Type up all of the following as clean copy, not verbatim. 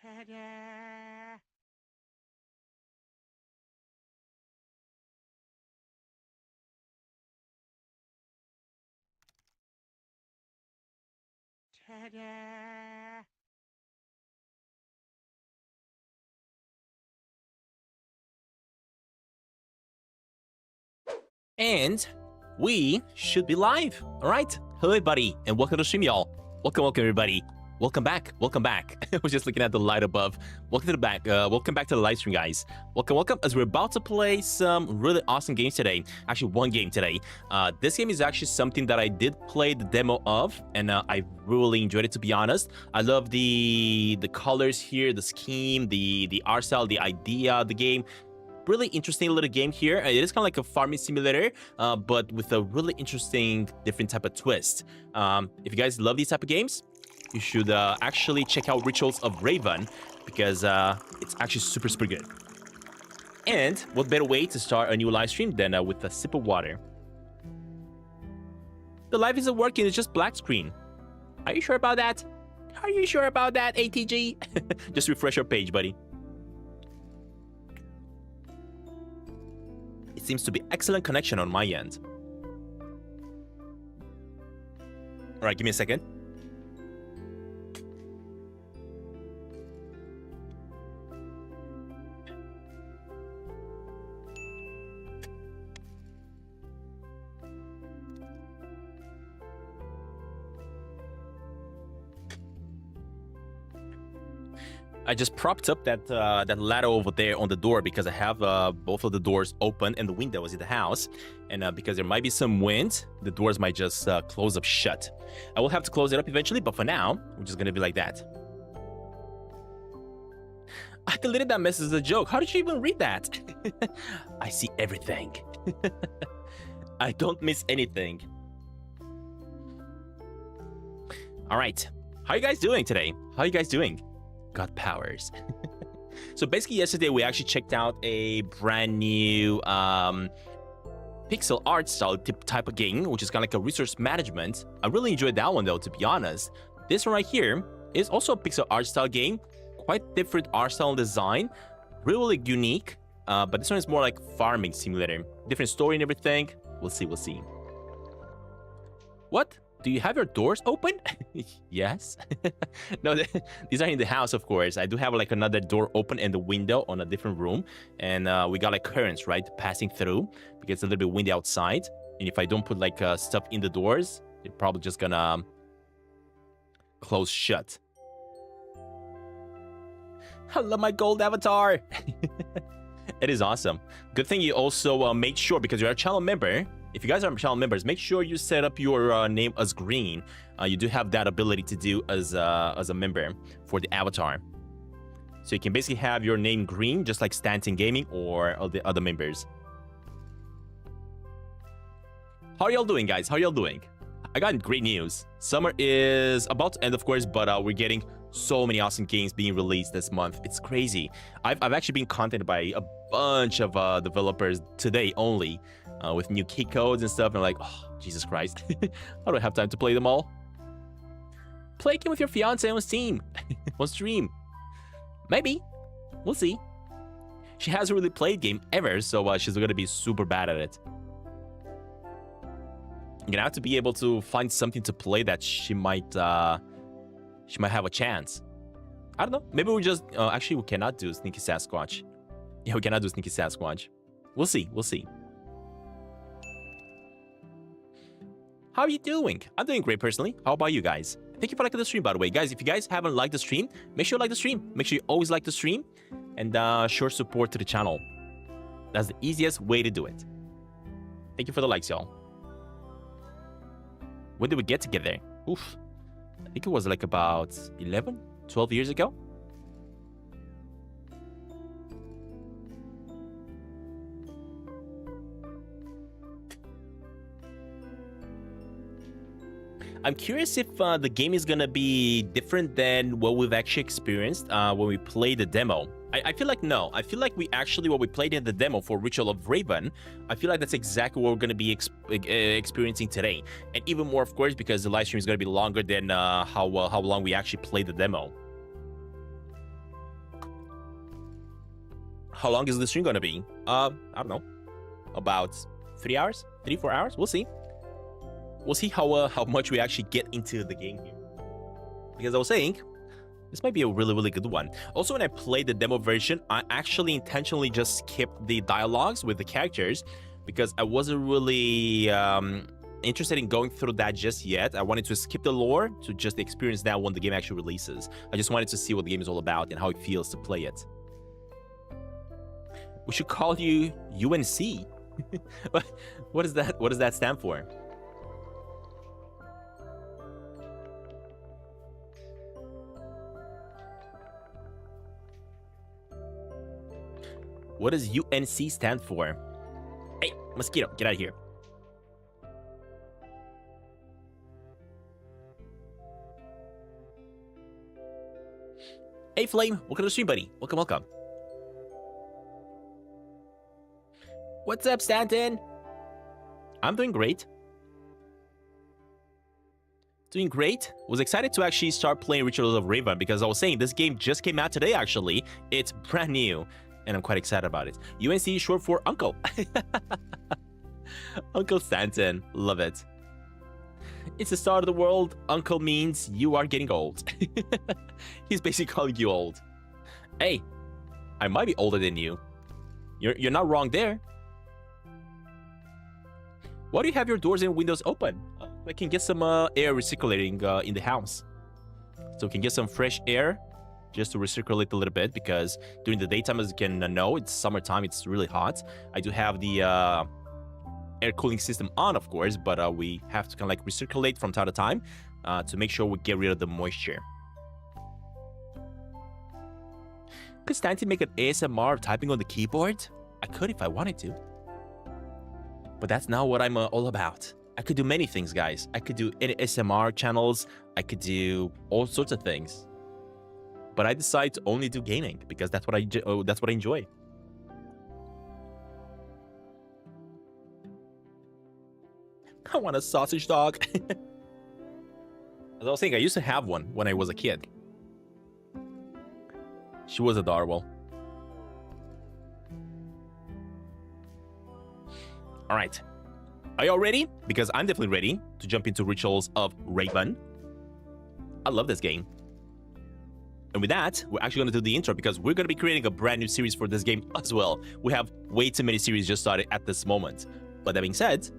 Ta-da! Ta-da! And we should be live. All right. Hello, everybody, and welcome to the stream, y'all. Welcome, everybody. Welcome back. Welcome back. I was just looking at the light above. Welcome to the back. Welcome back to the live stream, guys. Welcome. As we're about to play some really awesome games today. Actually, one game today. This game is actually something that I did play the demo of, and I really enjoyed it. To be honest, I love the colors here, the scheme, the art style, the idea of the game. Really interesting little game here. It is kind of like a farming simulator, but with a really interesting, different type of twist. If you guys love these type of games, you should actually check out Rituals of Raven, because it's actually super good. And what better way to start a new live stream than with a sip of water? The live isn't working, it's just black screen. Are you sure about that? Are you sure about that, ATG? Just refresh your page, buddy. Seems to be excellent connection on my end. All right, give me a second. I just propped up that ladder over there on the door because I have both of the doors open and the window is in the house. And because there might be some wind, the doors might just close up shut. I will have to close it up eventually, but for now, we're just going to be like that. I deleted that message as a joke. How did you even read that? I see everything. I don't miss anything. All right. How are you guys doing today? How are you guys doing? God powers. So basically yesterday we actually checked out a brand new pixel art style type of game, which is kind of like a resource management. I really enjoyed that one though, to be honest. This one right here is also a pixel art style game, quite different art style and design, really unique, but this one is more like farming simulator, different story and everything. We'll see. What? Do you have your doors open? Yes. No, these are in the house, of course. I do have like another door open and the window on a different room. And we got like currents, right, passing through because it's a little bit windy outside. And if I don't put like stuff in the doors, they're probably just gonna close shut. I love my gold avatar. It is awesome. Good thing you also made sure, because you're a channel member. If you guys are channel members, make sure you set up your name as green. You do have that ability to do as a member for the avatar. So you can basically have your name green, just like Stantin Gaming or all the other members. How are y'all doing, guys? How are y'all doing? I got great news. Summer is about to end, of course, but we're getting so many awesome games being released this month. It's crazy. I've actually been contacted by a bunch of developers today only. With new key codes and stuff, and I'm like, oh, Jesus Christ. How do I have time to play them all? Play a game with your fiance on Steam. On stream. Maybe. We'll see. She hasn't really played game ever, so she's going to be super bad at it. I'm going to have to be able to find something to play that she might have a chance. I don't know. Maybe we just... actually, we cannot do Sneaky Sasquatch. Yeah, we cannot do Sneaky Sasquatch. We'll see. How are you doing? I'm doing great personally. How about you guys? Thank you for liking the stream, by the way. Guys, if you guys haven't liked the stream, make sure you like the stream. Make sure you always like the stream and show support to the channel. That's the easiest way to do it. Thank you for the likes, y'all. When did we get together? Oof. I think it was like about 11, 12 years ago. I'm curious if the game is gonna be different than what we've actually experienced when we played the demo. I feel like no. I feel like what we played in the demo for Ritual of Raven, I feel like that's exactly what we're gonna be experiencing today. And even more, of course, because the live stream is gonna be longer than how long we actually played the demo. How long is the stream gonna be? I don't know. About 3 hours? 3-4 hours? We'll see. We'll see how much we actually get into the game here. Because I was saying, this might be a really, really good one. Also, when I played the demo version, I actually intentionally just skipped the dialogues with the characters because I wasn't really interested in going through that just yet. I wanted to skip the lore to just experience that when the game actually releases. I just wanted to see what the game is all about and how it feels to play it. We should call you UNC. What does that stand for? What does UNC stand for? Hey, mosquito, get out of here. Hey, Flame, welcome to the stream, buddy. Welcome, welcome. What's up, Stantin? I'm doing great. Doing great. Was excited to actually start playing Rituals of Raven because I was saying this game just came out today, actually. It's brand new. And I'm quite excited about it. UNC is short for Uncle. Uncle Stantin. Love it. It's the start of the world. Uncle means you are getting old. He's basically calling you old. Hey, I might be older than you. You're not wrong there. Why do you have your doors and windows open? I can get some air recirculating in the house. So we can get some fresh air. Just to recirculate a little bit because during the daytime, as you can know, it's summertime, it's really hot. I do have the air cooling system on, of course, but we have to kind of like recirculate from time to time to make sure we get rid of the moisture. Could Stantin make an ASMR of typing on the keyboard? I could if I wanted to. But that's not what I'm all about. I could do many things, guys. I could do ASMR channels. I could do all sorts of things. But I decide to only do gaming because that's what I enjoy. I want a sausage dog. As I was saying, I used to have one when I was a kid. She was adorable. All right. Are you all ready? Because I'm definitely ready to jump into Rituals of Raven. I love this game. And with that, we're actually going to do the intro because we're going to be creating a brand new series for this game as well. We have way too many series just started at this moment. But that being said,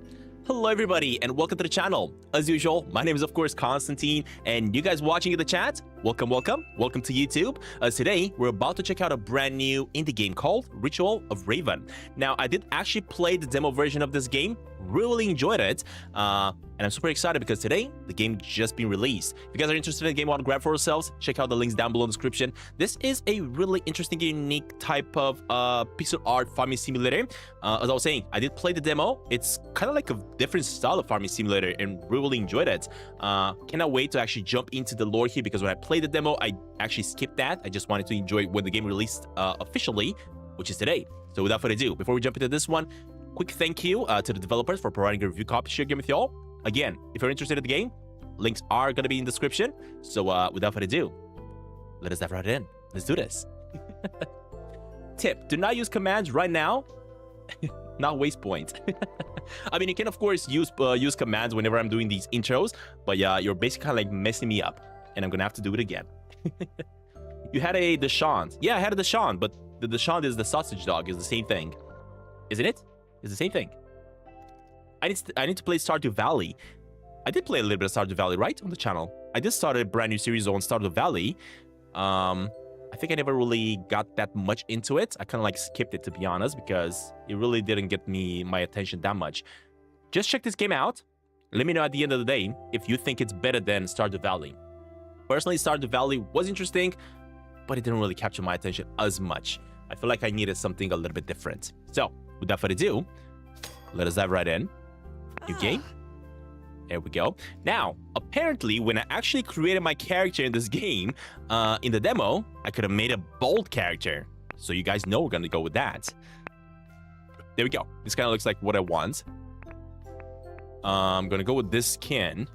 hello everybody and welcome to the channel. As usual, my name is of course Stantin, and you guys watching in the chat, welcome to YouTube. Today, we're about to check out a brand new indie game called Ritual of Raven. Now, I did actually play the demo version of this game, really enjoyed it, and I'm super excited because today, the game just been released. If you guys are interested in the game, want to grab for yourselves, check out the links down below in the description. This is a really interesting, unique type of pixel art farming simulator. As I was saying, I did play the demo. It's kind of like a different style of farming simulator and really enjoyed it. Cannot wait to actually jump into the lore here because when I played the demo, I actually skipped that. I just wanted to enjoy when the game released officially, which is today. So without further ado, before we jump into this one, quick thank you to the developers for providing a review copy to share game with y'all. Again, if you're interested in the game, links are going to be in the description. So without further ado, let us dive right in. Let's do this. Tip, do not use commands right now. Not waste points. I mean, you can, of course, use commands whenever I'm doing these intros. But yeah, you're basically kind of like messing me up. And I'm going to have to do it again. You had a Dachshund. Yeah, I had a Dachshund. But the Dachshund is the sausage dog. It's the same thing. Isn't it? It's the same thing. I need to play Stardew Valley. I did play a little bit of Stardew Valley, right? On the channel. I did start a brand new series on Stardew Valley. I think I never really got that much into it. I kind of like skipped it, to be honest, because it really didn't get my attention that much. Just check this game out. Let me know at the end of the day if you think it's better than Stardew Valley. Personally, Stardew Valley was interesting, but it didn't really capture my attention as much. I feel like I needed something a little bit different. So, without further ado, let us dive right in. New game. There we go. Now, apparently, when I actually created my character in this game, in the demo, I could have made a bold character. So you guys know we're going to go with that. There we go. This kind of looks like what I want. I'm going to go with this skin.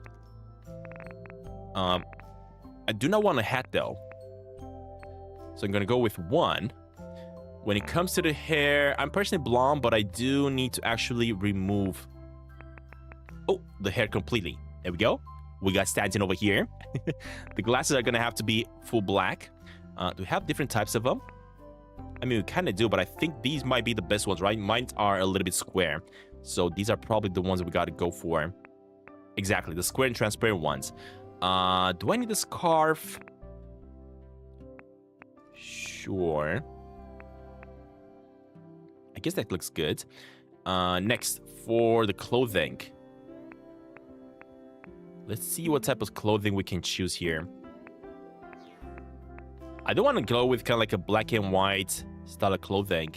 I do not want a hat, though. So I'm going to go with one. When it comes to the hair, I'm personally blonde, but I do need to actually remove the hair completely. There we go. We got Stantin over here. The glasses are gonna have to be full black. Do we have different types of them? I mean, we kind of do, but I think these might be the best ones, right? Mine are a little bit square. So these are probably the ones that we got to go for. Exactly, the square and transparent ones. Do I need a scarf? Sure. I guess that looks good. Next, for the clothing. Let's see what type of clothing we can choose here. I don't want to go with kind of like a black and white style of clothing.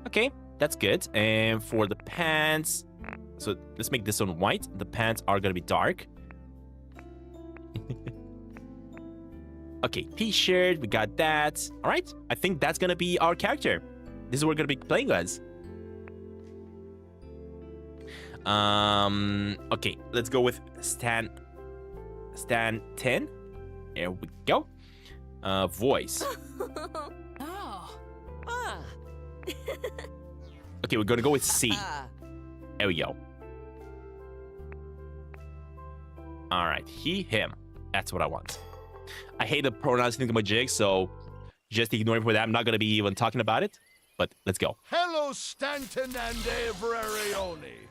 Okay, that's good. And for the pants, so let's make this one white. The pants are gonna be dark. Okay, t-shirt, we got that. All right, I think that's gonna be our character. This is what we're gonna be playing as. Okay, let's go with Stantin. There we go. Voice. Okay, we're gonna go with C. There we go. All right, he, him. That's what I want. I hate the pronouns thingamajig, so just ignore me for that. I'm not gonna be even talking about it, but let's go. Hello, Stantin and Avrarioni.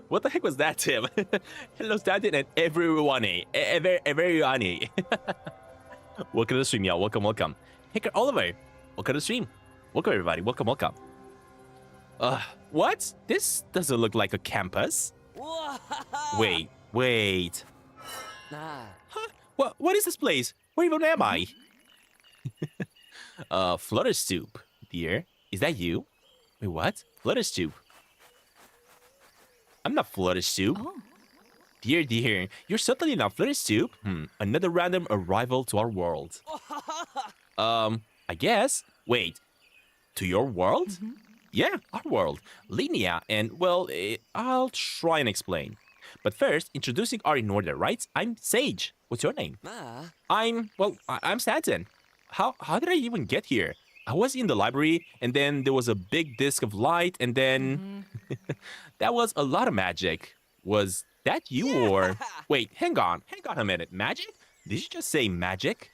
What the heck was that, Tim? Hello, Stantin and everyone. Everyone. Welcome to the stream, y'all. Welcome, welcome. Hacker Oliver, welcome to the stream. Welcome, everybody. Welcome, welcome. What? This doesn't look like a campus. Wait. Huh? What is this place? Where even am I? Flutter Stoop, dear. Is that you? Wait, what? Flutter Stoop. I'm not Flutter Stoop. Oh. Dear, you're certainly not Flutter Stoop. Another random arrival to our world. I guess. Wait, to your world? Yeah, our world. Linnea, and well, I'll try and explain. But first, introducing our in order, right? I'm Sage. What's your name? I'm Stantin. How did I even get here? I was in the library, and then there was a big disc of light, and then that was a lot of magic. Was that you or... Wait, hang on a minute. Magic? Did you just say magic?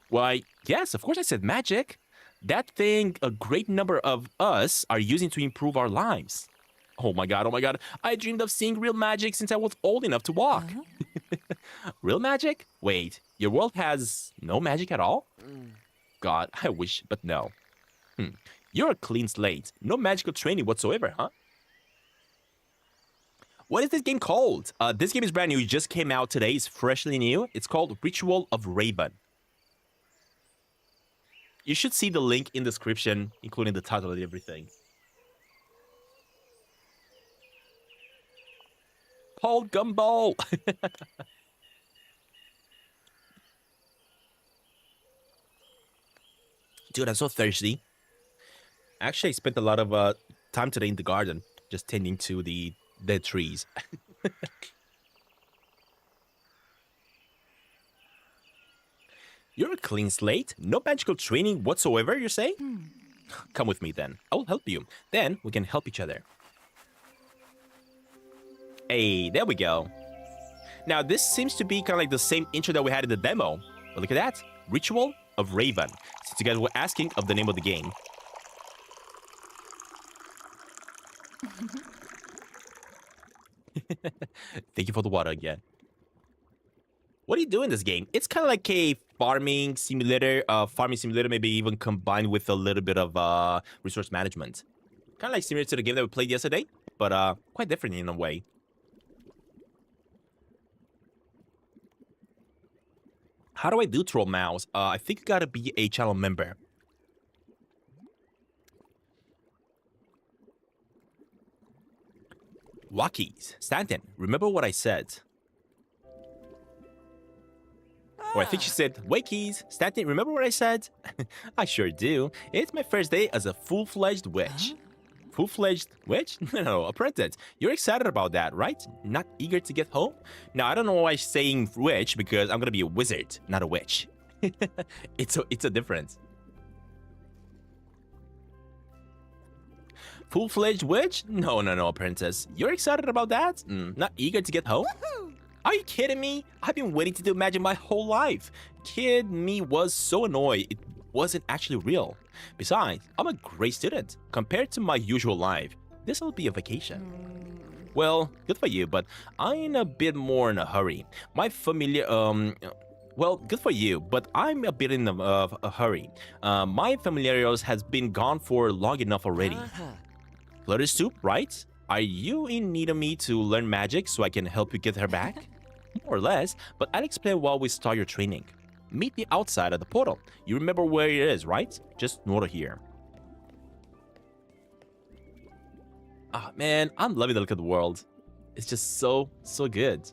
Why, yes, of course I said magic. That thing a great number of us are using to improve our lives. Oh my god. I dreamed of seeing real magic since I was old enough to walk. Real magic? Wait, your world has no magic at all? God, I wish, but no. You're a clean slate. No magical training whatsoever, huh? What is this game called? This game is brand new. It just came out today. It's freshly new. It's called Ritual of Raven. You should see the link in the description, including the title and everything. Paul Gumball! Dude, I'm so thirsty. Actually, I spent a lot of time today in the garden, just tending to the dead trees. You're a clean slate? No magical training whatsoever, you say? Come with me then. I will help you. Then we can help each other. Hey, there we go. Now, this seems to be kind of like the same intro that we had in the demo. But look at that. Ritual of Raven. Since you guys were asking of the name of the game. Thank you for the water again. What do you do in this game? It's kind of like a farming simulator, maybe even combined with a little bit of resource management. Kind of like similar to the game that we played yesterday, but quite different in a way. How do I do Troll Mouse? I think you gotta be a channel member. Walkies. Stantin, remember what I said? Or I think she said, Wakies. Stantin, remember what I said? I sure do. It's my first day as a full-fledged witch. Full-fledged witch? No, apprentice. You're excited about that, right? Not eager to get home? Now, I don't know why I'm saying witch because I'm gonna be a wizard, not a witch. It's a difference. Full-fledged witch? No, apprentice. You're excited about that? Not eager to get home? Are you kidding me? I've been waiting to do magic my whole life. Kid me was so annoyed it wasn't actually real. Besides, I'm a great student. Compared to my usual life, this will be a vacation. Well, good for you, but I'm a bit more in a hurry. My familiar, well, good for you, but I'm a bit in a hurry. My familiaris has been gone for long enough already. Flutter Soup, right? Are you in need of me to learn magic so I can help you get her back? More or less, but I'll explain while we start your training. Meet me outside of the portal. You remember where it is, right? Just north of here. Ah, man, I'm loving the look of the world. It's just so good.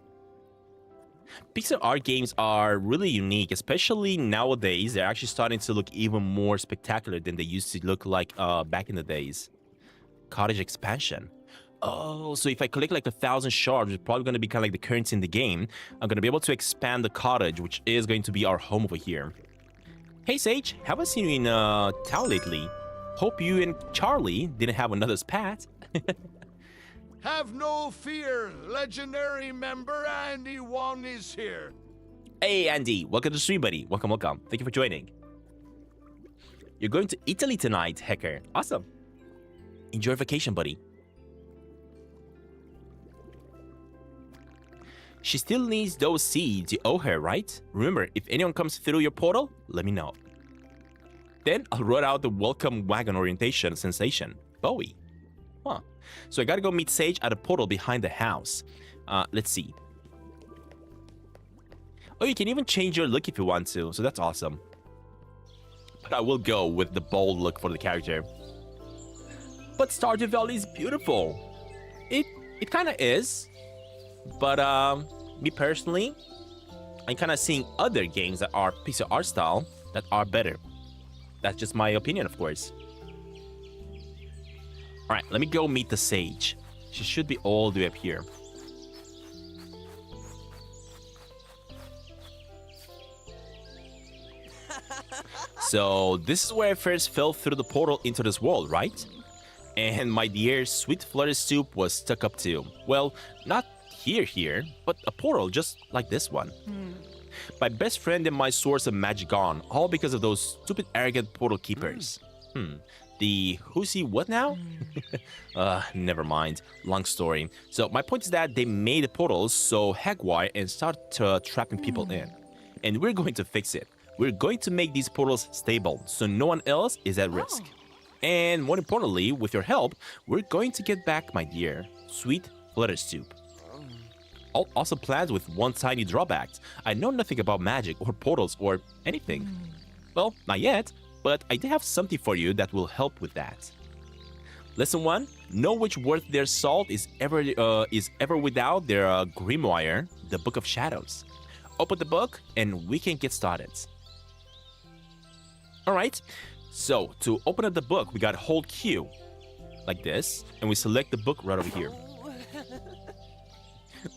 Pixel art games are really unique, especially nowadays. They're actually starting to look even more spectacular than they used to look like back in the days. Cottage expansion. Oh, so if I collect like 1,000 shards, which is probably going to be kind of like the currency in the game, I'm going to be able to expand the cottage, which is going to be our home over here. Hey Sage, haven't seen you in town lately. Hope you and Charlie didn't have another spat. Have no fear, legendary member Andy Wong is here. Hey Andy, welcome to stream, buddy. Welcome. Thank you for joining. You're going to Italy tonight, Hacker. Awesome. Enjoy vacation, buddy. She still needs those seeds you owe her, right? Remember, if anyone comes through your portal, let me know. Then I'll roll out the welcome wagon orientation sensation. Bowie. Huh. So I gotta go meet Sage at a portal behind the house. Let's see. Oh, you can even change your look if you want to, so that's awesome. But I will go with the bold look for the character. But Stardew Valley is beautiful. It kind of is. But me personally, I'm kind of seeing other games that are pixel art style that are better. That's just my opinion, of course. All right, let me go meet the Sage. She should be all the way up here. So this is where I first fell through the portal into this world, right? And my dear sweet Flutter Soup was stuck up too. Well, not here, but a portal just like this one. My best friend and my source of magic gone, all because of those stupid arrogant portal keepers. The who's he what now? Never mind. Long story. So my point is that they made the portals so haywire and start trapping people in. And we're going to fix it. We're going to make these portals stable so no one else is at risk. And more importantly, with your help, we're going to get back my dear sweet Flutter Soup. Also plans with one tiny drawback. I know nothing about magic or portals or anything. Well, not yet, but I do have something for you that will help with that. Lesson 1, know which worth their salt is ever without their grimoire, the Book of Shadows. Open the book and we can get started. Alright, so to open up the book, we got hold Q, like this, and we select the book right over here.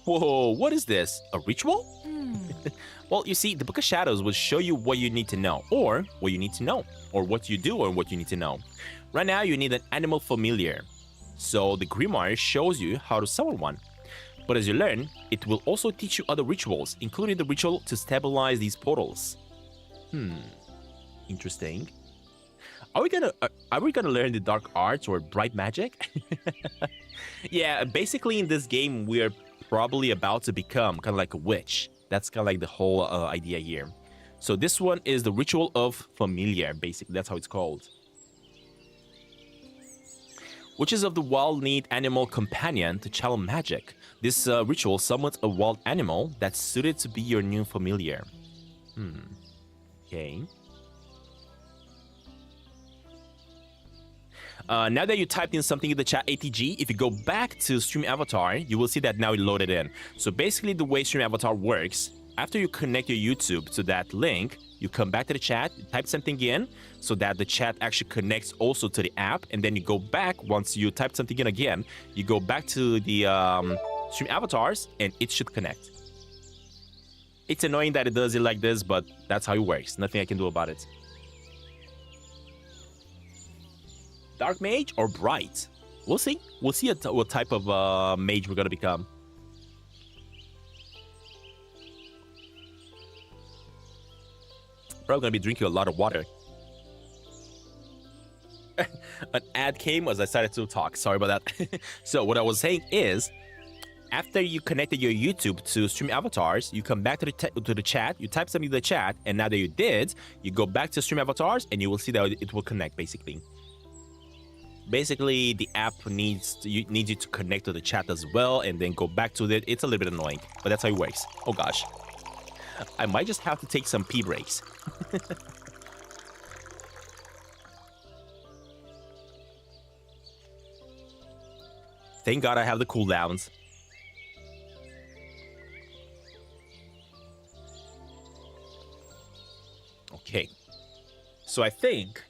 Whoa, what is this? A ritual? Well, you see, the Book of Shadows will show you what you need to know, or what you need to know, or what you do or what you need to know. Right now, you need an animal familiar. So the grimoire shows you how to summon one. But as you learn, it will also teach you other rituals, including the ritual to stabilize these portals. Interesting. Are we gonna learn the dark arts or bright magic? Yeah, basically in this game, we're probably about to become kind of like a witch. That's kind of like the whole idea here. So this one is the Ritual of Familiar, basically. That's how it's called. Witches of the Wild need animal companion to channel magic. This ritual summons a wild animal that's suited to be your new familiar. Okay. Now that you typed in something in the chat ATG, if you go back to Stream Avatar, you will see that now it loaded in. So basically the way Stream Avatar works after you connect your YouTube to that link, you come back to the chat, you type something in so that the chat actually connects also to the app, and then you go back once you type something in again, you go back to the stream avatars and it should connect. It's annoying that it does it like this, but that's how it works. Nothing I can do about it. Dark mage or bright? We'll see. We'll see what type of mage we're gonna become. Probably gonna be drinking a lot of water. An ad came as I started to talk. Sorry about that. So what I was saying is, after you connected your YouTube to stream avatars, you come back to the chat, you type something in the chat, and now that you did, you go back to stream avatars, and you will see that it will connect, basically. Basically, the app needs you to connect to the chat as well, and then go back to it. It's a little bit annoying, but that's how it works. Oh gosh. I might just have to take some pee breaks. Thank God I have the cooldowns. Okay. So I think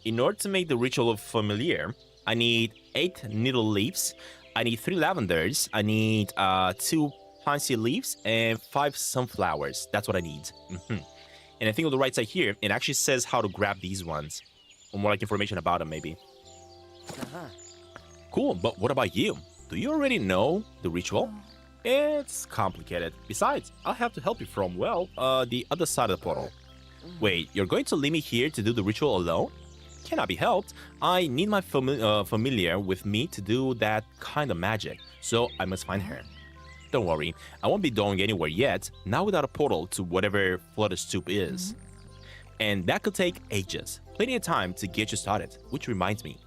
in order to make the ritual of familiar, I need 8 needle leaves, I need 3 lavenders, I need 2 pansy leaves, and 5 sunflowers. That's what I need. And I think on the right side here, it actually says how to grab these ones. Or more like information about them, maybe. Cool, but what about you? Do you already know the ritual? It's complicated. Besides, I'll have to help you from, well, the other side of the portal. Wait, you're going to leave me here to do the ritual alone? Cannot be helped. I need my familiar with me to do that kind of magic, so I must find her. Don't worry, I won't be going anywhere yet, not without a portal to whatever Flutter Stoop is. And that could take ages. Plenty of time to get you started, which reminds me.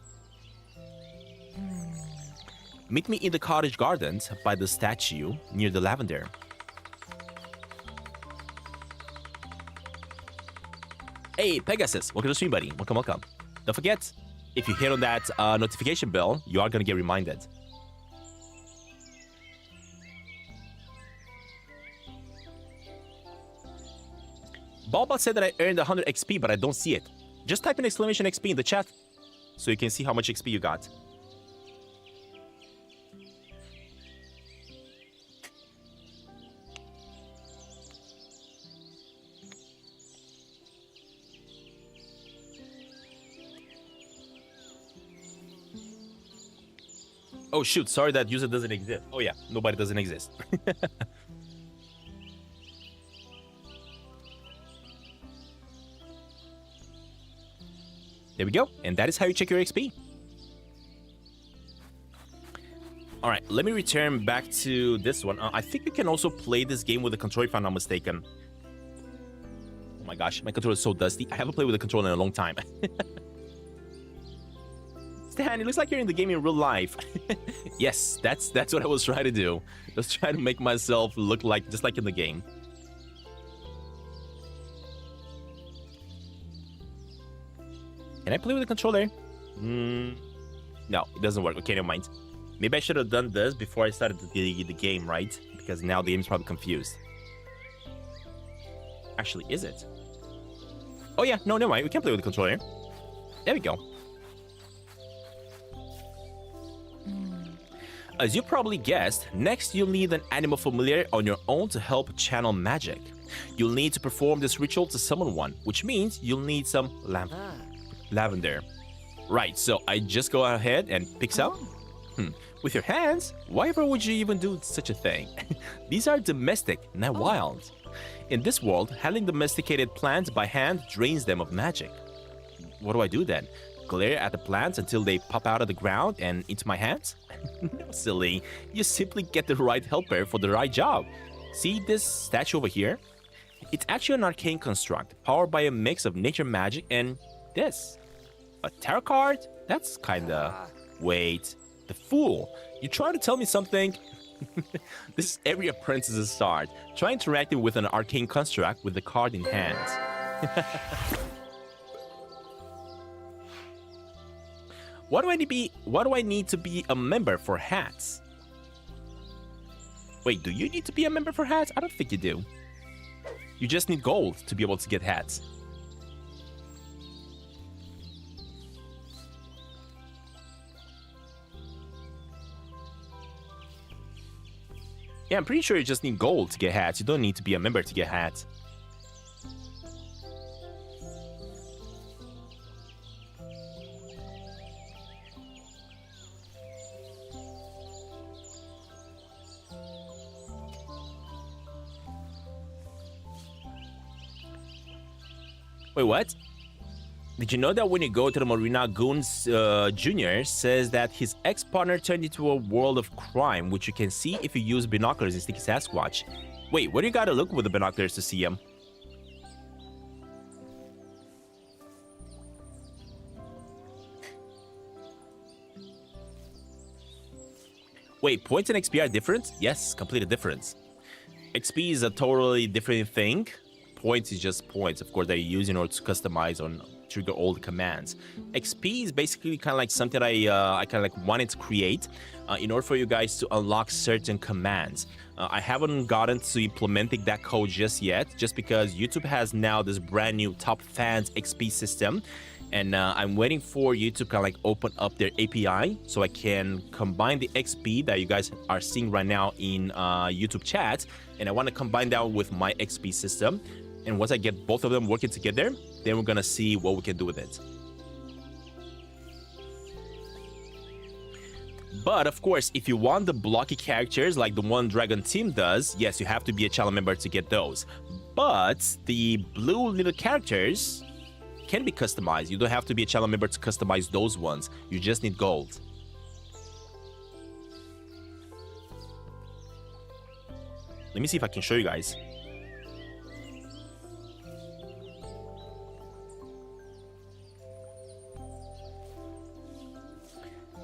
Meet me in the cottage gardens by the statue near the lavender. Hey, Pegasus, welcome to the stream, buddy. Welcome, welcome. Don't forget, if you hit on that notification bell, you are going to get reminded. Balba said that I earned 100 XP, but I don't see it. Just type in exclamation XP in the chat so you can see how much XP you got. Oh shoot, sorry that user doesn't exist. Oh yeah, nobody doesn't exist. There we go, and that is how you check your XP. Alright, let me return back to this one. I think you can also play this game with the controller if I'm not mistaken. Oh my gosh, my controller is so dusty. I haven't played with the controller in a long time. Stan, it looks like you're in the game in real life. Yes, that's what I was trying to do. Just trying to make myself look like just like in the game. Can I play with the controller? No, it doesn't work. Okay, never mind. Maybe I should have done this before I started the game, right? Because now the game's probably confused. Actually, is it? Oh yeah, no, never mind. We can play with the controller. There we go. As you probably guessed, next you'll need an animal familiar on your own to help channel magic. You'll need to perform this ritual to summon one, which means you'll need some lavender. Right, so I just go ahead and pick some? With your hands? Why ever would you even do such a thing? These are domestic, not wild. In this world, handling domesticated plants by hand drains them of magic. What do I do then? Glare at the plants until they pop out of the ground and into my hands? No, silly. You simply get the right helper for the right job. See this statue over here? It's actually an arcane construct, powered by a mix of nature magic and this. A tarot card? That's kinda... Wait. The fool. You trying to tell me something? This is every apprentice's start. Try interacting with an arcane construct with the card in hand. Why do I need to be a member for hats? Wait, do you need to be a member for hats? I don't think you do. You just need gold to be able to get hats. Yeah, I'm pretty sure you just need gold to get hats. You don't need to be a member to get hats. Wait, what? Did you know that when you go to the Marina, Goons Jr. says that his ex-partner turned into a world of crime, which you can see if you use binoculars in Sticky Sasquatch. Wait, where do you gotta look with the binoculars to see him? Wait, points and XP are different? Yes, completely different. XP is a totally different thing. Points is just points, of course, that you use in order to customize on trigger all the commands. XP is basically kind of like something I kind of like wanted to create in order for you guys to unlock certain commands. I haven't gotten to implementing that code just yet, just because YouTube has now this brand new top fans XP system, and I'm waiting for YouTube to kind of like open up their API so I can combine the XP that you guys are seeing right now in YouTube chat, and I want to combine that with my XP system. And once I get both of them working together, then we're gonna see what we can do with it. But of course, if you want the blocky characters like the one Dragon Team does, yes, you have to be a channel member to get those. But the blue little characters can be customized. You don't have to be a channel member to customize those ones. You just need gold. Let me see if I can show you guys.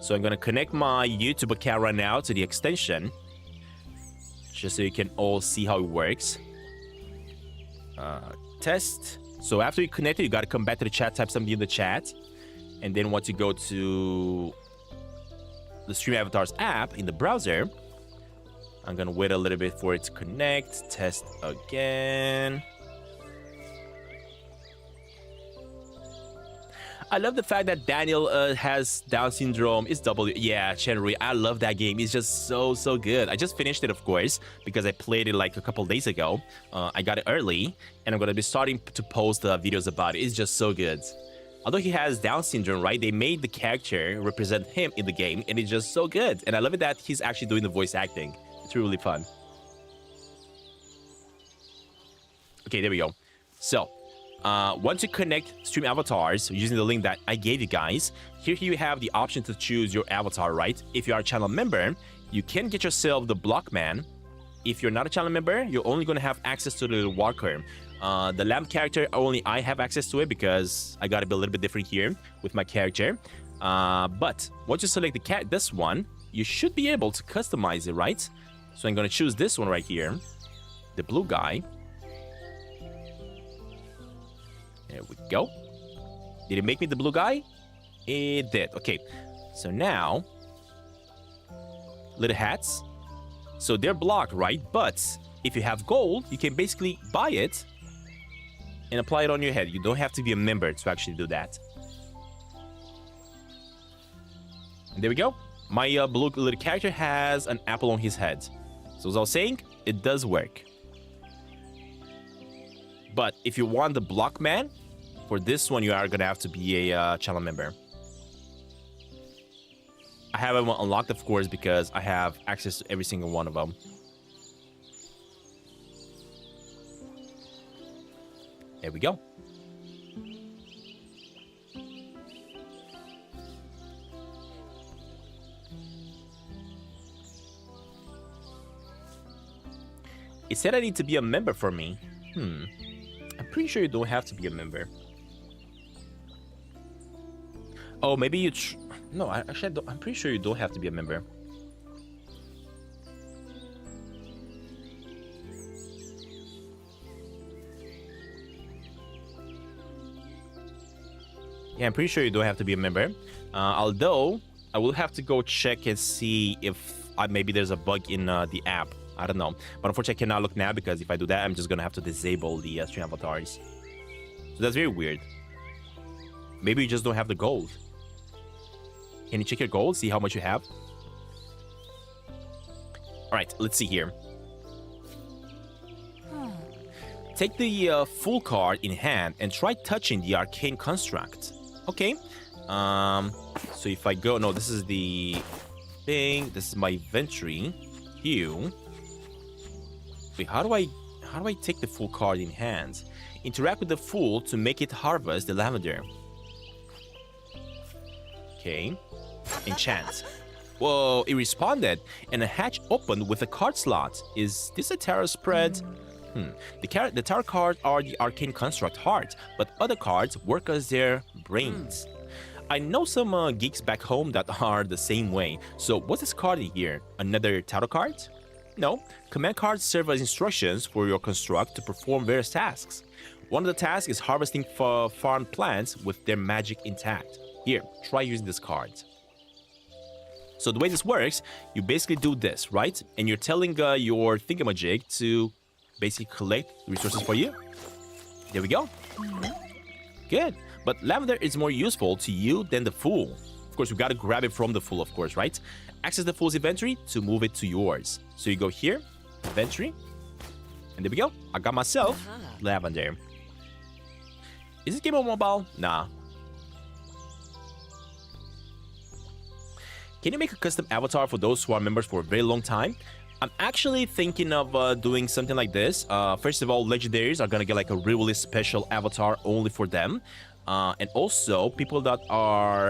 So I'm gonna connect my YouTube account right now to the extension, just so you can all see how it works. Test. So after you connect it, you gotta come back to the chat, type something in the chat, and then once you go to the Stream Avatars app in the browser, I'm gonna wait a little bit for it to connect. Test again. I love the fact that Daniel has Down syndrome. It's W. Yeah, Chenry. I love that game. It's just so good. I just finished it, of course, because I played it like a couple days ago. I got it early, and I'm going to be starting to post videos about it. It's just so good. Although he has Down syndrome, right? They made the character represent him in the game, and it's just so good. And I love it that he's actually doing the voice acting. It's really fun. Okay, there we go. So, once you connect Stream Avatars using the link that I gave you guys, here you have the option to choose your avatar, right? If you are a channel member, you can get yourself the Blockman. If you're not a channel member, you're only going to have access to the Walker. The lamp character, only I have access to it because I got to be a little bit different here with my character. But once you select this one, you should be able to customize it, right? So I'm going to choose this one right here, the blue guy. There we go. Did it make me the blue guy? It did. Okay. So now, little hats. So they're blocked, right? But if you have gold, you can basically buy it and apply it on your head. You don't have to be a member to actually do that. And there we go. My blue little character has an apple on his head. So as I was saying, it does work. But if you want the Blockman, for this one, you are going to have to be a channel member. I have them unlocked, of course, because I have access to every single one of them. There we go. It said I need to be a member for me. I'm pretty sure you don't have to be a member. Oh, maybe you... No, actually, I'm pretty sure you don't have to be a member. Yeah, I'm pretty sure you don't have to be a member. Although, I will have to go check and see if maybe there's a bug in the app I don't know. But unfortunately, I cannot look now because if I do that, I'm just going to have to disable the stream avatars. So that's very weird. Maybe you just don't have the gold. Can you check your gold? See how much you have? Alright, let's see here. Take the full card in hand and try touching the arcane construct. Okay. So if I go... No, this is the thing. This is my inventory. Hue. Wait, how do I take the full card in hand? Interact with the fool to make it harvest the lavender. Okay. Enchant. Whoa, it responded, and a hatch opened with a card slot. Is this a tarot spread? The tarot cards are the arcane construct heart, but other cards work as their brains. I know some geeks back home that are the same way. So what's this card in here? Another tarot card? No. Command cards serve as instructions for your construct to perform various tasks. One of the tasks is harvesting farm plants with their magic intact. Here, try using this card. So the way this works, you basically do this, right? And you're telling your thingamajig to basically collect resources for you. There we go. Good. But lavender is more useful to you than the fool. Of course, you gotta grab it from the fool, of course, right? Access the fool's inventory to move it to yours. So you go here, inventory, and there we go. I got myself lavender. Is this game on mobile? Nah. Can you make a custom avatar for those who are members for a very long time? I'm actually thinking of doing something like this. First of all, legendaries are gonna get like a really special avatar only for them. And also, people that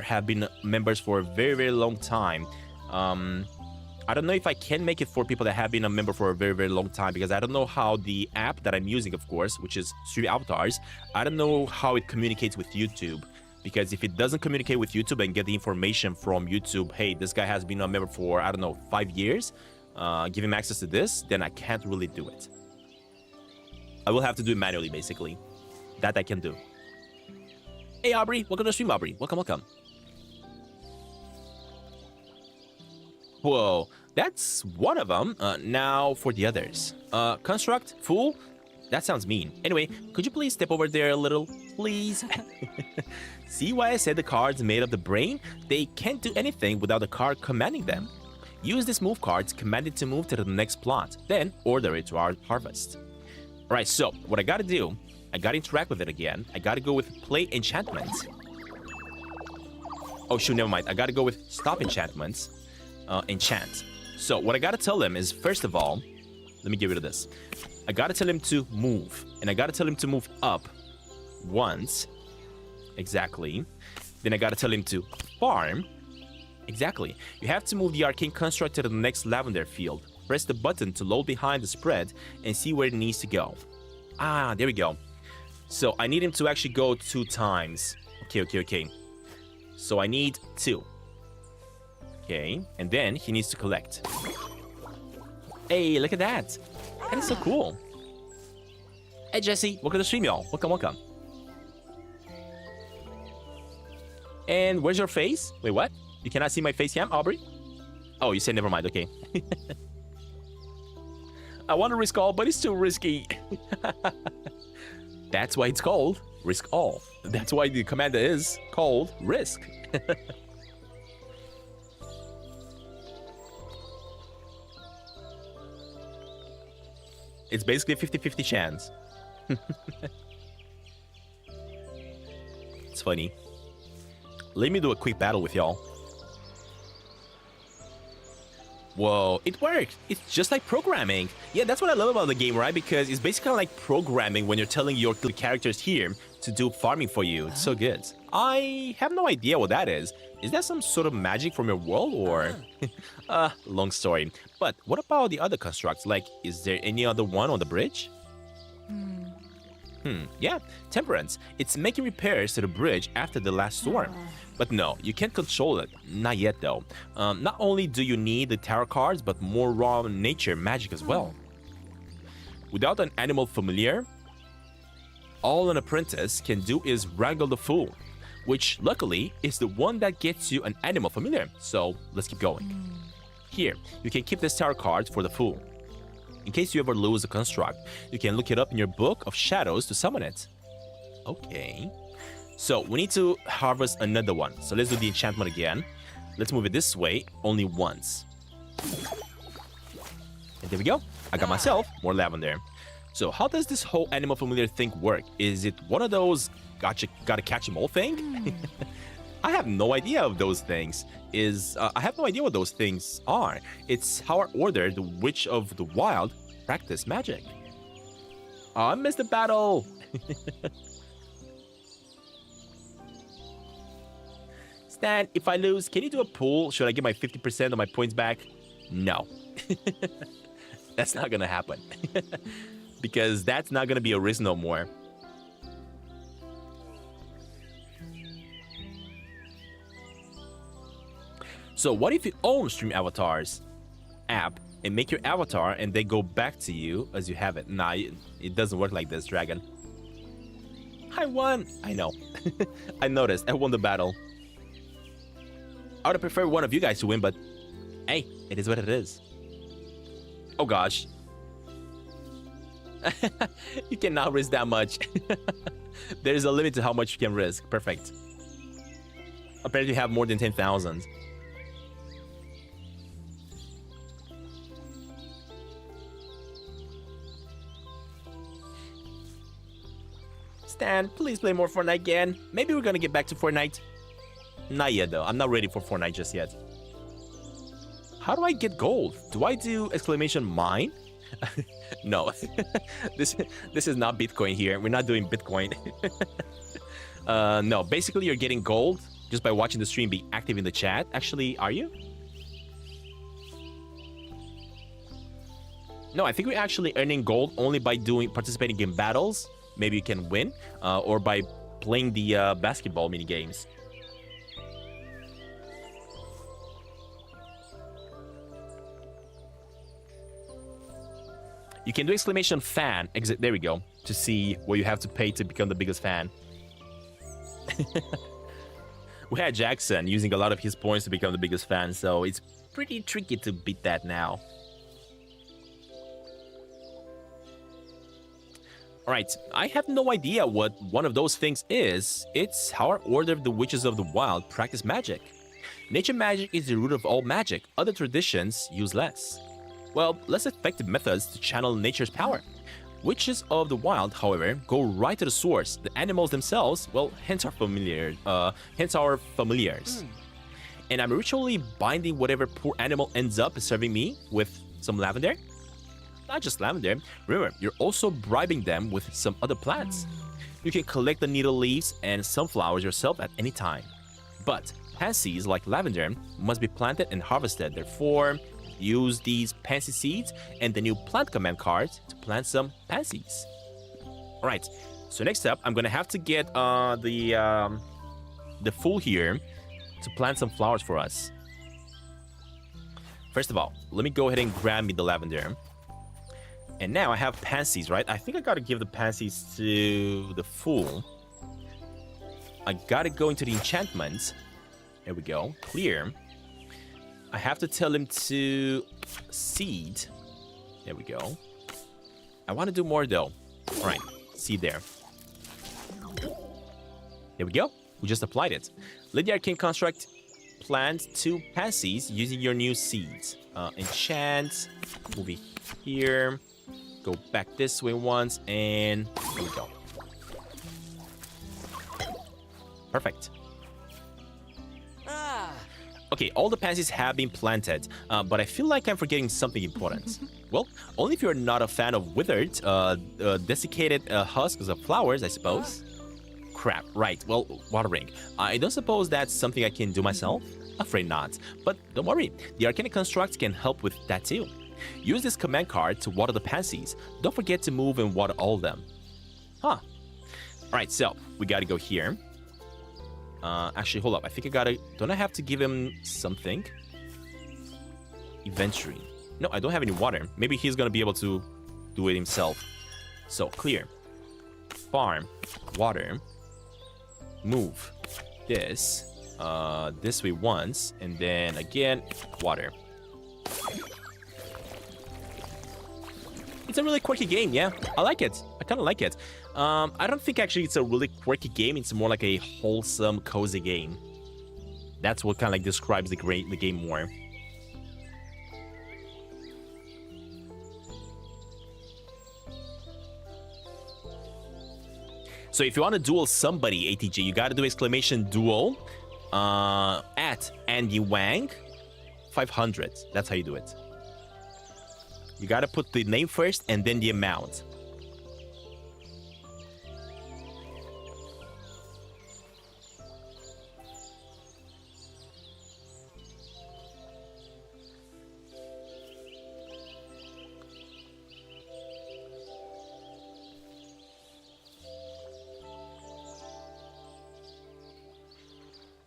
have been members for a very, very long time. I don't know if I can make it for people that have been a member for a very, very long time, because I don't know how the app that I'm using, of course, which is Stream Avatars, I don't know how it communicates with YouTube. Because if it doesn't communicate with YouTube and get the information from YouTube, hey, this guy has been a member for, I don't know, 5 years, give him access to this, then I can't really do it. I will have to do it manually, basically. That I can do. Hey, Aubrey. Welcome to the stream, Aubrey. Welcome, welcome. Whoa, that's one of them. Now for the others. Construct, fool. That sounds mean. Anyway, could you please step over there a little, please? See why I said the cards made of the brain? They can't do anything without the card commanding them. Use this move card to command it to move to the next plot, then order it to harvest. Alright, so what I gotta do, I gotta interact with it again. I gotta go with play enchantments. Oh shoot, never mind. I gotta go with stop enchantments. Enchant. So what I gotta tell him is, first of all, let me get rid of this. I gotta tell him to move, and I gotta tell him to move up once. Exactly. Then I gotta tell him to farm. Exactly. You have to move the arcane construct to the next lavender field. Press the button to load behind the spread and see where it needs to go. Ah, there we go. So I need him to actually go 2 times. Okay. So I need 2. Okay, and then he needs to collect. Hey, look at that. That is so cool. Hey, Jesse. Welcome to the stream, y'all. Welcome. And where's your face? Wait, what? You cannot see my face cam, Aubrey? Oh, you said never mind. Okay. I want to risk all, but it's too risky. That's why it's called Risk All. That's why the commander is called Risk. It's basically a 50-50 chance. It's funny. Let me do a quick battle with y'all. Whoa, it worked! It's just like programming. Yeah, that's what I love about the game, right? Because it's basically like programming when you're telling your characters here to do farming for you. It's so good. I have no idea what that is. Is that some sort of magic from your world, or... long story. But what about the other constructs? Like, is there any other one on the bridge? Yeah, temperance. It's making repairs to the bridge after the last storm. But no, you can't control it. Not yet, though. Not only do you need the tarot cards, but more raw nature magic as well. Without an animal familiar, all an apprentice can do is wrangle the fool, which luckily is the one that gets you an animal familiar. So let's keep going. Here, you can keep this tarot cards for the fool. In case you ever lose a construct, you can look it up in your book of shadows to summon it. Okay. So we need to harvest another one. So let's do the enchantment again. Let's move it this way only once. And there we go. I got myself more lavender. So how does this whole animal familiar thing work? Is it one of those gotta catch 'em all thing? I have no idea of those things. I have no idea what those things are. It's how I order the Witch of the Wild practice magic. Oh, I missed the battle. Stan, if I lose, can you do a pool? Should I get my 50% of my points back? No. That's not gonna happen. Because that's not gonna be a risk no more. So what if you own Stream Avatars app and make your avatar and they go back to you as you have it? Nah, it doesn't work like this, Dragon. I won! I know. I noticed. I won the battle. I would have preferred one of you guys to win, but hey, it is what it is. Oh gosh. You cannot risk that much. There's a limit to how much you can risk. Perfect. Apparently you have more than 10,000. Stan, please play more Fortnite again. Maybe we're gonna get back to Fortnite. Not yet though. I'm not ready for Fortnite just yet. How do I get gold? Do I do exclamation mine? No. This is not Bitcoin here. We're not doing Bitcoin. No, basically you're getting gold just by watching the stream, be active in the chat. Actually, are you? No, I think we're actually earning gold only by participating in battles. Maybe you can win, or by playing the basketball mini games. You can do exclamation fan, there we go, to see what you have to pay to become the biggest fan. We had Jackson using a lot of his points to become the biggest fan, so it's pretty tricky to beat that now. Alright, I have no idea what one of those things is. It's how I order the Witches of the Wild practice magic. Nature magic is the root of all magic. Other traditions use less. Well, less effective methods to channel nature's power. Witches of the Wild, however, go right to the source. The animals themselves, well, hence our familiars. And I'm ritually binding whatever poor animal ends up serving me with some lavender. Not just lavender. Remember, you're also bribing them with some other plants. You can collect the needle leaves and sunflowers yourself at any time. But pansies like lavender must be planted and harvested. Therefore, use these pansy seeds and the new plant command card to plant some pansies. Alright, so next up, I'm gonna have to get the fool here to plant some flowers for us. First of all, let me go ahead and grab me the lavender. And now I have pansies, right? I think I gotta give the pansies to the fool. I gotta go into the enchantments. There we go. Clear. I have to tell him to seed. There we go. I want to do more though. Alright, seed there. There we go. We just applied it. Let the arcane construct plant 2 pansies using your new seeds. Enchant. Move it here. Go back this way once, and there we go. Perfect. Okay, all the pansies have been planted, but I feel like I'm forgetting something important. Well, only if you're not a fan of withered, desiccated husks of flowers, I suppose. Crap, right, well, watering. I don't suppose that's something I can do myself? Afraid not, but don't worry, the Arcane Construct can help with that too. Use this command card to water the pansies. Don't forget to move and water all of them. Huh. Alright, so we gotta go here. Actually, hold up. I think I gotta... Don't I have to give him something? Inventory. No, I don't have any water. Maybe he's gonna be able to do it himself. So, clear. Farm. Water. Move. This. This way once. And then again, water. It's a really quirky game, yeah. I like it. I kind of like it. I don't think actually it's a really quirky game. It's more like a wholesome, cozy game. That's what kind of like describes the game more. So if you want to duel somebody, ATG, you got to do exclamation duel at Andy Wang 500. That's how you do it. You got to put the name first and then the amount.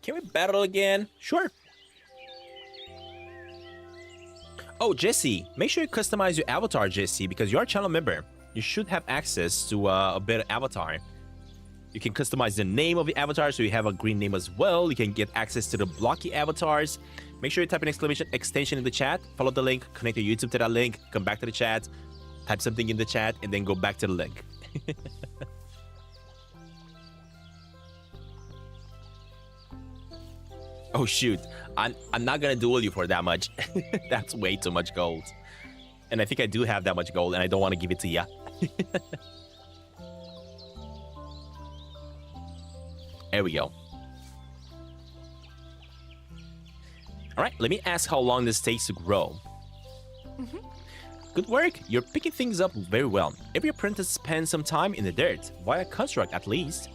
Can we battle again? Sure. Oh, Jesse, make sure you customize your avatar, Jesse, because you're a channel member. You should have access to a better avatar. You can customize the name of the avatar so you have a green name as well. You can get access to the blocky avatars. Make sure you type an exclamation extension in the chat. Follow the link, connect your YouTube to that link, come back to the chat, type something in the chat, and then go back to the link. Oh shoot, I'm not gonna duel you for that much. That's way too much gold. And I think I do have that much gold and I don't want to give it to ya. There we go. Alright, let me ask how long this takes to grow. Good work, you're picking things up very well. Every apprentice spends some time in the dirt, via construct at least.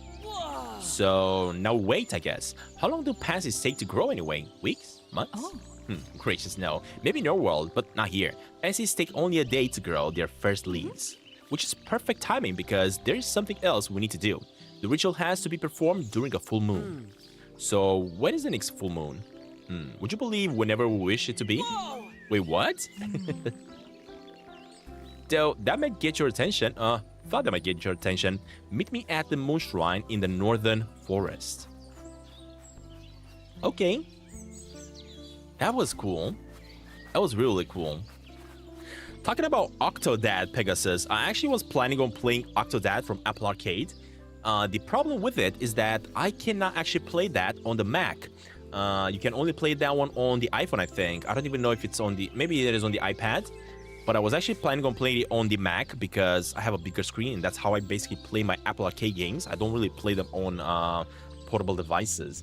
So, now wait, I guess. How long do pansies take to grow anyway? Weeks? Months? Oh. Gracious, no. Maybe in your world, but not here. Pansies take only a day to grow their first leaves. Which is perfect timing because there is something else we need to do. The ritual has to be performed during a full moon. So, when is the next full moon? Would you believe whenever we wish it to be? Whoa. Wait, what? Though, that might get your attention. Thought that might get your attention. Meet me at the Moon Shrine in the Northern Forest. Okay. That was cool. That was really cool. Talking about Octodad, Pegasus, I actually was planning on playing Octodad from Apple Arcade. The problem with it is that I cannot actually play that on the Mac. You can only play that one on the iPhone, I think. I don't even know if it's on the... Maybe it is on the iPad. But I was actually planning on playing it on the Mac because I have a bigger screen. And that's how I basically play my Apple Arcade games. I don't really play them on portable devices.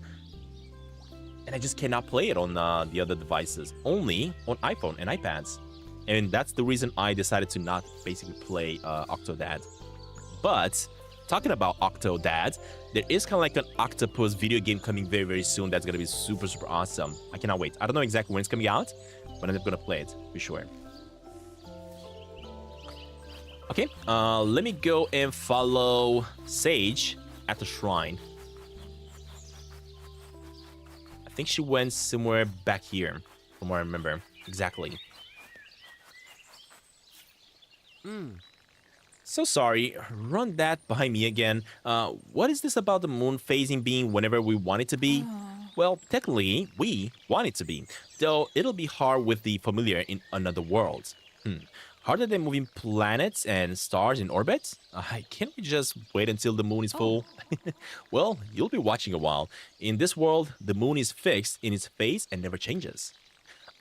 And I just cannot play it on the other devices. Only on iPhone and iPads. And that's the reason I decided to not basically play Octodad. But talking about Octodad, there is kind of like an octopus video game coming very, very soon. That's going to be super, super awesome. I cannot wait. I don't know exactly when it's coming out, but I'm going to play it for sure. Okay, let me go and follow Sage at the shrine. I think she went somewhere back here, from what I remember. Exactly. So sorry, run that by me again. What is this about the moon phasing being whenever we want it to be? Well, technically, we want it to be. Though it'll be hard with the familiar in another world. Harder than moving planets and stars in orbit? Can't we just wait until the moon is full? Well, you'll be watching a while. In this world, the moon is fixed in its phase and never changes.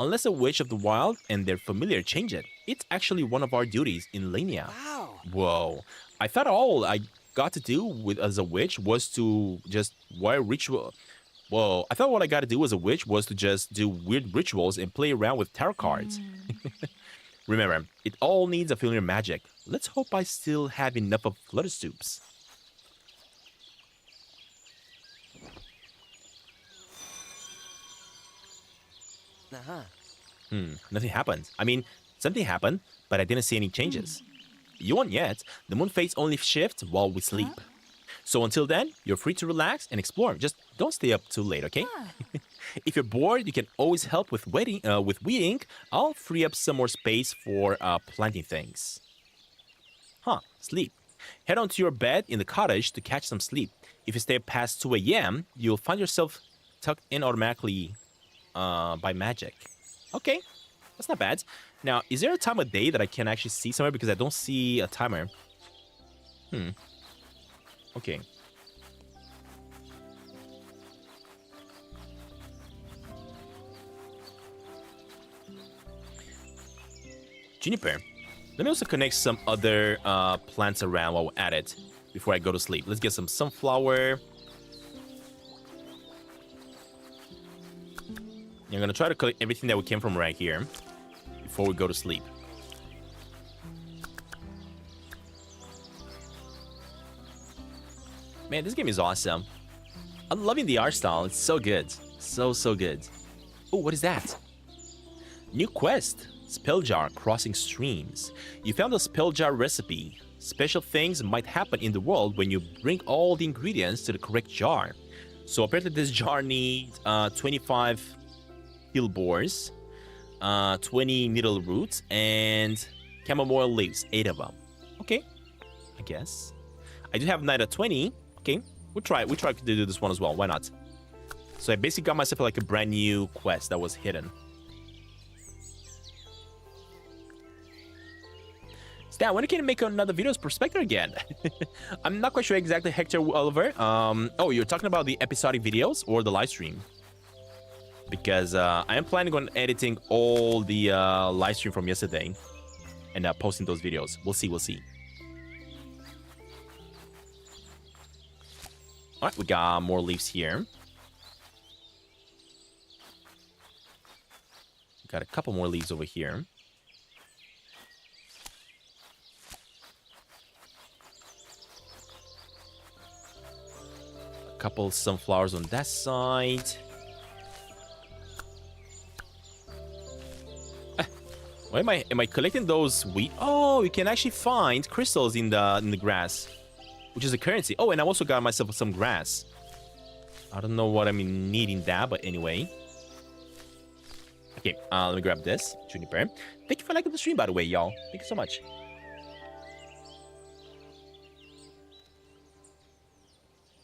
Unless a witch of the wild and their familiar change it. It's actually one of our duties in Lania. Wow. Whoa. I thought all I got to do with as a witch was to just wear ritual... Whoa, I thought what I got to do as a witch was to just do weird rituals and play around with tarot cards. Remember, it all needs a familiar magic. Let's hope I still have enough of Flutter Stoops. Nothing happened. I mean, something happened, but I didn't see any changes. You won't yet. The moon phase only shifts while we sleep. So until then, you're free to relax and explore. Just don't stay up too late, okay? If you're bored, you can always help with weeding. I'll free up some more space for planting things. Sleep. Head on to your bed in the cottage to catch some sleep. If you stay past 2 a.m., you'll find yourself tucked in automatically by magic. Okay. That's not bad. Now, is there a time of day that I can actually see somewhere? Because I don't see a timer. Okay. Juniper. Let me also connect some other plants around while we're at it before I go to sleep. Let's get some sunflower. I'm gonna try to collect everything that we came from right here before we go to sleep. Man, this game is awesome. I'm loving the art style. It's so good. So good. Oh, what is that? New quest. Spell jar crossing streams. You found a spell jar recipe. Special things might happen in the world when you bring all the ingredients to the correct jar. So apparently this jar needs 25 hill boars, 20 needle roots, and chamomile leaves, 8 of them. Okay, I guess. I do have 9 of 20. Okay, we'll try to do this one as well. Why not? So I basically got myself like a brand new quest that was hidden. Stan, when can you make another video as Prospector again? I'm not quite sure exactly, Hector Oliver. Oh, you're talking about the episodic videos or the live stream? Because I am planning on editing all the live stream from yesterday and posting those videos. We'll see. All right, we got more leaves here. Got a couple more leaves over here. A couple sunflowers on that side. Why am I collecting those wheat? Oh, you can actually find crystals in the grass, which is a currency. Oh, and I also got myself some grass. I don't know what I'm needing that, but anyway. Okay, let me grab this, Juniper. Thank you for liking the stream, by the way, y'all. Thank you so much.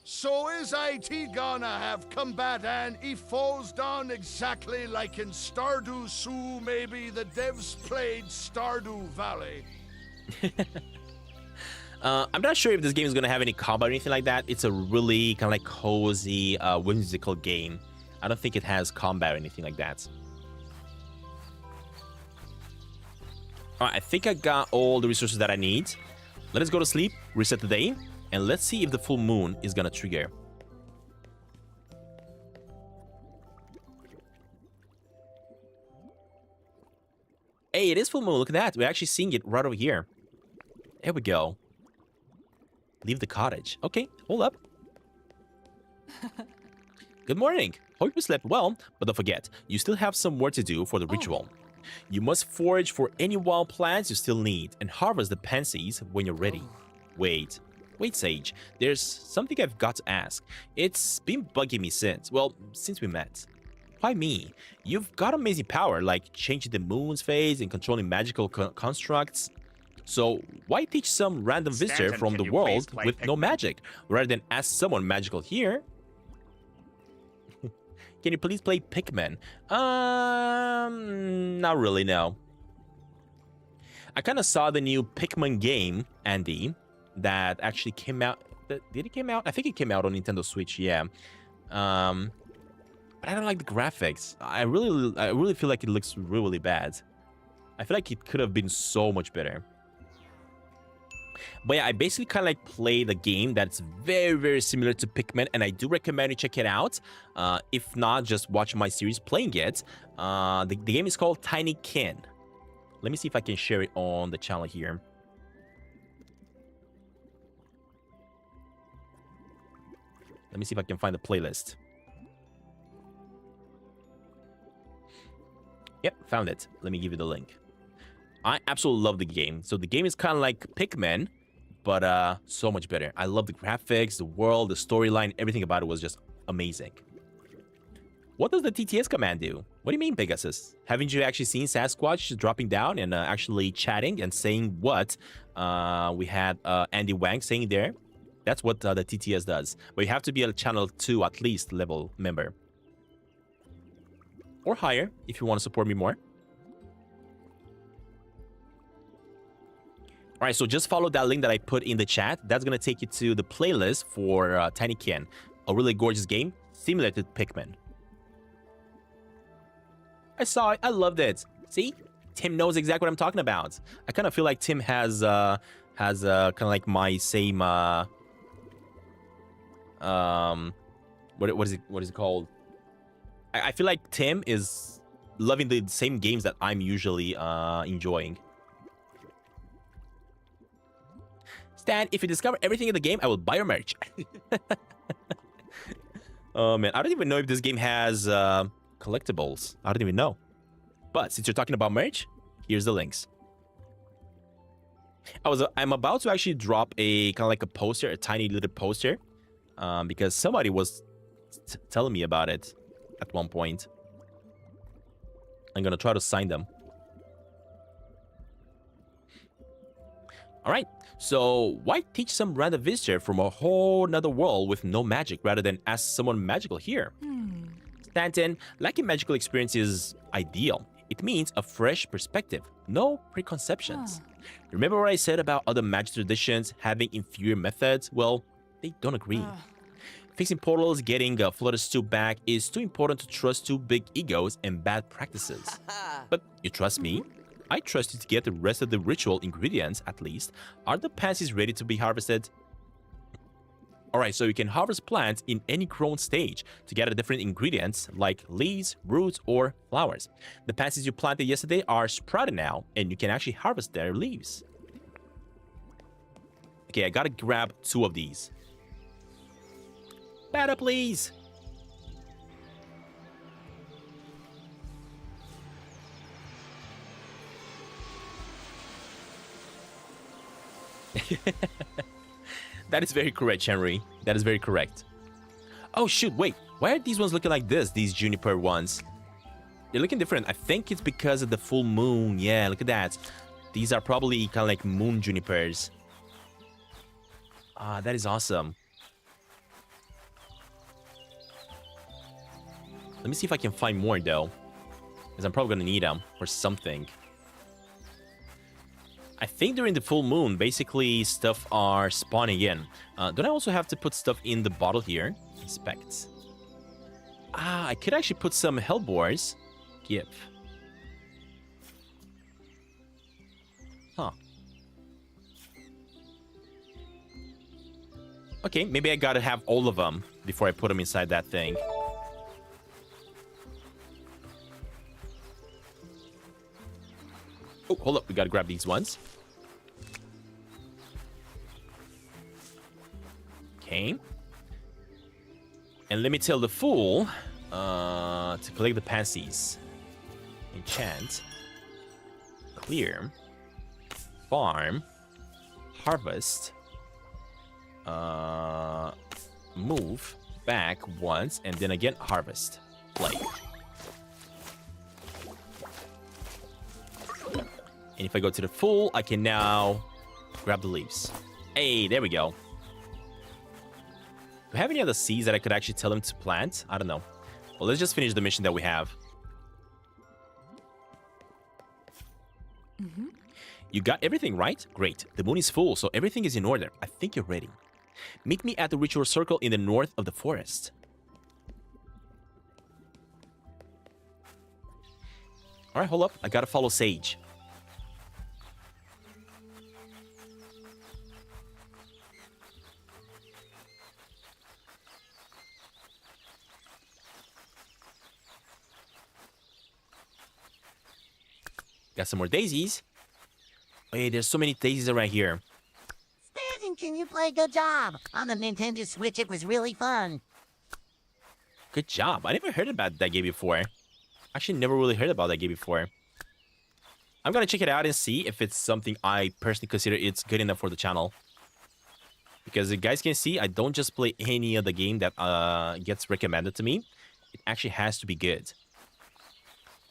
So is IT gonna have combat and he falls down exactly like in Stardew Zoo, maybe the devs played Stardew Valley. I'm not sure if this game is gonna have any combat or anything like that. It's a really kind of like cozy, whimsical game. I don't think it has combat or anything like that. Alright, I think I got all the resources that I need. Let us go to sleep, reset the day, and let's see if the full moon is gonna trigger. Hey, it is full moon. Look at that. We're actually seeing it right over here. There we go. Leave the cottage. Okay, hold up. Good morning. Hope you slept well, but don't forget, you still have some work to do for the ritual. You must forage for any wild plants you still need and harvest the pansies when you're ready. Wait, Sage. There's something I've got to ask. It's been bugging me since we met. Why me? You've got amazing power, like changing the moon's phase and controlling magical constructs. So why teach some random visitor Stantin, from can the you world please play with no Pikmin? magic, rather than ask someone magical here? Can you please play Pikmin? Not really, no. I kind of saw the new Pikmin game, Andy, that actually came out. Did it came out? I think it came out on Nintendo Switch, yeah. But I don't like the graphics. I really feel like it looks really bad. I feel like it could have been so much better. But yeah, I basically kind of like play the game that's very, very similar to Pikmin, and I do recommend you check it out. If not, just watch my series playing it. The game is called Tiny Kin. Let me see if I can share it on the channel here. Let me see if I can find the playlist. Yep, found it. Let me give you the link. I absolutely love the game. So the game is kind of like Pikmin, but so much better. I love the graphics, the world, the storyline, everything about it was just amazing. What does the TTS command do? What do you mean, Pegasus? Haven't you actually seen Sasquatch dropping down and actually chatting and saying what we had Andy Wang saying there? That's what the TTS does. But you have to be a channel 2 at least level member. Or higher if you want to support me more. All right, so just follow that link that I put in the chat. That's going to take you to the playlist for Tiny Ken. A really gorgeous game, similar to Pikmin. I saw it. I loved it. See? Tim knows exactly what I'm talking about. I kind of feel like Tim has kind of like my same what is it called? I feel like Tim is loving the same games that I'm usually enjoying. Stan, if you discover everything in the game, I will buy your merch. Oh man, I don't even know if this game has collectibles. I don't even know. But since you're talking about merch, here's the links. I'm about to actually drop a kind of like a poster, a tiny little poster, because somebody was telling me about it at one point. I'm gonna try to sign them. All right. So why teach some random visitor from a whole nother world with no magic rather than ask someone magical here? Stantin, lacking magical experience is ideal. It means a fresh perspective, no preconceptions. Remember what I said about other magic traditions having inferior methods? Well, they don't agree. Fixing portals, getting a flooded stew back is too important to trust two big egos and bad practices. But you trust me? I trust you to get the rest of the ritual ingredients, at least. Are the pansies ready to be harvested? Alright, so you can harvest plants in any grown stage to get different ingredients like leaves, roots, or flowers. The pansies you planted yesterday are sprouted now, and you can actually harvest their leaves. Okay, I gotta grab 2 of these. Better, please! That is very correct, Henry. That is very correct. Oh, shoot, wait. Why are these ones looking like this, these juniper ones? They're looking different. I think it's because of the full moon. Yeah, look at that. These are probably kind of like moon junipers. Ah, that is awesome. Let me see if I can find more, though. Because I'm probably going to need them for something. I think during the full moon, basically, stuff are spawning in. Don't I also have to put stuff in the bottle here? Inspect. Ah, I could actually put some hellbores. Give. Huh. Okay, maybe I gotta have all of them before I put them inside that thing. Oh, hold up. We gotta grab these ones. Okay. And let me tell the fool to collect the pansies. Enchant. Clear. Farm. Harvest. Move. Back once. And then again, harvest. Play. And if I go to the full, I can now grab the leaves. Hey, there we go. Do I have any other seeds that I could actually tell them to plant? I don't know. Well, let's just finish the mission that we have. You got everything right? Great. The moon is full, so everything is in order. I think you're ready. Meet me at the ritual circle in the north of the forest. All right, hold up. I gotta follow Sage. Got some more daisies. Hey, there's so many daisies around here. Stantin, can you play good job? On the Nintendo Switch, it was really fun. Good job. I never heard about that game before. Actually, never really heard about that game before. I'm gonna check it out and see if it's something I personally consider it's good enough for the channel. Because you guys can see, I don't just play any other game that gets recommended to me. It actually has to be good.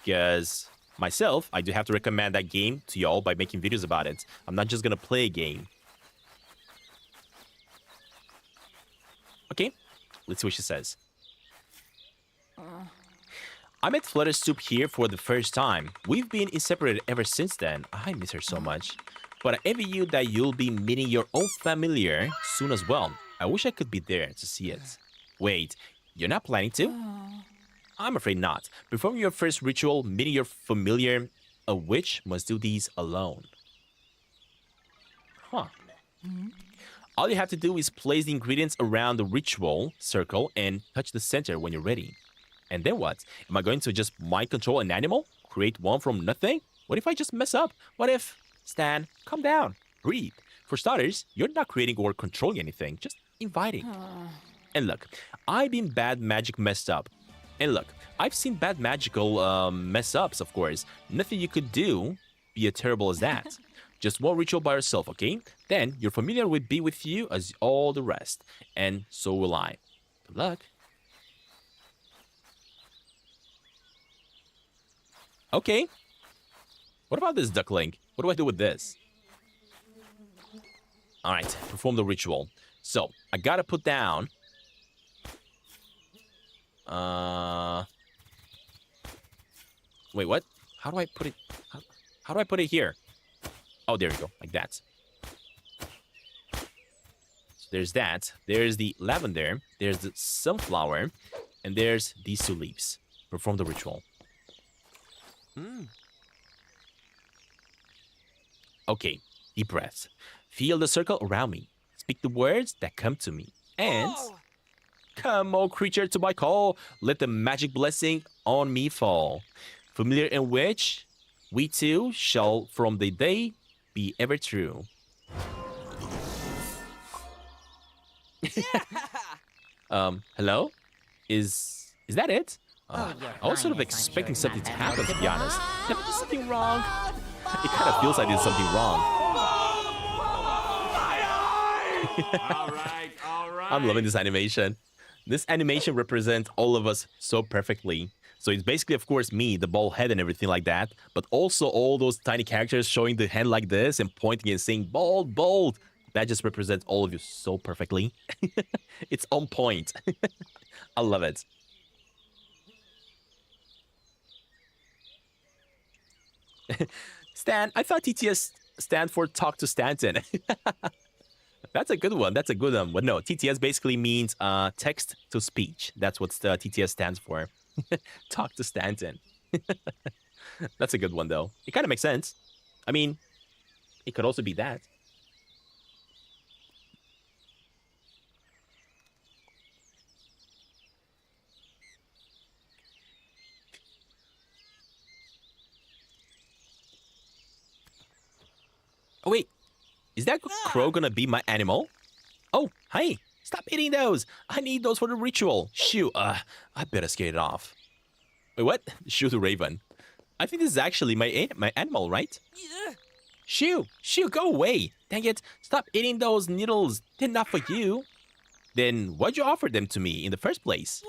Because myself, I do have to recommend that game to y'all by making videos about it. I'm not just gonna play a game. Okay, let's see what she says. I met Flutter Soup here for the first time. We've been inseparated ever since then. I miss her so much. But I envy you that you'll be meeting your own familiar soon as well. I wish I could be there to see it. Wait, you're not planning to? I'm afraid not. Performing your first ritual, meeting your familiar, a witch must do these alone. Huh. All you have to do is place the ingredients around the ritual circle and touch the center when you're ready. And then what? Am I going to just mind control an animal? Create one from nothing? What if I just mess up? What if... Stan, calm down. Breathe. For starters, you're not creating or controlling anything, just inviting. And look, I've been bad magic messed up. And look, I've seen bad magical mess ups, of course. Nothing you could do be as terrible as that. Just one ritual by yourself, okay? Then your familiar will be with you as all the rest. And so will I. Good luck. Okay. What about this duckling? What do I do with this? Alright, perform the ritual. So, I gotta put down... Wait, what? How do I put it... How do I put it here? Oh, there we go. Like that. So there's that. There's the lavender. There's the sunflower. And there's these 2 leaves. Perform the ritual. Okay, deep breaths. Feel the circle around me. Speak the words that come to me. And... Come, O creature, to my call. Let the magic blessing on me fall. Familiar and witch, we two shall from the day be ever true. Hello? Is that it? I was sort of expecting something to happen, to be honest. Did I do something wrong? It kind of feels like there's something wrong. All right. I'm loving this animation. This animation represents all of us so perfectly. So it's basically, of course, me, the bald head and everything like that, but also all those tiny characters showing the hand like this and pointing and saying, bold, bold. That just represents all of you so perfectly. It's on point. I love it. Stan, I thought TTS stand for Talk to Stantin. That's a good one. That's a good one. But no, TTS basically means text to speech. That's what TTS stands for. Talk to Stantin. That's a good one, though. It kind of makes sense. I mean, it could also be that. Oh, wait. Is that crow gonna be my animal? Oh, hey. Stop eating those. I need those for the ritual. Shoo, I better scare it off. Wait, what? Shoo the raven. I think this is actually my animal, right? Shoo, go away. Dang it. Stop eating those needles. They're not for you. Then why'd you offer them to me in the first place?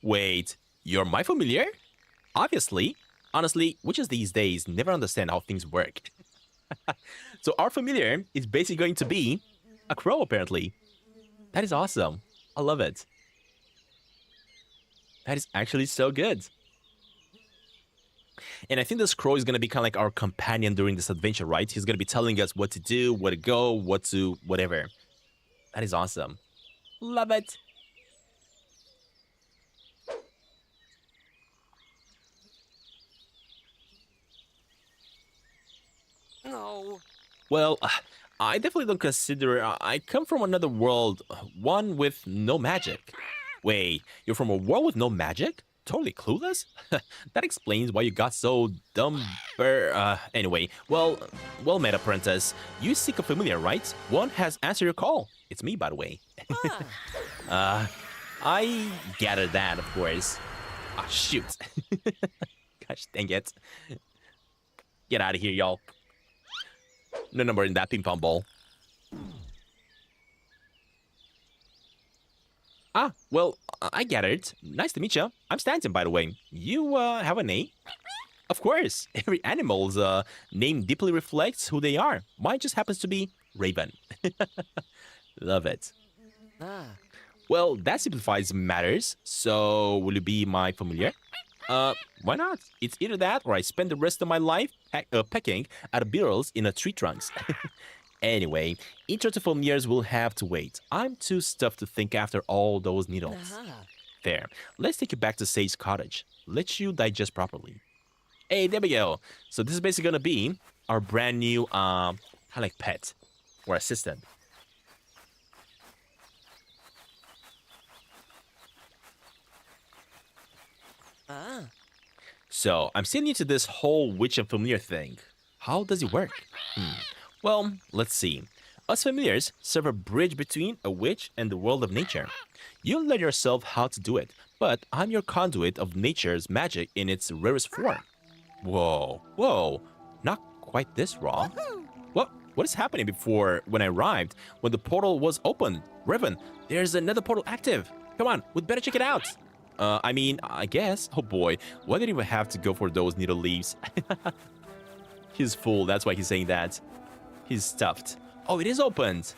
Wait, you're my familiar? Obviously. Honestly, witches these days never understand how things work. So our familiar is basically going to be a crow, apparently. That is awesome. I love it. That is actually so good. And I think this crow is going to be kind of like our companion during this adventure, right? He's going to be telling us what to do, where to go, what to... whatever. That is awesome. Love it. No. Well, I definitely don't consider... I come from another world, one with no magic. Wait, you're from a world with no magic? Totally clueless? That explains why you got so dumb. Anyway, well met, apprentice. You seek a familiar, right? One has answered your call. It's me, by the way. I gathered that, of course. Ah, shoot. Gosh, dang it. Get out of here, y'all. No number in that ping pong ball. Ah, well, I gathered. Nice to meet you. I'm Stantin, by the way. You, have a name? Of course. Every animal's, name deeply reflects who they are. Mine just happens to be Raven. Love it. Well, that simplifies matters. So, will you be my familiar? Why not? It's either that or I spend the rest of my life pecking at beetles in a tree trunks. Anyway, intro to familiars will have to wait. I'm too stuffed to think after all those needles. There, let's take you back to Sage's cottage. Let you digest properly. Hey, there we go. So this is basically gonna be our brand new, kind of like pet or assistant. So I'm still new to this whole witch and familiar thing. How does it work? Well, let's see. Us familiars serve a bridge between a witch and the world of nature. You'll learn yourself how to do it, but I'm your conduit of nature's magic in its rarest form. Whoa, not quite this wrong. What is happening before when I arrived, when the portal was open? Revan, there's another portal active. Come on, we'd better check it out. I guess. Oh boy, why did he even have to go for those needle leaves? He's full, that's why he's saying that. He's stuffed. Oh, it is opened.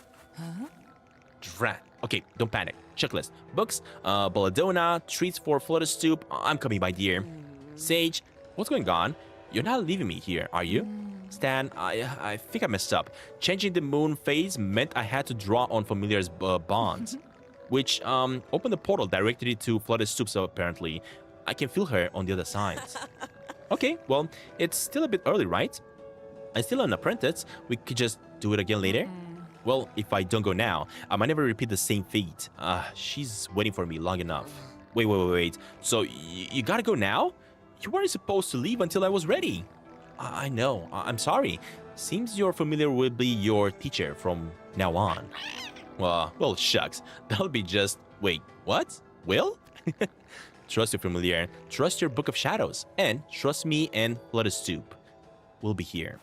Drat. Okay, don't panic. Checklist. Books, belladonna, treats for Flutter Stoop. I'm coming, my dear. Sage, what's going on? You're not leaving me here, are you? Stan, I think I messed up. Changing the moon phase meant I had to draw on Familiar's bond, which opened the portal directly to Flutter Stoops, apparently. I can feel her on the other side. Okay, well, it's still a bit early, right? I'm still an apprentice. We could just do it again later. Well, if I don't go now, I might never repeat the same fate. She's waiting for me long enough. Wait. So, you gotta go now? You weren't supposed to leave until I was ready. I know. I'm sorry. Seems your familiar will be your teacher from now on. Well, shucks. That'll be just... Wait, what? Will? Trust your familiar. Trust your Book of Shadows. And trust me and Flutter Stoop. We'll be here.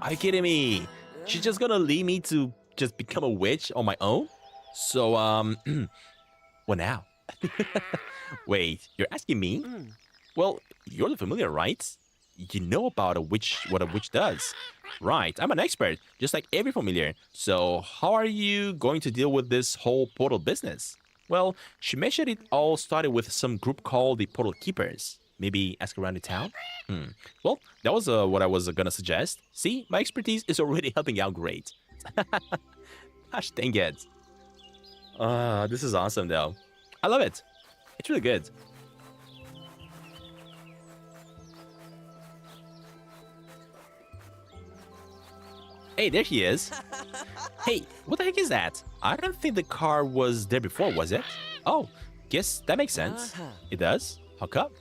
Are you kidding me? She's just gonna leave me to just become a witch on my own? So, what now? Wait, you're asking me? Well, you're the familiar, right? You know about what a witch does. Right, I'm an expert, just like every familiar. So, how are you going to deal with this whole portal business? Well, she mentioned it all started with some group called the Portal Keepers. Maybe ask around the town? Well, that was what I was gonna suggest. See, my expertise is already helping out great. Gosh dang it. This is awesome though. I love it. It's really good. Hey, there he is. Hey, what the heck is that? I don't think the car was there before, was it? Oh, guess that makes sense. It does? How come?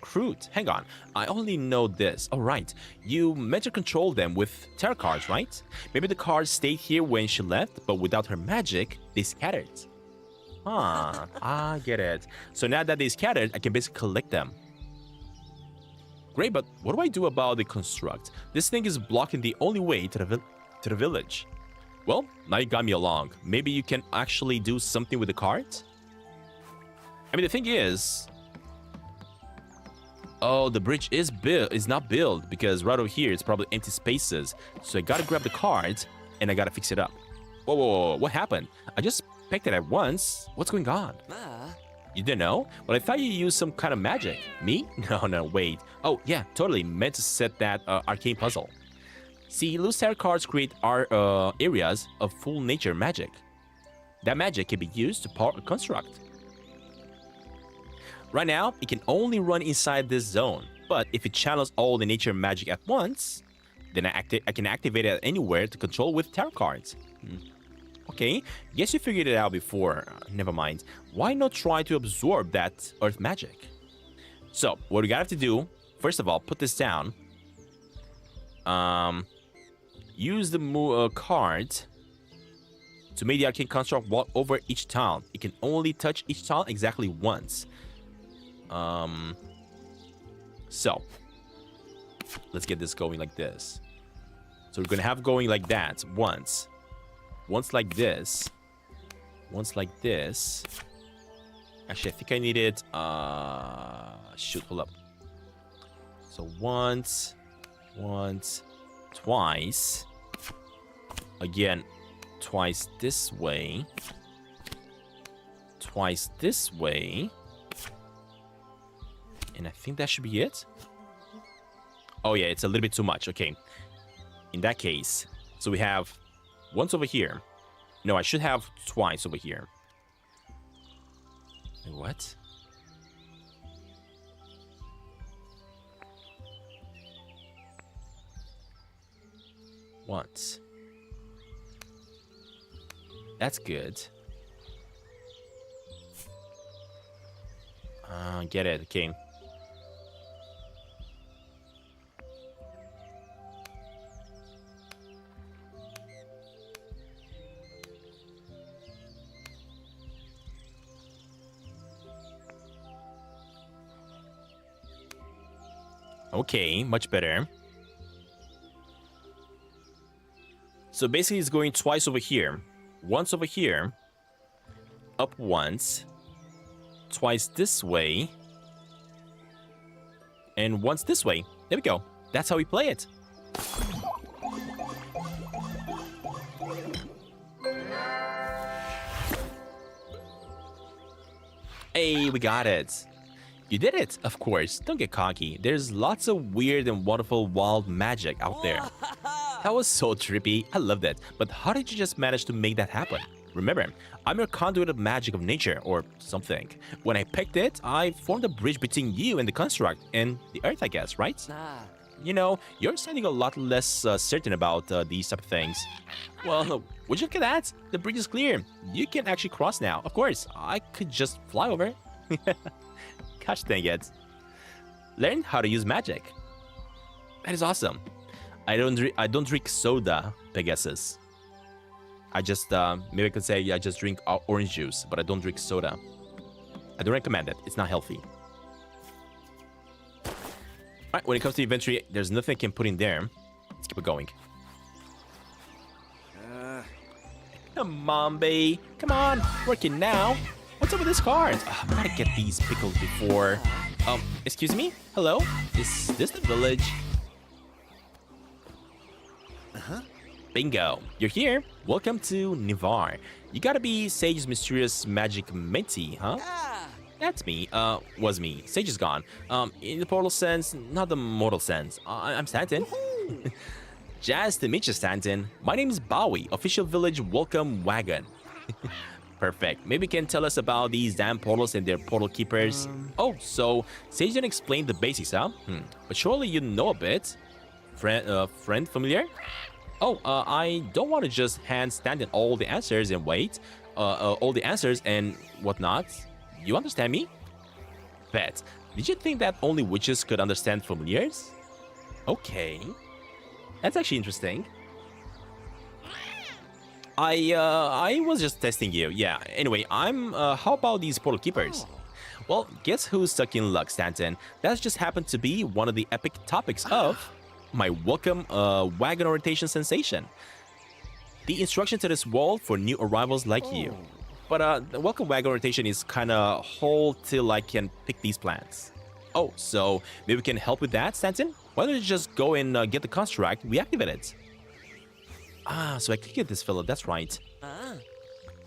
Crude. Hang on. I only know this. Oh, right. You meant to control them with tarot cards, right? Maybe the cards stayed here when she left, but without her magic, they scattered. I get it. So now that they scattered, I can basically collect them. Great, but what do I do about the construct? This thing is blocking the only way to the village. Well, now you got me along. Maybe you can actually do something with the cards? I mean, the thing is... Oh, the bridge is not built because right over here it's probably empty spaces. So I gotta grab the cards and I gotta fix it up. Whoa, what happened? I just picked it at once. What's going on? You didn't know? Well, I thought you used some kind of magic. Me? No, wait. Oh, yeah, totally. Meant to set that arcane puzzle. See, loose tarot cards create areas of full nature magic. That magic can be used to power a construct. Right now, it can only run inside this zone, but if it channels all the nature magic at once, then I can activate it anywhere to control with tarot cards. Okay, guess you figured it out before. Never mind. Why not try to absorb that earth magic? So, what we gotta have to do, first of all, put this down. Use the card to make the arcane construct walk over each tile. It can only touch each tile exactly once. So let's get this going like this. So we're gonna have going like that once like this, once like this. Actually, I think I need it. Shoot, hold up. So once, twice, again, twice this way, twice this way. And I think that should be it. Oh yeah, it's a little bit too much. Okay. In that case, so we have once over here. No, I should have twice over here. Wait, what? Once. That's good. Get it. Okay. Okay, much better. So basically it's going twice over here. Once over here. Up once. Twice this way. And once this way. There we go. That's how we play it. Hey, we got it. You did it, of course. Don't get cocky. There's lots of weird and wonderful wild magic out there. That was so trippy. I loved it. But how did you just manage to make that happen? Remember, I'm your conduit of magic of nature, or something. When I picked it, I formed a bridge between you and the construct, and the earth, I guess, right? You know, you're sounding a lot less certain about these type of things. Well, would you look at that? The bridge is clear. You can actually cross now. Of course, I could just fly over. Gosh dang it. Learn how to use magic. That is awesome. I don't drink soda, Pegasus. I just, maybe I could say I just drink orange juice, but I don't drink soda. I don't recommend it. It's not healthy. Alright, when it comes to inventory, there's nothing I can put in there. Let's keep it going. Come on, babe. Come on. Working now. What's up with this card? I gotta get these pickles before... excuse me? Hello? Is this the village? Bingo. You're here. Welcome to Nivar. You gotta be Sage's mysterious magic mentee, huh? That's me. Was me. Sage is gone. In the portal sense, not the mortal sense. I'm Stantin. Jazz to meet you, Stantin. My name is Bowie, official village welcome wagon. Perfect. Maybe you can tell us about these damn portals and their portal keepers. Oh, so Sage didn't explain the basics, huh? But surely you know a bit. Friend familiar? Oh, I don't want to just hand Stantin all the answers and wait. All the answers and whatnot. You understand me? Bet. Did you think that only witches could understand familiars? Okay. That's actually interesting. I was just testing you. Yeah. Anyway, how about these portal keepers? Well, guess who's stuck in luck, Stantin? That's just happened to be one of the epic topics of my welcome wagon orientation sensation. The instruction to this world for new arrivals like you. But the welcome wagon orientation is kind of whole till I can pick these plans. Oh, so maybe we can help with that, Stantin? Why don't you just go and get the construct, reactivate it? Ah, so I click at this fella, that's right.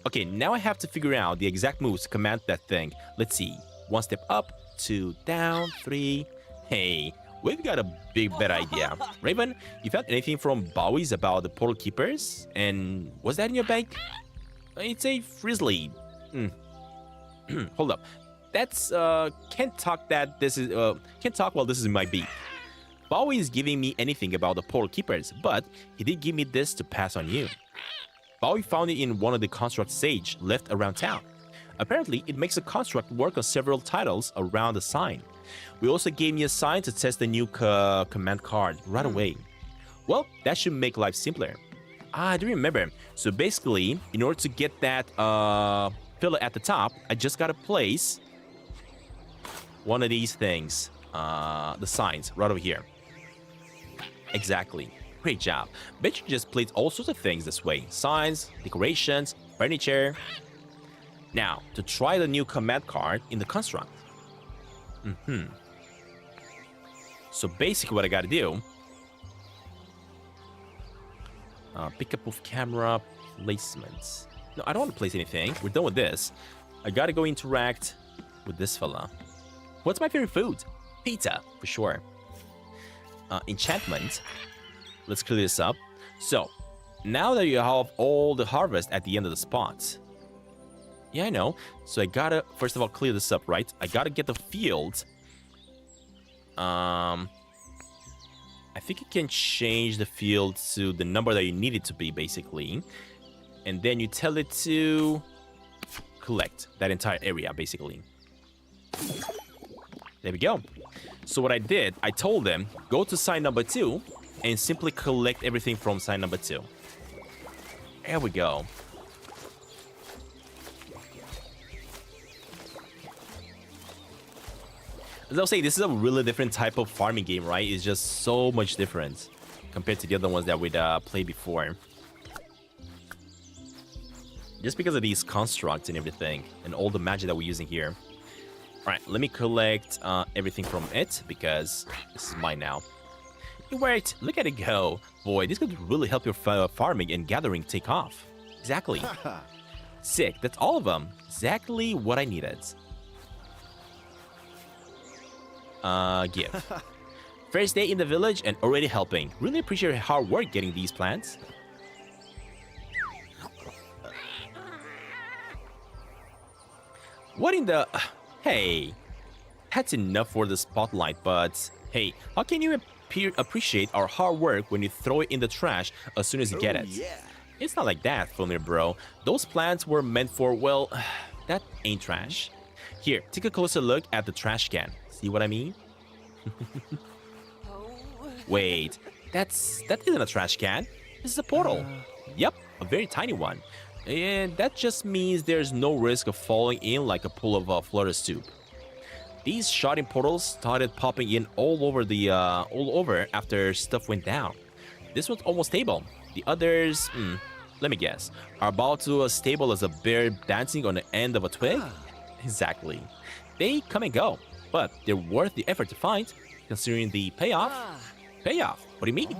Okay, now I have to figure out the exact moves to command that thing. Let's see. 1 step up, 2 down, 3. Hey, we've got a big better idea. Raven, you found anything from Bowie's about the portal keepers? And was that in your bag? It's a frizzly. Hold up. That's can't talk that this is can't talk while this is in my beak. Bowie is giving me anything about the portal keepers, but he did give me this to pass on you. Bowie found it in one of the construct Sage left around town. Apparently, it makes a construct work on several titles around the sign. We also gave me a sign to test the new command card right away. Well, that should make life simpler. I do remember. So basically, in order to get that pillar at the top, I just gotta place one of these things. The signs right over here. Exactly. Great job. Bet you just placed all sorts of things this way. Signs, decorations, furniture. Now, to try the new command card in the construct. So basically what I gotta do, pick up with camera placements. No, I don't want to place anything. We're done with this. I gotta go interact with this fella. What's my favorite food? Pizza, for sure. Enchantment. Let's clear this up. So, now that you have all the harvest at the end of the spot. Yeah, I know. So I gotta, first of all, clear this up, right? I gotta get the field. I think you can change the field to the number that you need it to be, basically. And then you tell it to collect that entire area, basically. There we go. So what I did, I told them, go to sign number 2 and simply collect everything from sign number 2. There we go. As I was saying, this is a really different type of farming game, right? It's just so much different compared to the other ones that we'd played before. Just because of these constructs and everything, and all the magic that we're using here. Alright, let me collect everything from it, because this is mine now. It worked! Look at it go! Boy, this could really help your farming and gathering take off. Exactly. Sick, that's all of them. Exactly what I needed. Give. First day in the village and already helping. Really appreciate your hard work getting these plants. What in the... Hey, that's enough for the spotlight, but hey, how can you appreciate our hard work when you throw it in the trash as soon as you get it? Yeah. It's not like that, Filmer bro. Those plants were meant for, well, that ain't trash. Here, take a closer look at the trash can. See what I mean? Wait, that isn't a trash can. This is a portal. Yep, a very tiny one. And that just means there's no risk of falling in like a pool of flooded soup. These shotting portals started popping in all over after stuff went down. This one's almost stable. The others, let me guess, are about to stable as a bear dancing on the end of a twig? Exactly. They come and go, but they're worth the effort to find, considering the payoff. Payoff? What do you mean?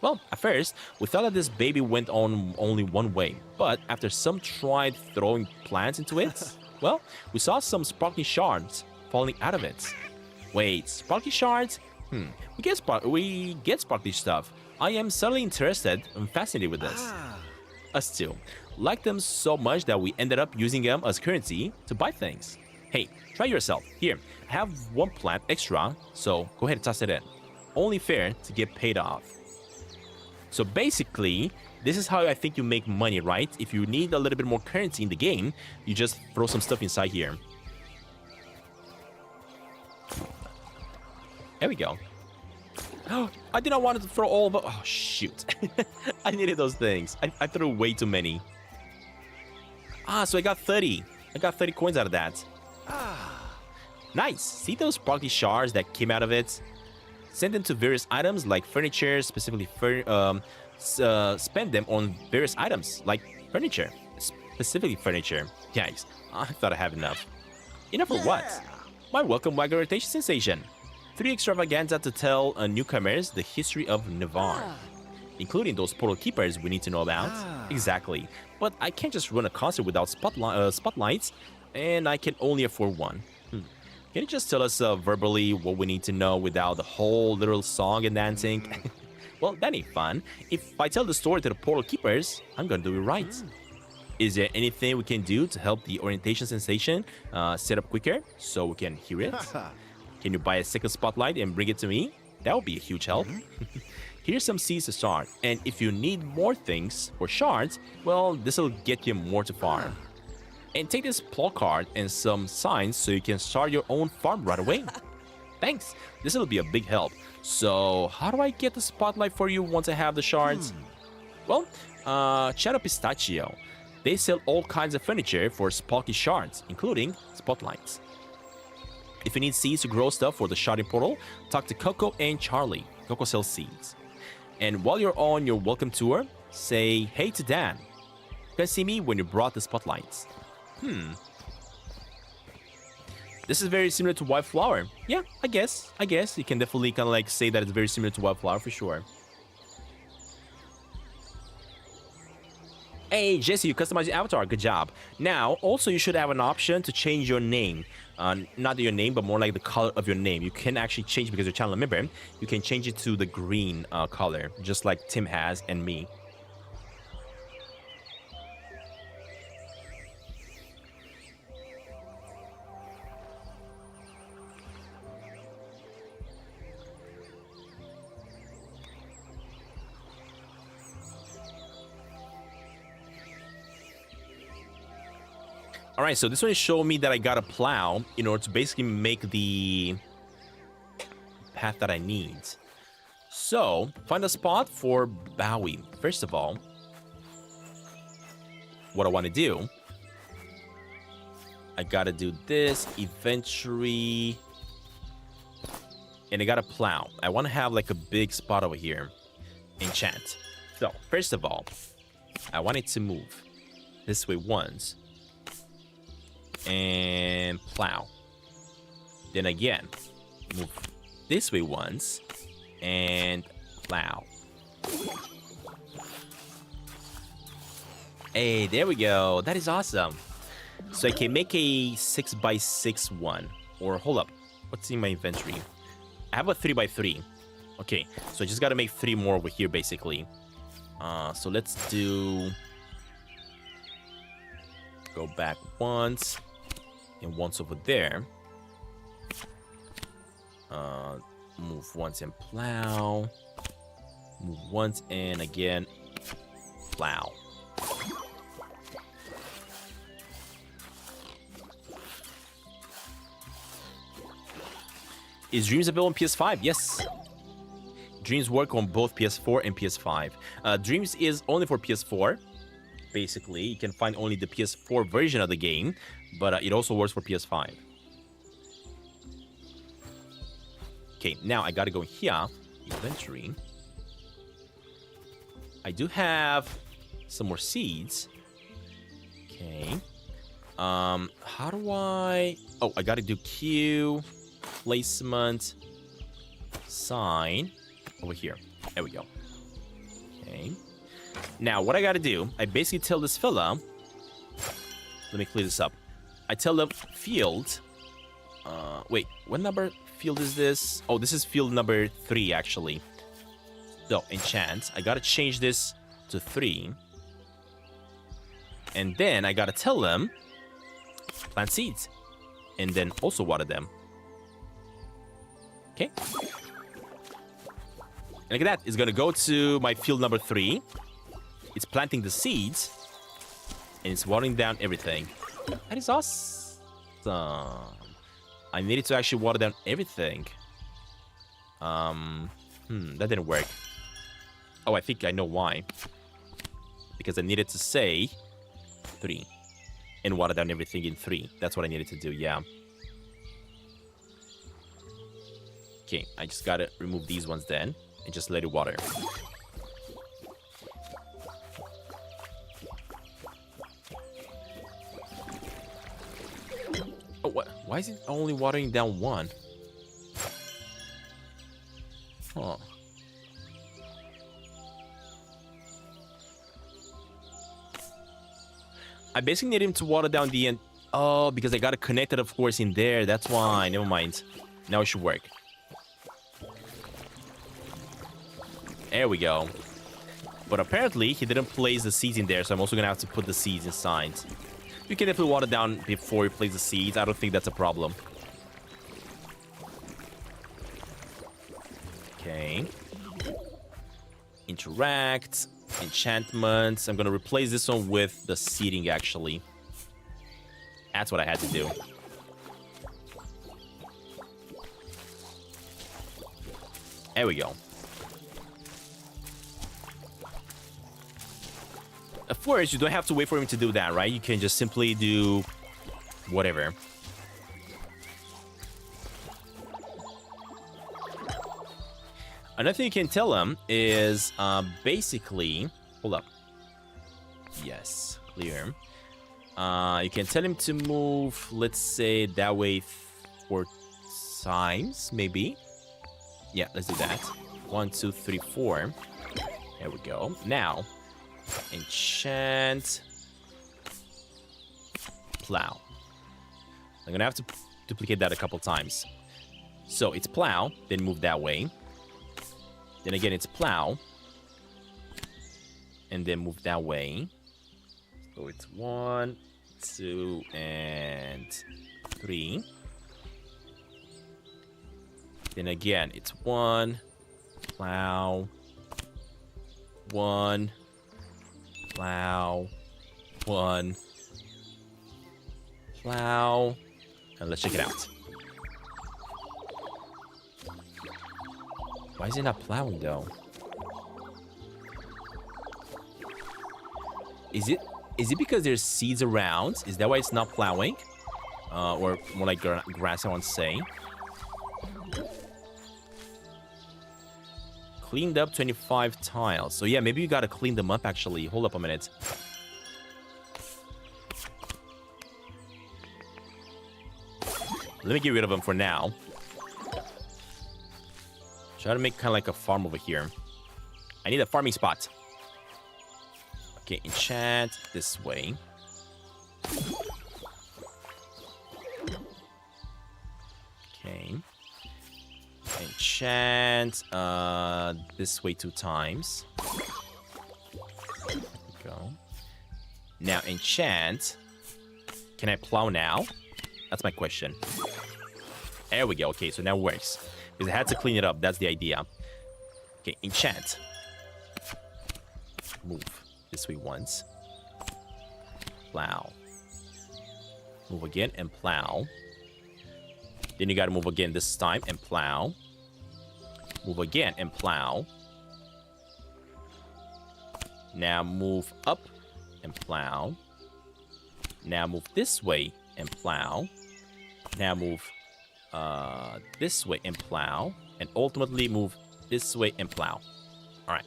Well, at first, we thought that this baby went on only one way, but after some tried throwing plants into it, well, we saw some sparkly shards falling out of it. Wait, sparkly shards? We get sparkly stuff. I am suddenly interested and fascinated with this. Us too. Like them so much that we ended up using them as currency to buy things. Hey, try yourself. Here, I have one plant extra, so go ahead and toss it in. Only fair to get paid off. So basically, this is how I think you make money, right? If you need a little bit more currency in the game, you just throw some stuff inside here. There we go. Oh, I did not want to throw all of them. Oh, shoot. I needed those things. I threw way too many. So I got 30. I got 30 coins out of that. Nice. See those sparkly shards that came out of it? Send them to various items like furniture, specifically spend them on various items like furniture, specifically furniture. Guys, I thought I have enough. Enough for what? My welcome wagon rotation sensation. 3 extravaganza to tell newcomers the history of Navarre, including those portal keepers we need to know about. Exactly. But I can't just run a concert without spotlights, and I can only afford one. Can you just tell us verbally what we need to know without the whole literal song and dancing? Well, that ain't fun. If I tell the story to the portal keepers, I'm gonna do it right. Is there anything we can do to help the orientation sensation set up quicker so we can hear it? Can you buy a second spotlight and bring it to me? That would be a huge help. Here's some seeds to start, and if you need more things or shards, well, this'll get you more to farm. And take this plot card and some signs so you can start your own farm right away. Thanks, this will be a big help. So, how do I get the spotlight for you once I have the shards? Well, Shadow Pistachio. They sell all kinds of furniture for sparky shards, including spotlights. If you need seeds to grow stuff for the sharding portal, talk to Coco and Charlie. Coco sells seeds. And while you're on your welcome tour, say hey to Dan. You can see me when you brought the spotlights. This is very similar to Wildflower. Yeah, I guess. You can definitely kind of like say that it's very similar to Wildflower for sure. Hey, Jesse, you customized your avatar. Good job. Now, also, you should have an option to change your name. Not your name, but more like the color of your name. You can actually change, because you're a channel member, you can change it to the green color, just like Tim has and me. All right, so this one is showing me that I got a plow in order to basically make the path that I need. So, find a spot for Bowie. First of all, what I want to do, I got to do this, inventory, and I got a plow. I want to have like a big spot over here, enchant. So, first of all, I want it to move this way once. And plow. Then again, move this way once and plow. Hey, there we go. That is awesome. So I can make a 6x6 one. Or hold up, what's in my inventory? I have a 3x3. Okay, so I just gotta make 3 more over here basically. So let's do, go back once. And once over there. Move once and plow. Move once and again plow. Is Dreams available on PS5? Yes. Dreams work on both PS4 and PS5. Dreams is only for PS4. Basically, you can find only the PS4 version of the game, but it also works for PS5. Okay, now I gotta go here, inventory. I do have some more seeds. Okay. How do I... Oh, I gotta do queue, placement, sign, over here. There we go. Okay. Now, what I gotta do, I basically tell this fella... Let me clear this up. I tell the field... wait, what number field is this? Oh, this is field number 3, actually. So, enchant. I gotta change this to 3. And then I gotta tell them... Plant seeds. And then also water them. Okay. And look at that. It's gonna go to my field number 3. It's planting the seeds, and it's watering down everything. That is awesome. I needed to actually water down everything. That didn't work. Oh, I think I know why. Because I needed to say 3 and water down everything in 3. That's what I needed to do, yeah. Okay, I just gotta remove these ones then and just let it water. Oh, what? Why is it only watering down 1? Huh. I basically need him to water down the end. Oh, because I got it connected, of course, in there. That's why. Never mind. Now it should work. There we go. But apparently, he didn't place the seeds in there, so I'm also going to have to put the seeds inside. You can definitely water down before you place the seeds. I don't think that's a problem. Okay. Interact. Enchantments. I'm going to replace this one with the seeding, actually. That's what I had to do. There we go. Of course, you don't have to wait for him to do that, right? You can just simply do whatever. Another thing you can tell him is basically... Hold up. Yes, clear. You can tell him to move, let's say, that way 4 times, maybe. Yeah, let's do that. 1, 2, 3, 4. There we go. Now, Enchant. Plow. I'm gonna have to duplicate that a couple times. So it's plow, then move that way. Then again, it's plow. And then move that way. So it's 1, 2, and 3. Then again, it's 1, plow, 1, plow, 1, plow, and let's check it out. Why is it not plowing though? Is it because there's seeds around? Is that why it's not plowing? Or more like grass, I want to say. Cleaned up 25 tiles. So yeah, maybe you gotta clean them up actually. Hold up a minute. Let me get rid of them for now. Try to make kind of like a farm over here. I need a farming spot. Okay, enchant this way. Okay. Enchant this way 2 times. There we go. Now enchant. Can I plow now? That's my question. There we go. Okay, so now it works. Because I had to clean it up. That's the idea. Okay, enchant. Move this way once. Plow. Move again and plow. Then you gotta move again this time and plow. Move again and plow. Now move up and plow. Now move this way and plow. Now move this way and plow. And ultimately move this way and plow. Alright.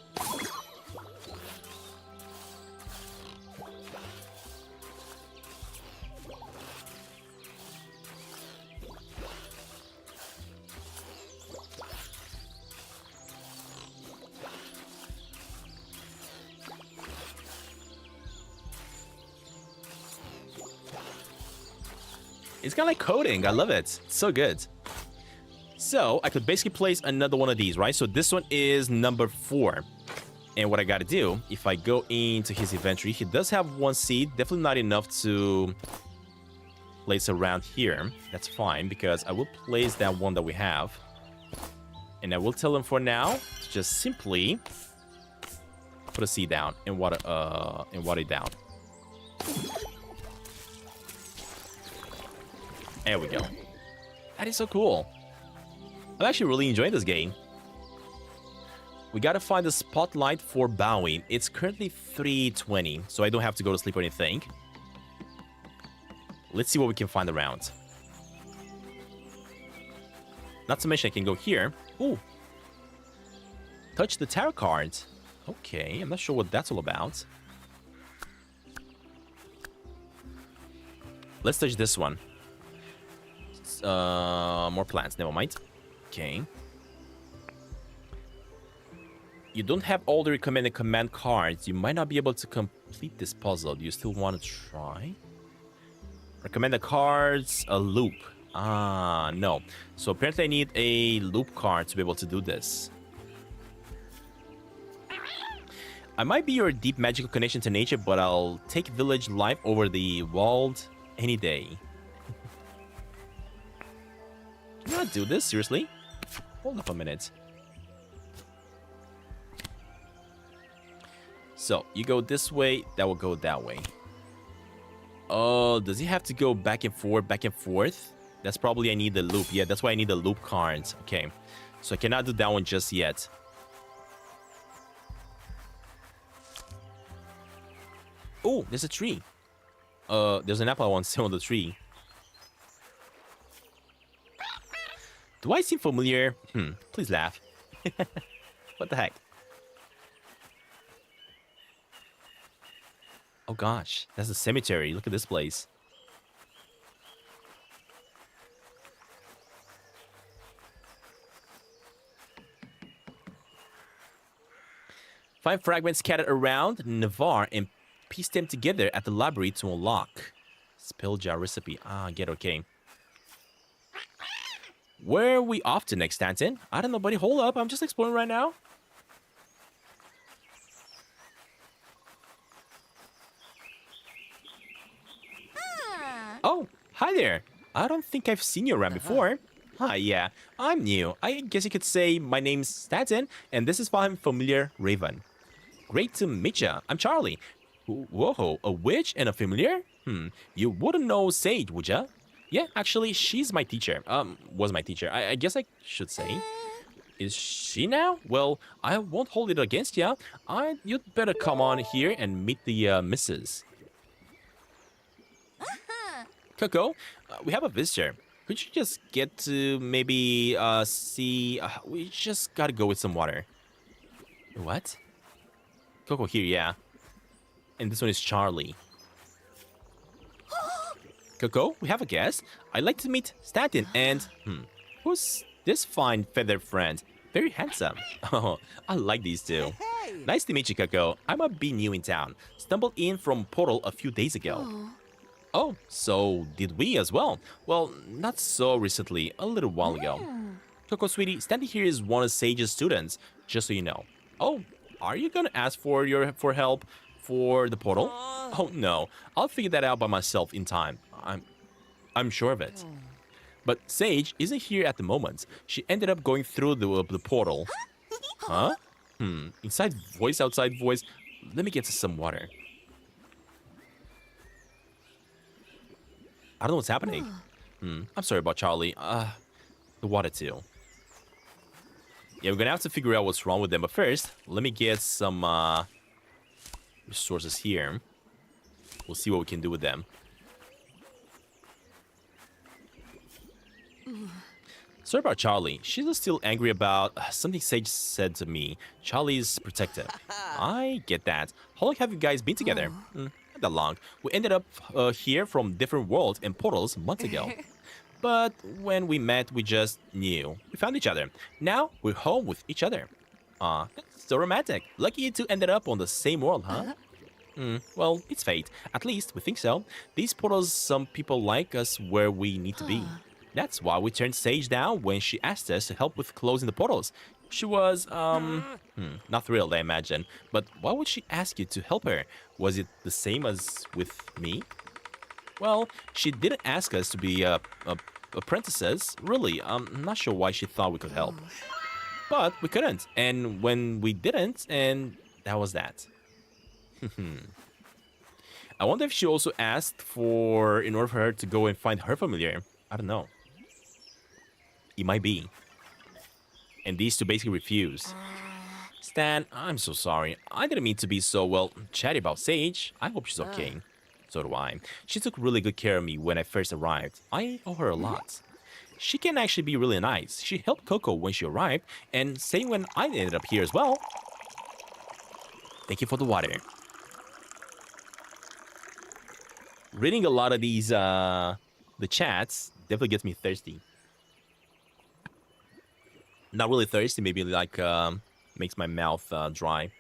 It's kind of like coding. I love it. It's so good. So I could basically place another one of these, right? So this one is number 4. And what I got to do, if I go into his inventory, he does have 1 seed. Definitely not enough to place around here. That's fine because I will place that one that we have. And I will tell him for now to just simply put a seed down and water it down. There we go. That is so cool. I'm actually really enjoying this game. We gotta find the spotlight for bowing. It's currently 3:20, so I don't have to go to sleep or anything. Let's see what we can find around. Not to mention I can go here. Ooh. Touch the tarot card. Okay, I'm not sure what that's all about. Let's touch this one. More plants, never mind. Okay. You don't have all the recommended command cards. You might not be able to complete this puzzle. Do you still want to try? Recommended cards, a loop. Ah, no. So apparently I need a loop card to be able to do this. I might be your deep magical connection to nature, but I'll take village life over the world any day. Can you not do this? Seriously? Hold up a minute. So, you go this way, that will go that way. Oh, does he have to go back and forth, back and forth? That's probably I need the loop. Yeah, that's why I need the loop cards. Okay. So I cannot do that one just yet. Oh, there's a tree. There's an apple I want to see on the tree. Do I seem familiar? Please laugh. What the heck? Oh gosh, that's a cemetery. Look at this place. Find fragments scattered around Navarre and piece them together at the library to unlock. Spell jar recipe. Ah, get okay. Where are we off to next, Stantin? I don't know, buddy. Hold up. I'm just exploring right now. Oh, hi there. I don't think I've seen you around before. Hi, yeah. I'm new. I guess you could say my name's Stantin, and this is my familiar Raven. Great to meet ya. I'm Charlie. Whoa, a witch and a familiar? You wouldn't know Sage, would ya? Yeah, actually, she's my teacher. Was my teacher. I guess I should say. Is she now? Well, I won't hold it against ya. You'd better come on here and meet the missus. Coco, we have a visitor. Could you just get to maybe see? We just gotta go with some water. What? Coco here, yeah. And this one is Charlie. Coco, we have a guest. I'd like to meet Stantin and... who's this fine feathered friend? Very handsome. Oh, I like these two. Nice to meet you, Coco. I might be new in town. Stumbled in from Portal a few days ago. Oh, so did we as well? Well, not so recently, a little while ago. Coco, sweetie, Stantin here is one of Sage's students, just so you know. Oh, are you gonna ask for help for the portal? Oh no, I'll figure that out by myself in time. I'm sure of it. But Sage isn't here at the moment. She ended up going through the portal. Huh? Inside voice, outside voice. Let me get some water. I don't know what's happening. I'm sorry about Charlie. The water too. Yeah, we're gonna have to figure out what's wrong with them. But first, let me get some resources here. We'll see what we can do with them. Sorry about Charlie. She's still angry about something Sage said to me. Charlie's protective. I get that. How long have you guys been together? Not that long. We ended up here from different worlds and portals months ago. But when we met, we just knew. We found each other. Now we're home with each other. Aw, that's so romantic. Lucky you two ended up on the same world, huh? Well, it's fate. At least we think so. These portals, some people like us where we need to be. That's why we turned Sage down when she asked us to help with closing the portals. She was, not thrilled, I imagine. But why would she ask you to help her? Was it the same as with me? Well, she didn't ask us to be apprentices. Really, I'm not sure why she thought we could help. But we couldn't. And when we didn't, and that was that. I wonder if she also asked in order for her to go and find her familiar. I don't know. It might be. And these two basically refuse. Stan, I'm so sorry. I didn't mean to be so, chatty about Sage. I hope she's okay. So do I. She took really good care of me when I first arrived. I owe her a lot. She can actually be really nice. She helped Coco when she arrived, and same when I ended up here as well. Thank you for the water. Reading a lot of these, the chats definitely gets me thirsty. Not really thirsty, maybe like, makes my mouth dry.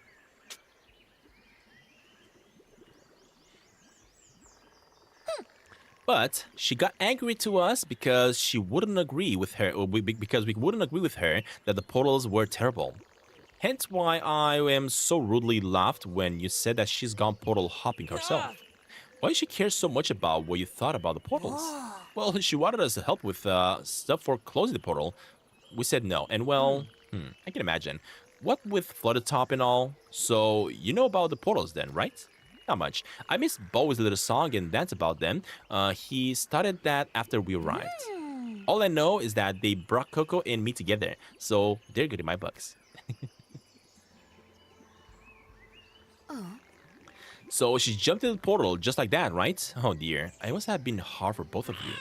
But she got angry to us because she wouldn't agree with her, because we wouldn't agree with her that the portals were terrible. Hence why I am so rudely laughed when you said that she's gone portal hopping herself. Why did she care so much about what you thought about the portals? Well, she wanted us to help with stuff for closing the portal. We said no, and well, I can imagine. What with flooded top and all, so you know about the portals then, right? Not much. I miss Bo's little song and dance about them. He started that after we arrived. All I know is that they brought Coco and me together, so they're good in my books. So she jumped in the portal just like that, right? Oh dear, it must have been hard for both of you.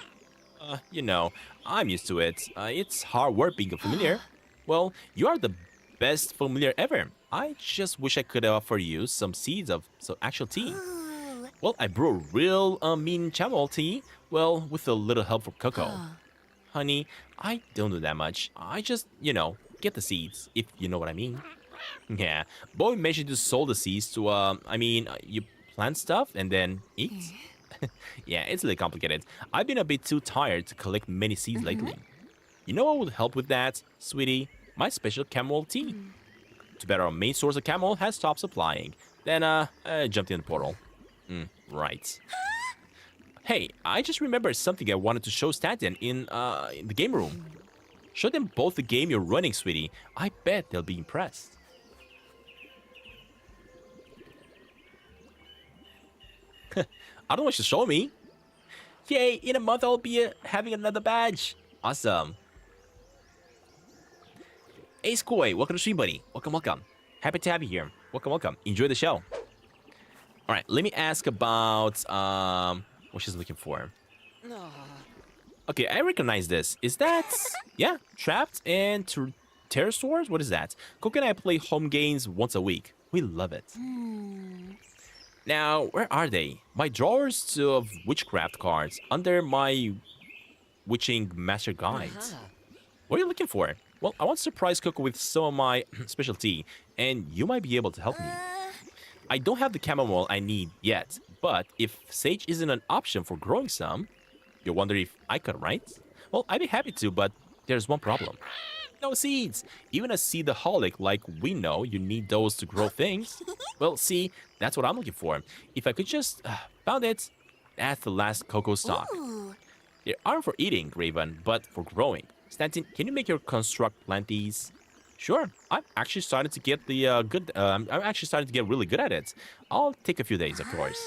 You know, I'm used to it. It's hard work being a familiar. Well, you are the best familiar ever. I just wish I could offer you some seeds of some actual tea. Well, I brew a real mean chamomile tea. Well, with a little help from Coco. Honey, I don't do that much. I just, get the seeds, if you know what I mean. Yeah, Boy mentioned to sow the seeds to, you plant stuff and then eat? Yeah, it's a little complicated. I've been a bit too tired to collect many seeds lately. You know what would help with that, sweetie? My special camel tea. Too bad our main source of camel has stopped supplying. Then, I jumped in the portal. Right. Hey, I just remembered something I wanted to show Stantin in the game room. Show them both the game you're running, sweetie. I bet they'll be impressed. I don't know what you show me. Yay, in a month I'll be having another badge. Awesome. Hey, Skoy, welcome to stream, buddy. Welcome, welcome. Happy to have you here. Welcome, welcome. Enjoy the show. All right, let me ask about what she's looking for. Okay, I recognize this. Is that yeah, Trapped and Pterosaurs? What is that? Coco and I play home games once a week. We love it. Now, where are they? My drawers of witchcraft cards under my witching master guides. What are you looking for? Well, I want to surprise Coco with some of my specialty, and you might be able to help me. I don't have the chamomile I need yet, but if sage isn't an option for growing some, you wonder if I could, right? Well, I'd be happy to, but there's one problem. No seeds! Even a seedaholic like we know you need those to grow things. Well, see, that's what I'm looking for. If I could just... found it. That's the last cocoa stock. They aren't for eating, Raven, but for growing. Stantin, can you make your construct planties? Sure. I'm actually starting to get the I'm actually starting to get really good at it. I'll take a few days, of course.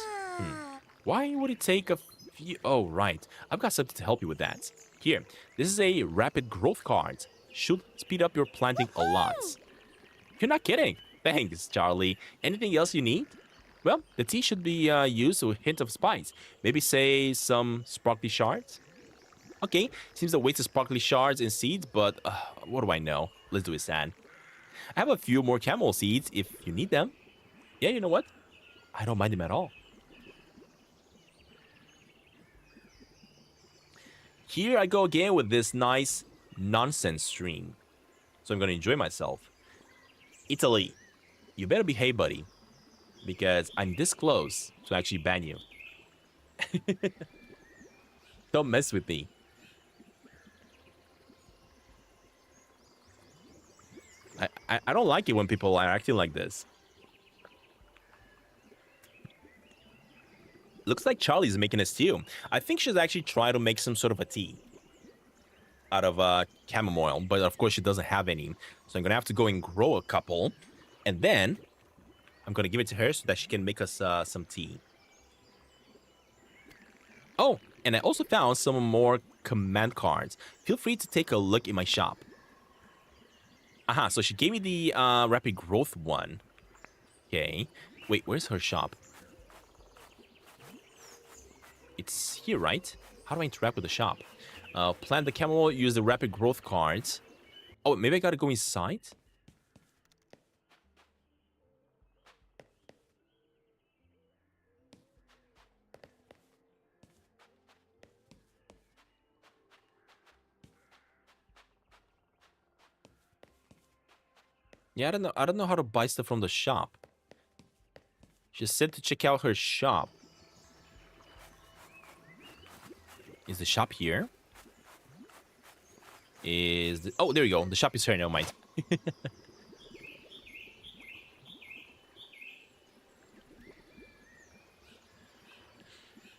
Why would it take a few... Oh, right. I've got something to help you with that. Here, this is a rapid growth card. Should speed up your planting a lot. You're not kidding. Thanks, Charlie. Anything else you need? Well, the tea should be used with a hint of spice. Maybe say some sparkly shards? Okay, seems a waste of sparkly shards and seeds, but what do I know? Let's do it, Stan. I have a few more camel seeds if you need them. Yeah, you know what? I don't mind them at all. Here I go again with this nice nonsense stream. So I'm going to enjoy myself. Italy, you better behave, buddy. Because I'm this close to actually ban you. Don't mess with me. I don't like it when people are acting like this. Looks like Charlie's making a stew. I think she's actually trying to make some sort of a tea out of chamomile, but of course she doesn't have any. So I'm gonna have to go and grow a couple, and then I'm gonna give it to her so that she can make us some tea. Oh, and I also found some more command cards. Feel free to take a look in my shop. Aha, so she gave me the rapid growth one. Okay. Wait, where's her shop? It's here, right? How do I interact with the shop? Plant the camel, use the rapid growth cards. Oh, maybe I gotta go inside? Yeah, I don't know how to buy stuff from the shop. She said to check out her shop. Is the shop here? Oh, there you go. The shop is here. Never mind.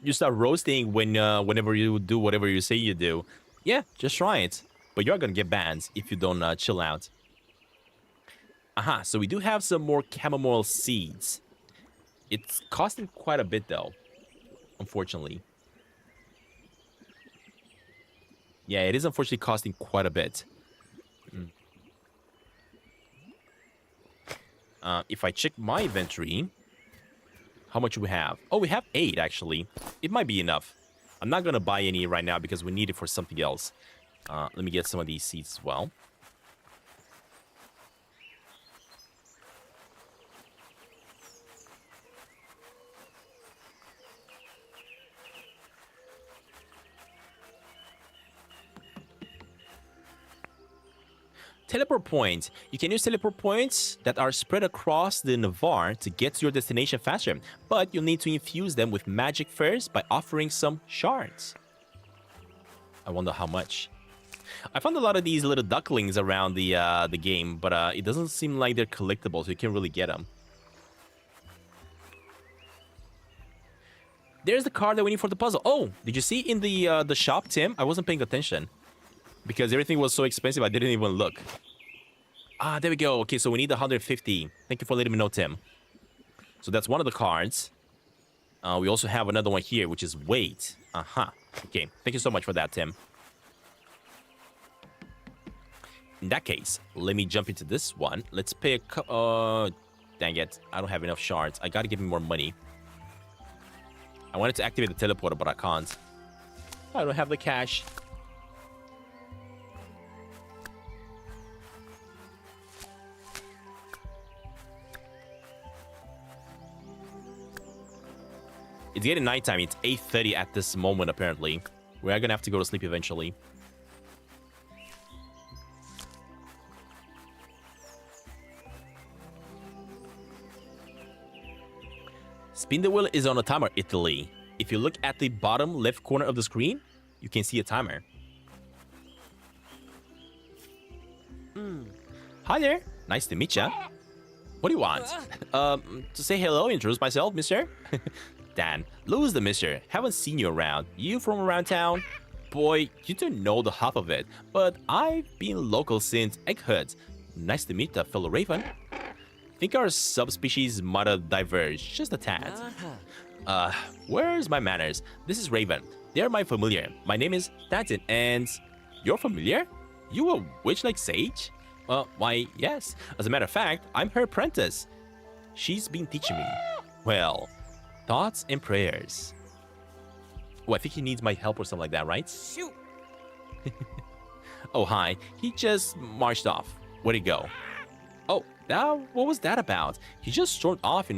You start roasting whenever you do whatever you say you do. Yeah, just try it. But you're gonna get banned if you don't chill out. Aha, so we do have some more chamomile seeds. It's costing quite a bit though, unfortunately. Yeah, it is unfortunately costing quite a bit. If I check my inventory, how much do we have? Oh, we have 8 actually. It might be enough. I'm not gonna buy any right now because we need it for something else. Let me get some of these seeds as well. Teleport points. You can use teleport points that are spread across the Navarre to get to your destination faster, but you'll need to infuse them with magic first by offering some shards. I wonder how much. I found a lot of these little ducklings around the game, but it doesn't seem like they're collectible, so you can't really get them. There's the card that we need for the puzzle. Oh, did you see in the shop, Tim? I wasn't paying attention because everything was so expensive I didn't even look. Ah, there we go. Okay, so we need 150. Thank you for letting me know, Tim. So that's one of the cards. We also have another one here, which is weight. Okay, thank you so much for that, Tim. In that case, let me jump into this one. Let's pay a dang it. I don't have enough shards. I gotta give me more money. I wanted to activate the teleporter, but I can't. I don't have the cash. It's getting nighttime. It's 8:30 at this moment, apparently. We're gonna have to go to sleep eventually. Spin the wheel is on a timer, Italy. If you look at the bottom left corner of the screen, you can see a timer. Hi there. Nice to meet ya. What do you want? To say hello, introduce myself, mister. Dan, lose the mister. Haven't seen you around. You from around town? Boy, you don't know the half of it, but I've been local since eggheads. Nice to meet a fellow Raven. Think our subspecies might have diverged just a tad. Where's my manners? This is Raven. They're my familiar. My name is Stantin, and you're familiar? You a witch like Sage? Why, yes. As a matter of fact, I'm her apprentice. She's been teaching me. Well, thoughts and prayers. Oh, I think he needs my help or something like that, right? Shoot. Oh, hi. He just marched off. Where'd he go? Oh, what was that about? He just stormed off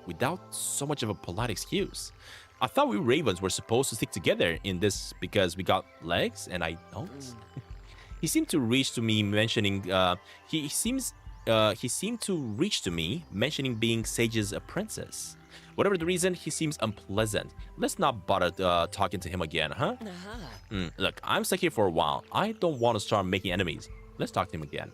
without so much of a polite excuse. I thought we Ravens were supposed to stick together in this because we got legs and I don't. He seemed to reach to me mentioning he seemed to reach to me mentioning being Sage's apprentice. Whatever the reason, he seems unpleasant. Let's not bother talking to him again, huh? Look, I'm stuck here for a while. I don't want to start making enemies. Let's talk to him again.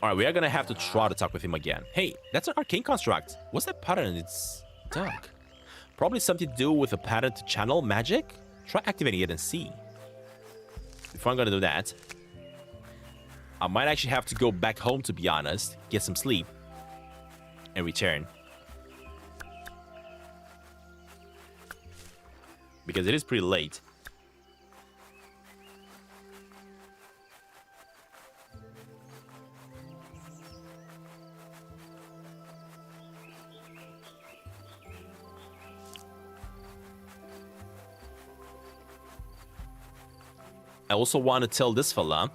Alright, we are gonna have to try to talk with him again. Hey, that's an arcane construct. What's that pattern? It's dark. Probably something to do with a pattern to channel magic? Try activating it and see. Before I'm gonna do that, I might actually have to go back home, to be honest, get some sleep, and return. Because it is pretty late. I also want to tell this fella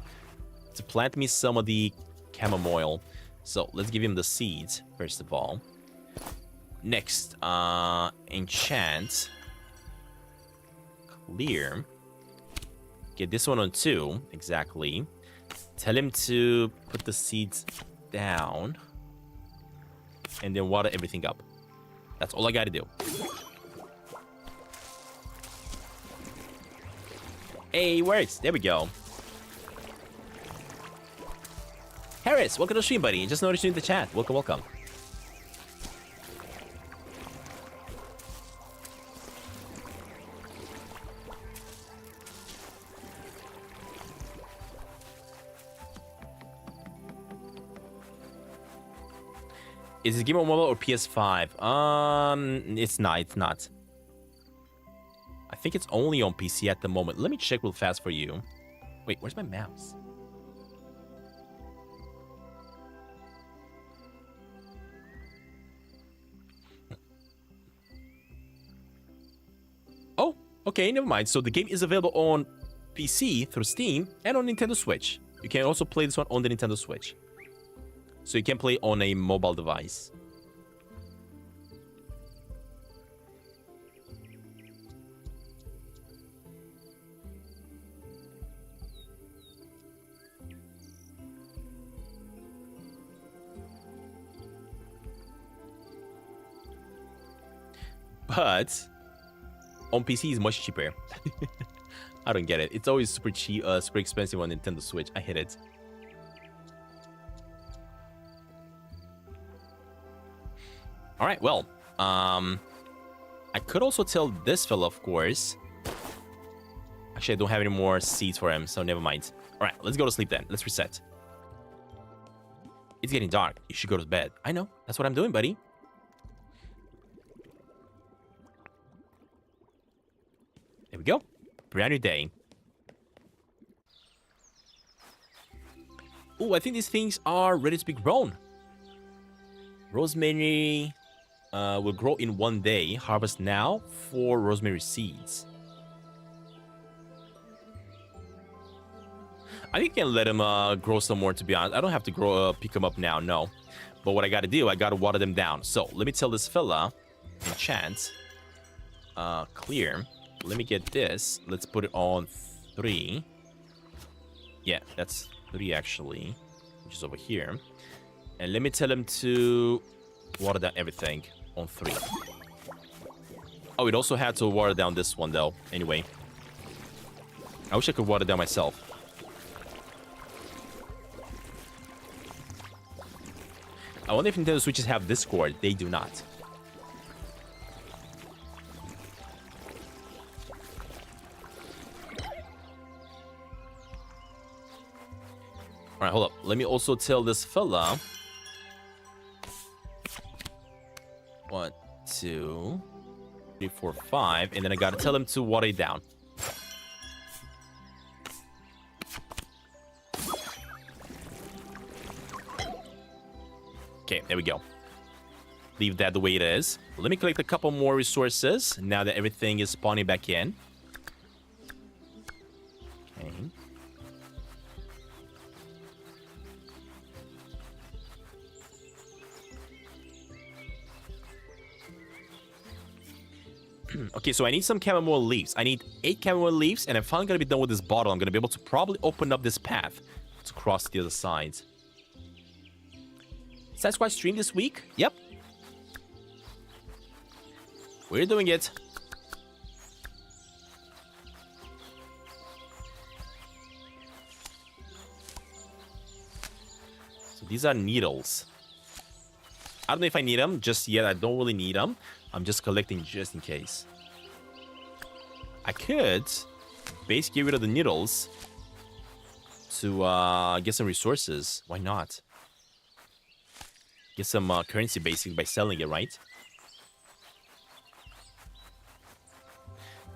to plant me some of the chamomile. So let's give him the seeds, first of all. Next, enchant. Clear. Get this one on 2, exactly. Tell him to put the seeds down. And then water everything up. That's all I gotta do. Hey, it works. There we go. Harris, welcome to the stream, buddy. Just noticed you in the chat. Welcome, welcome. Is it Game on Mobile or PS5? It's not. I think it's only on PC at the moment. Let me check real fast for you. Wait, where's my mouse? Oh, okay, never mind. So the game is available on PC through Steam and on Nintendo Switch. You can also play this one on the Nintendo Switch. So you can play on a mobile device. but on PC is much cheaper. I don't get it. It's always super cheap, super expensive on Nintendo Switch. I hate it. All right, well, I could also tell this fella, of course. Actually, I don't have any more seeds for him, so never mind. All right, let's go to sleep then. Let's reset. It's getting dark. You should go to bed. I know. That's what I'm doing, buddy. There we go. Brand new day. Oh, I think these things are ready to be grown. Rosemary will grow in 1 day. Harvest now 4 rosemary seeds. I think I can let them grow some more, to be honest. I don't have to pick them up now, no. But what I gotta do, I gotta water them down. So, let me tell this fella, enchant, clear. Let me get this. Let's put it on 3. Yeah, that's 3 actually, which is over here. And let me tell him to water down everything on 3. Oh, it also had to water down this one though. Anyway, I wish I could water down myself. I wonder if Nintendo Switches have Discord. They do not. All right, hold up. Let me also tell this fella. 1, 2, 3, 4, 5, and then I gotta tell him to water it down. Okay, there we go. Leave that the way it is. Let me collect a couple more resources now that everything is spawning back in. Okay. Okay, so I need some chamomile leaves. I need 8 chamomile leaves, and I'm finally gonna be done with this bottle. I'm gonna be able to probably open up this path to cross the other side. Sasquatch stream this week? Yep. We're doing it. So these are needles. I don't know if I need them just yet. I don't really need them. I'm just collecting just in case. I could basically get rid of the needles to get some resources. Why not? Get some currency basically by selling it, right?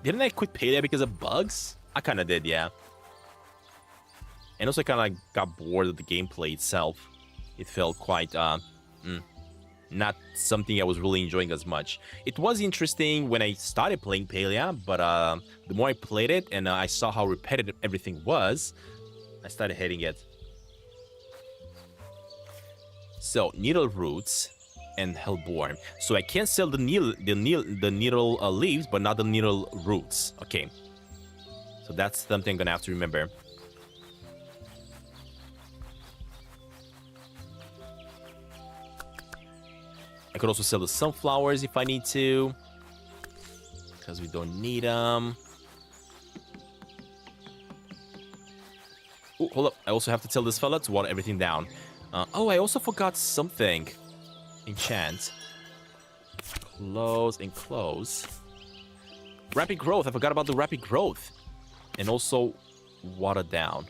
Didn't I quit Payday because of bugs? I kind of did, yeah. And also I kind of like got bored of the gameplay itself. It felt quite not something I was really enjoying as much. It was interesting when I started playing Palia, but the more I played it and I saw how repetitive everything was, I started hating it. So, needle roots and hellebore. So I can sell the needle leaves, but not the needle roots. Okay. So that's something I'm gonna have to remember. I could also sell the sunflowers if I need to, because we don't need them. Oh, hold up. I also have to tell this fella to water everything down. Oh, I also forgot something. Enchant. Close and close. Rapid growth. I forgot about the rapid growth. And also water down.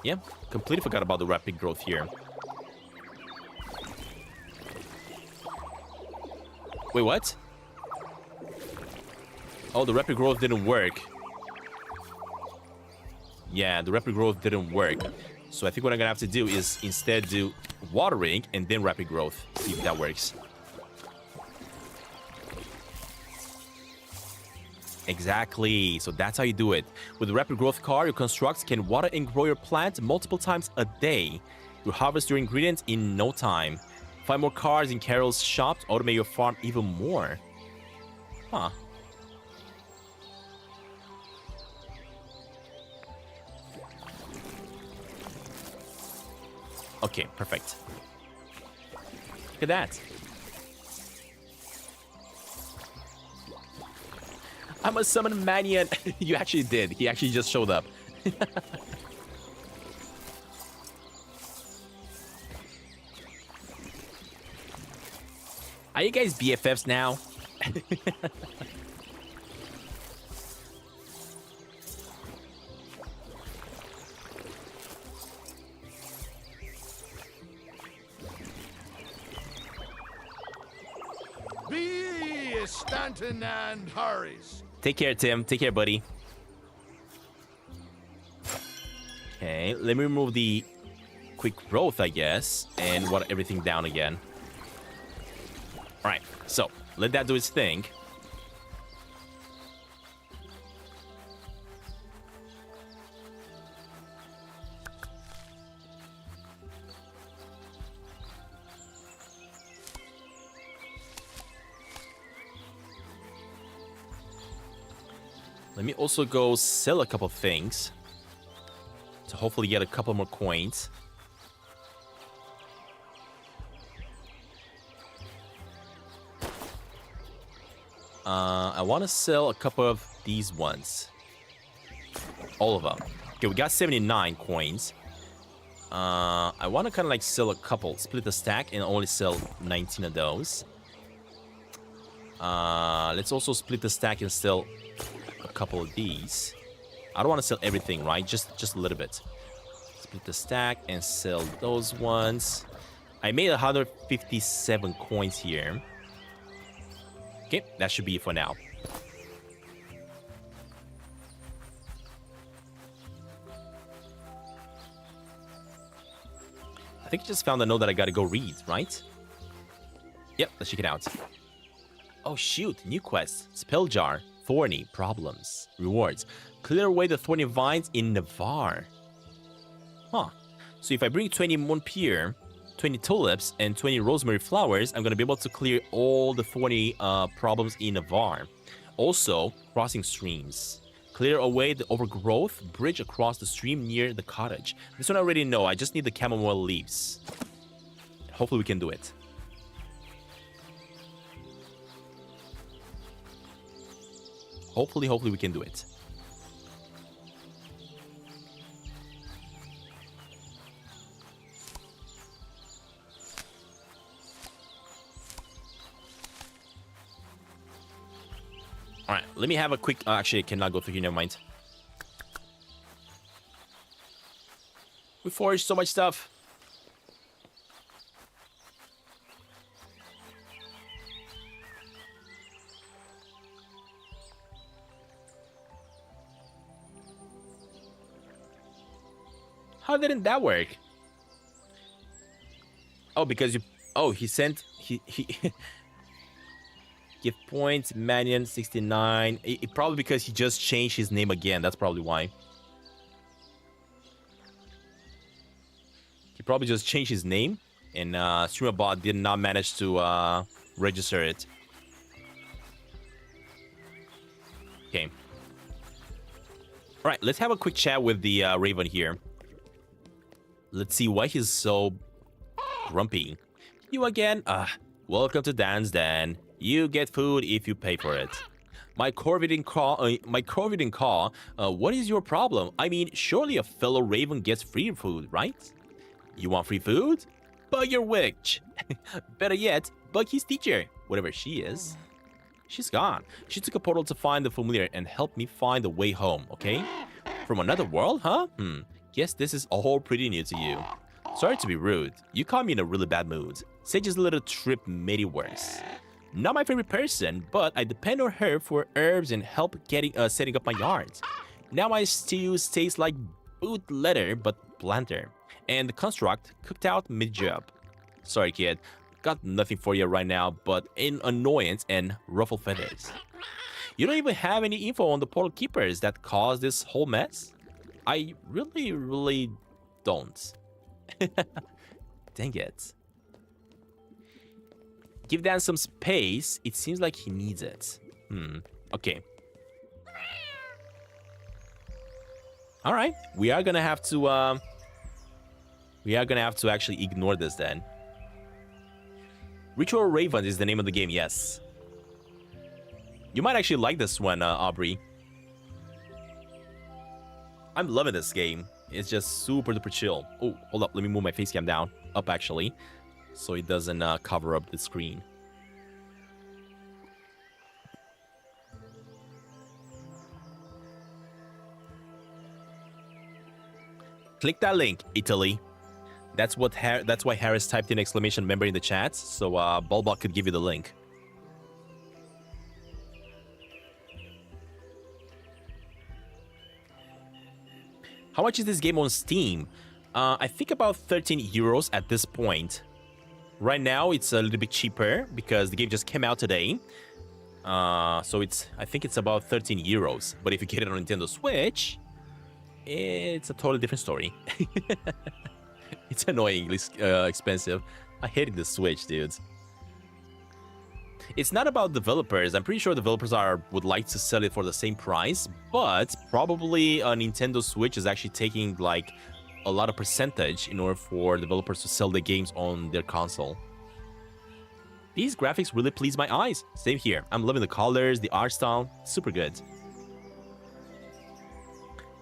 Yeah, completely forgot about the rapid growth here. Wait, what? Oh, the rapid growth didn't work. Yeah, the rapid growth didn't work. So I think what I'm gonna have to do is instead do watering and then rapid growth. See if that works. Exactly. So that's how you do it. With the rapid growth car, your constructs can water and grow your plant multiple times a day. You harvest your ingredients in no time. Find more cars in Carol's shop to automate your farm even more. Huh. Okay, perfect. Look at that. I'm a summon manian. You actually did. He actually just showed up. Are you guys BFFs now? Be Stantin and hurries. Take care, Tim. Take care, buddy. Okay, let me remove the quick growth, I guess, and water everything down again. Alright, so let that do its thing. Let me also go sell a couple things to hopefully get a couple more coins. I want to sell a couple of these ones. All of them. Okay, we got 79 coins. I want to kind of like sell a couple. Split the stack and only sell 19 of those. Let's also split the stack and sell a couple of these. I don't want to sell everything, right? Just a little bit. Split the stack and sell those ones. I made 157 coins here. Okay, that should be it for now. I think I just found a note that I gotta go read, right? Yep, let's check it out. Oh shoot, new quest. Spell jar. Thorny. Problems. Rewards. Clear away the thorny vines in Navarre. Huh. So if I bring 20 Montpierre, 20 tulips, and 20 rosemary flowers, I'm gonna be able to clear all the thorny problems in Navarre. Also, crossing streams. Clear away the overgrowth, bridge across the stream near the cottage. This one I already know, I just need the chamomile leaves. Hopefully we can do it. Hopefully we can do it. Alright, let me have a quick... actually, I cannot go through here, never mind. We forged so much stuff. How didn't that work? Oh, because you... oh, he sent... He Gift points, Manion 69. It probably because he just changed his name again. That's probably why. He probably just changed his name, and StreamerBot did not manage to register it. Okay. All right, let's have a quick chat with the Raven here. Let's see why he's so grumpy. You again? Welcome to Dan's Den. You get food if you pay for it. My Corvidin call. What is your problem? I mean, surely a fellow Raven gets free food, right? You want free food? Bug your witch. Better yet, bug his teacher, whatever she is. She's gone. She took a portal to find the familiar and help me find the way home, okay? From another world, huh? Guess this is all pretty new to you. Sorry to be rude. You caught me in a really bad mood. Sage's little trip made it worse. Not my favorite person, but I depend on her for herbs and help setting up my yard. Now my stew tastes like boot leather, but blander. And the construct cooked out mid-job. Sorry, kid. Got nothing for you right now, but an annoyance and ruffled feathers. You don't even have any info on the portal keepers that caused this whole mess? I really don't. Dang it. Give Dan some space. It seems like he needs it. Okay. All right. We are gonna have to actually ignore this then. Ritual Raven is the name of the game. Yes. You might actually like this one, Aubrey. I'm loving this game. It's just super duper chill. Oh, hold up. Let me move my face cam down. Up, actually. So it doesn't cover up the screen. Click that link, Italy. That's why Harris typed in exclamation member in the chat. So Bulbot could give you the link. How much is this game on Steam? I think about 13 euros at this point. Right now, it's a little bit cheaper because the game just came out today. So I think it's about 13 euros. But if you get it on Nintendo Switch, it's a totally different story. It's annoyingly expensive. I hate the Switch, dudes. It's not about developers. I'm pretty sure developers would like to sell it for the same price, but probably a Nintendo Switch is actually taking like a lot of percentage in order for developers to sell the games on their console. These graphics really please my eyes. Same here. I'm loving the colors, the art style. Super good.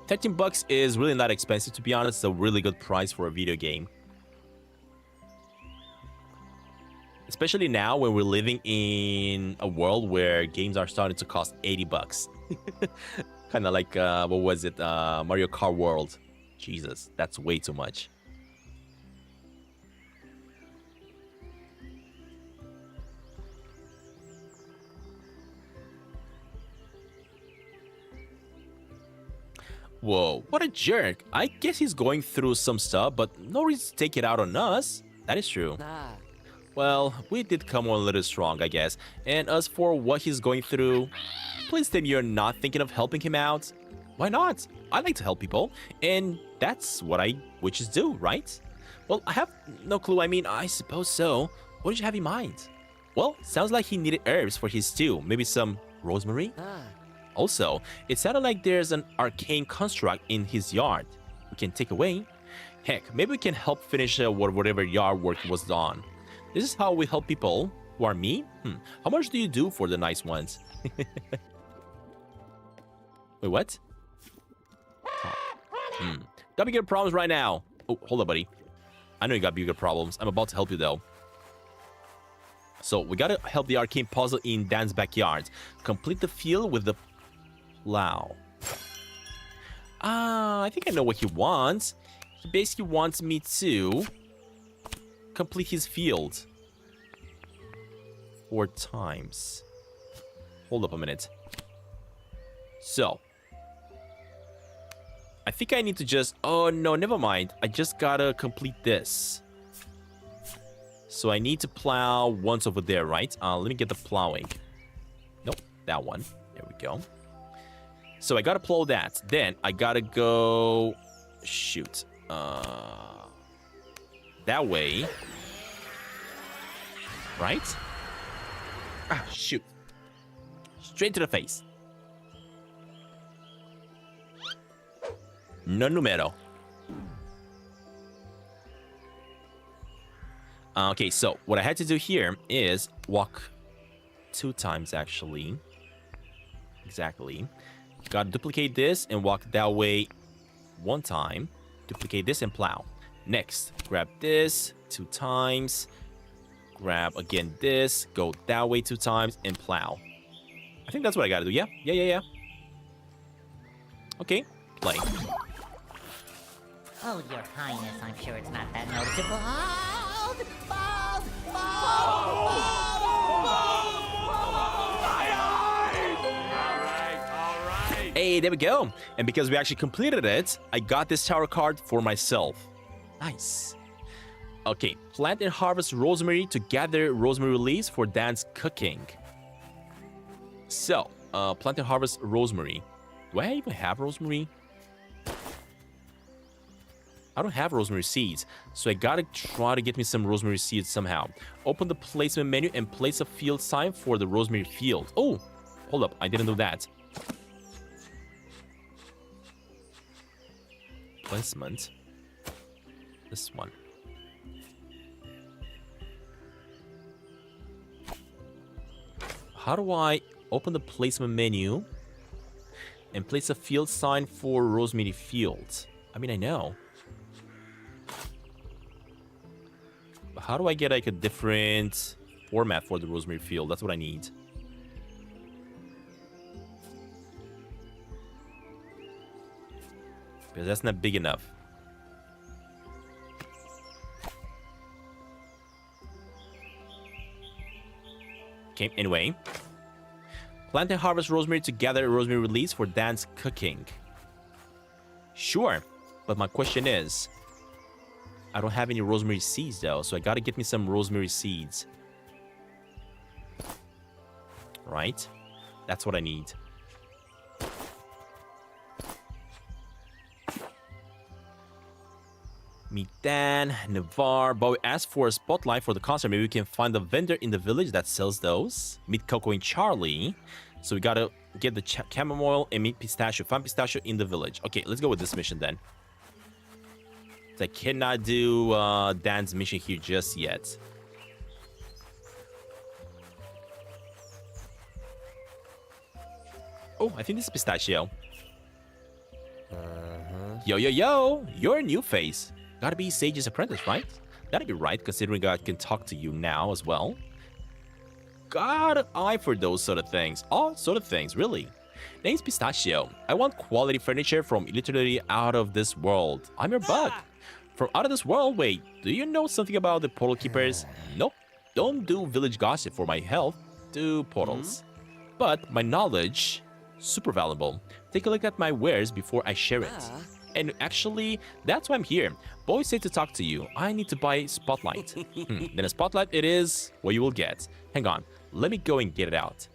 13 bucks is really not expensive, to be honest. It's a really good price for a video game. Especially now when we're living in a world where games are starting to cost 80 bucks. Kind of like, what was it? Mario Kart World. Jesus, that's way too much. Whoa, what a jerk. I guess he's going through some stuff, but no reason to take it out on us. That is true. Ah. Well, we did come on a little strong, I guess. And as for what he's going through, please tell me you're not thinking of helping him out. Why not? I like to help people, and that's what witches do, right? Well, I have no clue. I mean, I suppose so. What did you have in mind? Well, sounds like he needed herbs for his stew. Maybe some rosemary? Ah. Also, it sounded like there's an arcane construct in his yard we can take away. Heck, maybe we can help finish whatever yard work was done. This is how we help people who are me. How much do you do for the nice ones? Wait, what? Got bigger problems right now. Oh, hold up, buddy. I know you got bigger problems. I'm about to help you, though. So, we gotta help the arcane puzzle in Dan's backyard. Complete the field with the plow. I think I know what he wants. He basically wants me to complete his field 4 times. Hold up a minute. So, I think I need to just... Oh, no, never mind. I just gotta complete this. So I need to plow once over there, right? Let me get the plowing. Nope, that one. There we go. So I gotta plow that. Then I gotta go... Shoot. That way. Right? Ah, shoot. Straight to the face. No numero. Okay, so what I had to do here is walk 2 times, actually. Exactly. Gotta duplicate this and walk that way 1 time. Duplicate this and plow. Next, grab this 2 times. Grab again this. Go that way 2 times and plow. I think that's what I gotta do. Yeah. Okay, play. Oh, Your Highness, I'm sure it's not that noticeable. Bald! Bald! Bald! All right. Hey, there we go. And because we actually completed it, I got this tower card for myself. Nice. Okay, plant and harvest rosemary to gather rosemary leaves for Dan's cooking. So, plant and harvest rosemary. Do I even have rosemary? I don't have rosemary seeds, so I gotta try to get me some rosemary seeds somehow. Open the placement menu and place a field sign for the rosemary field. Oh, hold up, I didn't do that. Placement. This one. How do I... Open the placement menu and place a field sign for Rosemary Field. I mean, I know. But how do I get like a different format for the Rosemary Field? That's what I need. Because that's not big enough. Okay, anyway. Plant and harvest rosemary to gather rosemary release for Dan's cooking. Sure, but my question is, I don't have any rosemary seeds though, so I gotta get me some rosemary seeds. Right? That's what I need. Meet Dan, Navarre. But we asked for a spotlight for the concert. Maybe we can find a vendor in the village that sells those. Meet Coco and Charlie. So we gotta get the chamomile and meet Pistachio. Find Pistachio in the village. Okay, let's go with this mission then. I cannot do Dan's mission here just yet. Oh, I think this is Pistachio. Yo, yo, yo! You're a new face. Gotta be Sage's apprentice, right? That'd be right, considering I can talk to you now as well. Got an eye for those sort of things. All sort of things, really. Name's Pistachio. I want quality furniture from literally out of this world. I'm your bug. From out of this world? Wait, do you know something about the portal keepers? Nope. Don't do village gossip for my health. Do portals. But my knowledge, super valuable. Take a look at my wares before I share it. And actually, that's why I'm here. Boys say to talk to you. I need to buy Spotlight. Then a Spotlight it is what you will get. Hang on. Let me go and get it out.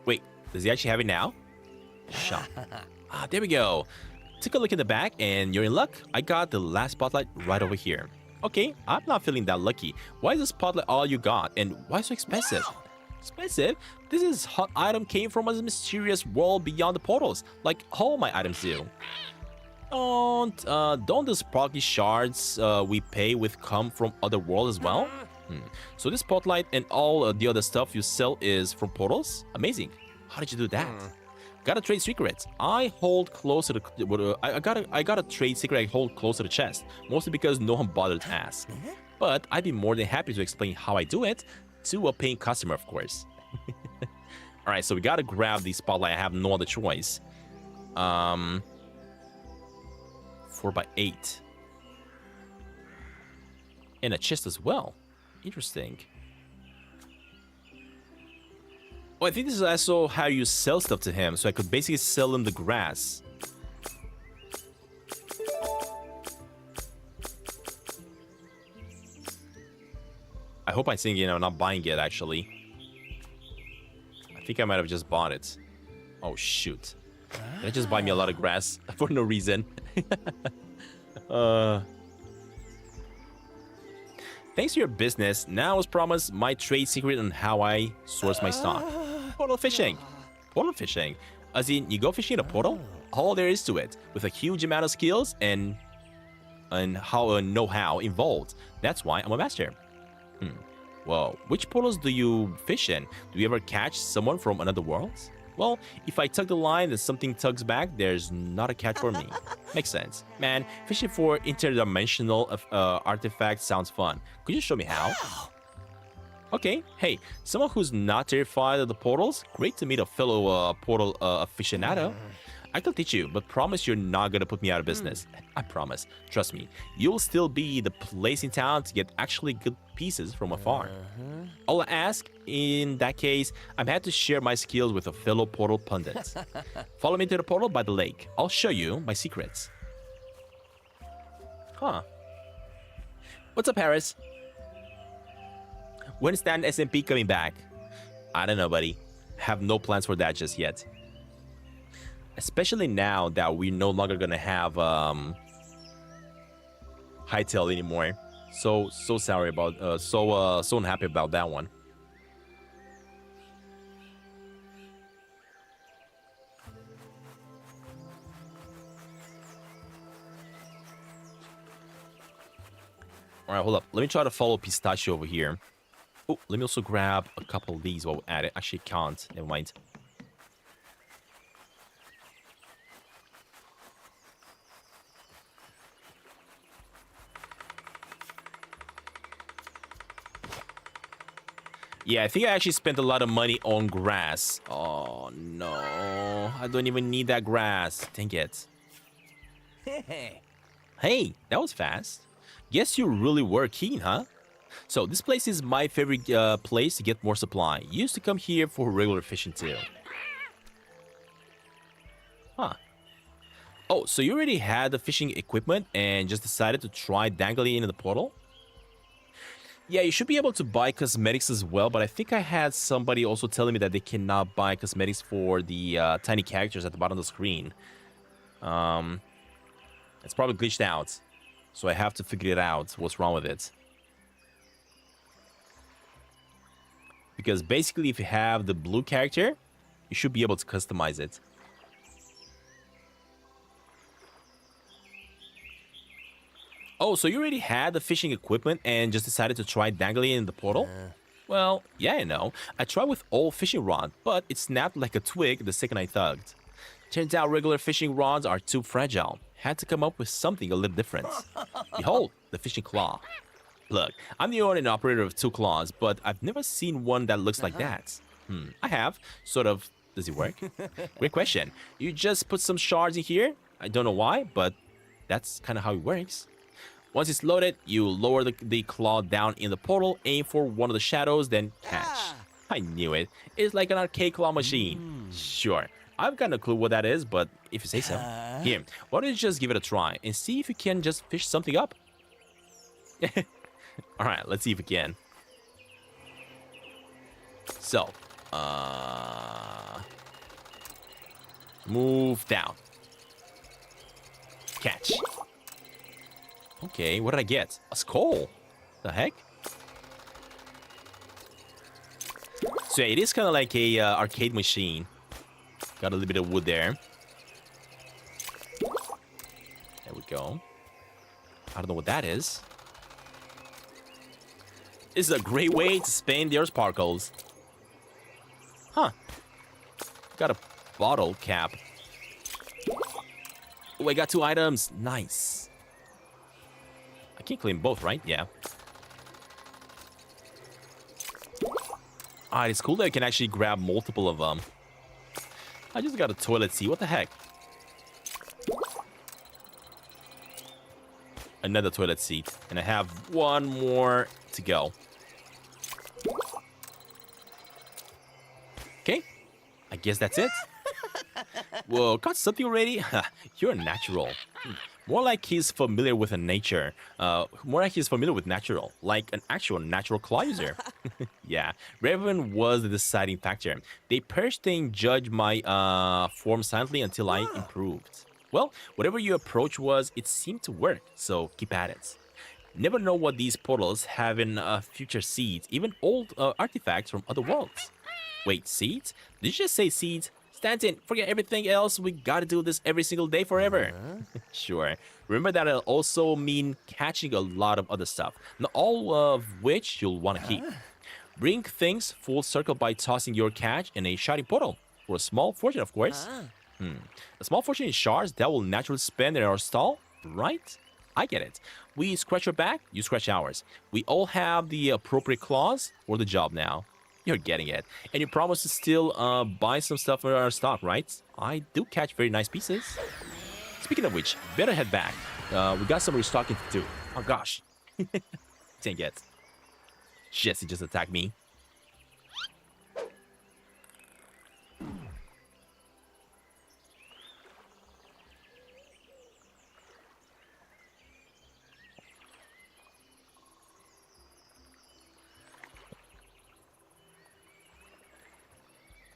Wait, does he actually have it now? Shop. Ah, there we go. Take a look in the back and you're in luck. I got the last Spotlight right over here. Okay, I'm not feeling that lucky. Why is the Spotlight all you got? And why so expensive? Wow. Expensive? This hot item came from a mysterious world beyond the portals, like all my items do. Don't the sparkly shards we pay with come from other worlds as well? So this Spotlight and all the other stuff you sell is from portals? Amazing. How did you do that? Gotta trade secrets. I hold close to the. I got a trade secret I hold close to the chest, mostly because no one bothered to ask. But I'd be more than happy to explain how I do it to a paying customer, of course. All right, so we gotta grab the Spotlight. I have no other choice. 4x8, and a chest as well. Interesting. Oh, I think this is also how you sell stuff to him. So I could basically sell him the grass. I hope I'm seeing it, not buying it, actually. I think I might have just bought it. Oh, shoot. Did I just buy me a lot of grass for no reason? Thanks to your business, now as promised, my trade secret on how I source my stock. Portal fishing. Portal fishing. As in, you go fishing in a portal? All there is to it, with a huge amount of skills and know-how involved. That's why I'm a master. Well, which portals do you fish in? Do you ever catch someone from another world? Well, if I tug the line and something tugs back, there's not a catch for me. Makes sense. Man, fishing for interdimensional artifacts sounds fun. Could you show me how? Okay, hey, someone who's not terrified of the portals? Great to meet a fellow portal aficionado. I can teach you, but promise you're not gonna put me out of business. I promise. Trust me, you'll still be the place in town to get actually good pieces from afar. All I ask, in that case, I'm happy to share my skills with a fellow portal pundit. Follow me to the portal by the lake. I'll show you my secrets. Huh. What's up, Harris? When's Stan SMP coming back? I don't know, buddy. Have no plans for that just yet. Especially now that we're no longer gonna have Hightail anymore. So sorry about so unhappy about that one. All right, hold up. Let me try to follow Pistachio over here. Oh, let me also grab a couple of these while we're at it. Actually, can't. Never mind. Yeah, I think I actually spent a lot of money on grass. Oh, no. I don't even need that grass. Dang it. Hey, that was fast. Guess you really were keen, huh? So, this place is my favorite place to get more supply. Used to come here for regular fishing too. Huh. Oh, so you already had the fishing equipment and just decided to try dangling into the portal? Yeah, you should be able to buy cosmetics as well, but I think I had somebody also telling me that they cannot buy cosmetics for the tiny characters at the bottom of the screen. It's probably glitched out, so I have to figure it out, what's wrong with it. Because basically, if you have the blue character, you should be able to customize it. Oh, so you already had the fishing equipment and just decided to try dangling in the portal? Well, yeah, I know. I tried with old fishing rod, but it snapped like a twig the second I tugged. Turns out regular fishing rods are too fragile. Had to come up with something a little different. Behold, the fishing claw. Look, I'm the owner and operator of 2 claws, but I've never seen one that looks like that. I have. Sort of. Does it work? Great question. You just put some shards in here? I don't know why, but that's kind of how it works. Once it's loaded, you lower the claw down in the portal, aim for one of the shadows, then catch. I knew it. It's like an arcade claw machine. Sure. I've got no clue what that is, but if you say so. Here, why don't you just give it a try and see if you can just fish something up? Alright, let's see if we can. So, move down. Catch. Okay, what did I get? A skull. The heck? So yeah, it is kind of like a arcade machine. Got a little bit of wood there. There we go. I don't know what that is. This is a great way to spend your sparkles. Huh. Got a bottle cap. Oh, I got 2 items. Nice. I can claim both, right? Yeah. Alright, it's cool that I can actually grab multiple of them. I just got a toilet seat. What the heck? Another toilet seat. And I have 1 more to go. Okay. I guess that's it. Whoa, got something already? You're a natural. More like he's familiar with nature. More like he's familiar with natural. Like an actual natural claw user. Yeah, Raven was the deciding factor. They perched and judged my form silently until I improved. Well, whatever your approach was, it seemed to work, so keep at it. Never know what these portals have in future seeds, even old artifacts from other worlds. Wait, seeds? Did you just say seeds? Stantin, forget everything else. We gotta do this every single day forever. Sure. Remember that it'll also mean catching a lot of other stuff, not all of which you'll want to keep. Bring things full circle by tossing your catch in a shiny portal. For a small fortune, of course. A small fortune in shards that will naturally spend in our stall, right? I get it. We scratch your back, you scratch ours. We all have the appropriate claws for the job now. You're getting it. And you promise to still buy some stuff for our stock, right? I do catch very nice pieces. Speaking of which, better head back. We got some restocking to do. Oh gosh. Dang it. Jesse just attacked me.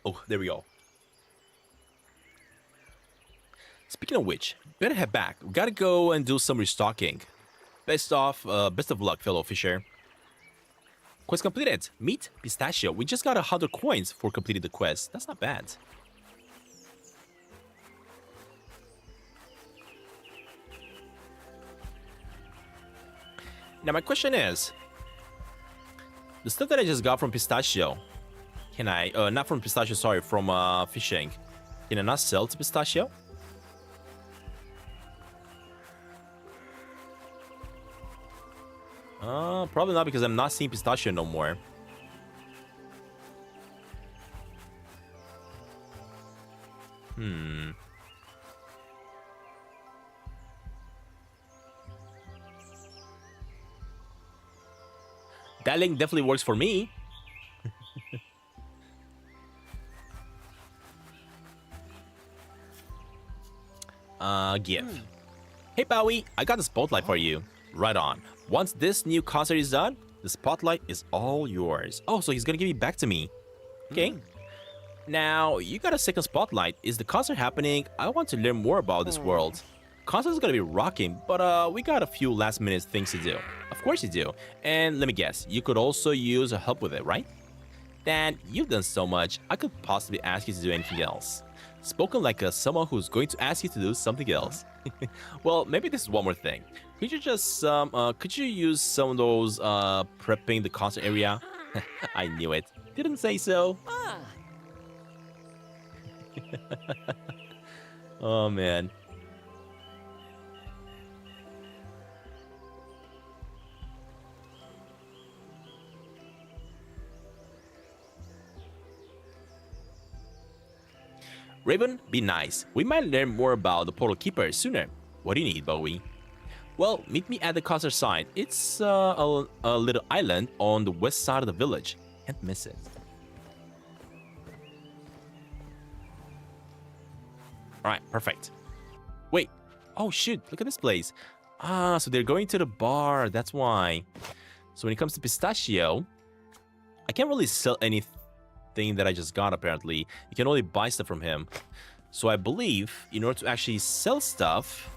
Oh, there we go. Speaking of which, better head back. We gotta go and do some restocking. Best of luck, fellow fisher. Quest completed. Meet Pistachio. We just got 100 coins for completing the quest. That's not bad. Now my question is, the stuff that I just got from Pistachio, can I, not from Pistachio, sorry, from fishing, can I not sell to Pistachio? Probably not, because I'm not seeing Pistachio no more. That link definitely works for me. Give. Hey, Bowie, I got the spotlight for you. Right on. Once this new concert is done, the spotlight is all yours. Oh, so he's gonna give it back to me. Okay. Now, you got a second spotlight. Is the concert happening? I want to learn more about this world. Concert is gonna be rocking, but we got a few last minute things to do. Of course you do. And let me guess, you could also use help with it, right? Dan, you've done so much, I could possibly ask you to do anything else. Spoken like someone who's going to ask you to do something else. Well, maybe this is one more thing. Could you just could you use some of those prepping the concert area? I knew it. Didn't say so. Oh man. Raven, be nice. We might learn more about the Portal Keeper sooner. What do you need, Bowie? Well, meet me at the concert site. It's a little island on the west side of the village. Can't miss it. Alright, perfect. Wait. Oh, shoot. Look at this place. Ah, so they're going to the bar. That's why. So when it comes to Pistachio, I can't really sell anything that I just got, apparently. You can only buy stuff from him. So I believe in order to actually sell stuff,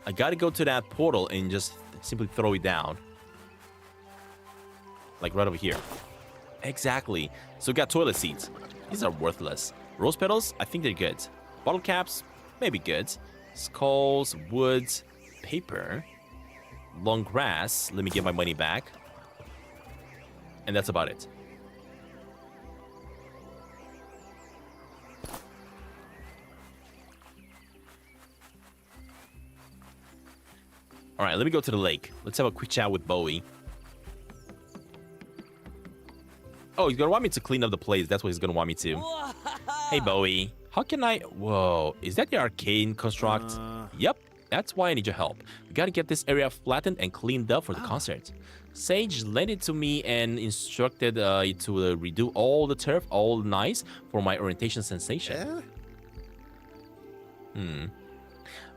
I gotta go to that portal and just simply throw it down. Like right over here. Exactly. So we got toilet seats. These are worthless. Rose petals, I think they're good. Bottle caps, maybe good. Skulls, woods, paper. Long grass, let me get my money back. And that's about it. Alright, let me go to the lake. Let's have a quick chat with Bowie. Oh, he's gonna want me to clean up the place. That's what he's gonna want me to. Hey, Bowie. How can I... Whoa, is that the arcane construct? Yep, that's why I need your help. We gotta get this area flattened and cleaned up for the concert. Sage lent it to me and instructed it to redo all the turf, all nice, for my orientation sensation.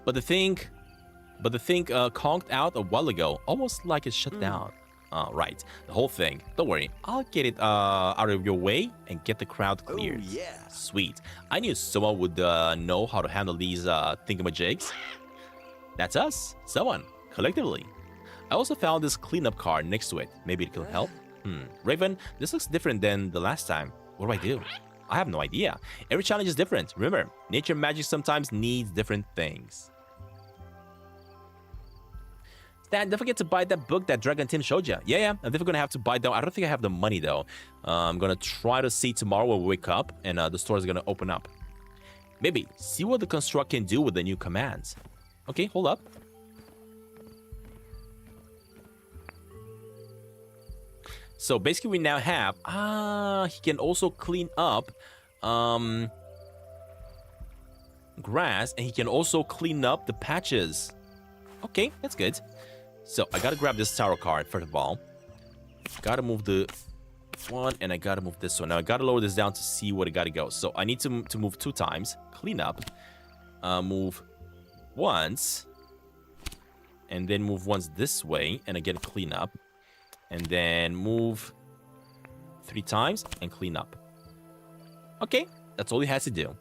But the thing conked out a while ago, almost like it shut down. Right, the whole thing. Don't worry, I'll get it out of your way and get the crowd cleared. Oh, yeah. Sweet. I knew someone would know how to handle these thingamajigs. That's us. Someone. Collectively. I also found this cleanup card next to it. Maybe it can help. Raven, this looks different than the last time. What do I do? I have no idea. Every challenge is different. Remember, nature magic sometimes needs different things. Stan, don't forget to buy that book that Dragon Tim showed you. Yeah, I'm definitely gonna have to buy that. I don't think I have the money though. I'm gonna try to see tomorrow when we wake up and the store is gonna open up. Maybe see what the construct can do with the new commands. Okay, hold up. So basically we now have he can also clean up grass, and he can also clean up the patches. Okay, that's good. So I gotta grab this tarot card first of all. Gotta move the one, and I gotta move this one. Now I gotta lower this down to see where it gotta go. So I need to move 2 times. Clean up. Move once, and then move once this way, and again clean up, and then move 3 times and clean up. Okay, that's all he has to do.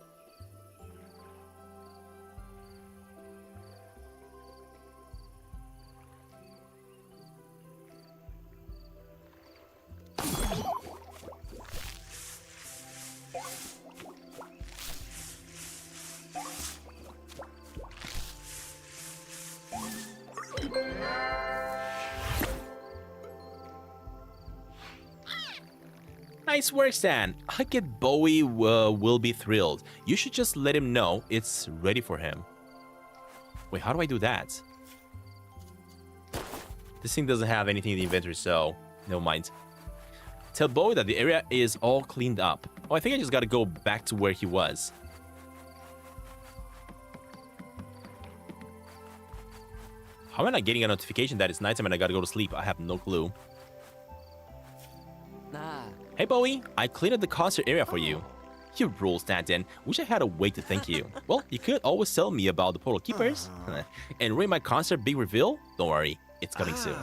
Nice work, Stan. I get Bowie will be thrilled. You should just let him know it's ready for him. Wait, how do I do that? This thing doesn't have anything in the inventory, so never mind. Tell Bowie that the area is all cleaned up. Oh, I think I just gotta go back to where he was. How am I not getting a notification that it's nighttime and I gotta go to sleep? I have no clue. Hey, Bowie, I cleaned up the concert area for you. You rule, Stantin. Wish I had a way to thank you. Well, you could always tell me about the Portal Keepers. And ruin my concert big reveal? Don't worry, it's coming soon.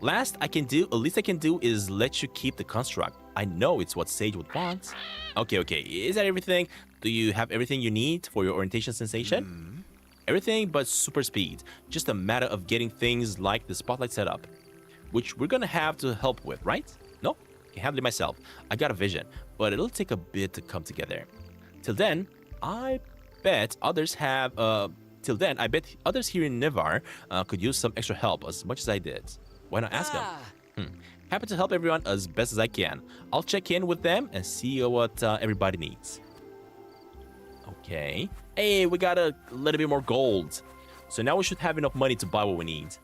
Least I can do is let you keep the construct. I know it's what Sage would want. Okay. Is that everything? Do you have everything you need for your orientation sensation? Everything but super speed. Just a matter of getting things like the spotlight set up. Which we're gonna have to help with, right? No? I can handle it myself. I got a vision, but it'll take a bit to come together. Till then, I bet others here in Nevar could use some extra help as much as I did. Why not ask them? Happy to help everyone as best as I can. I'll check in with them and see what everybody needs. Okay. Hey, we got a little bit more gold. So now we should have enough money to buy what we need.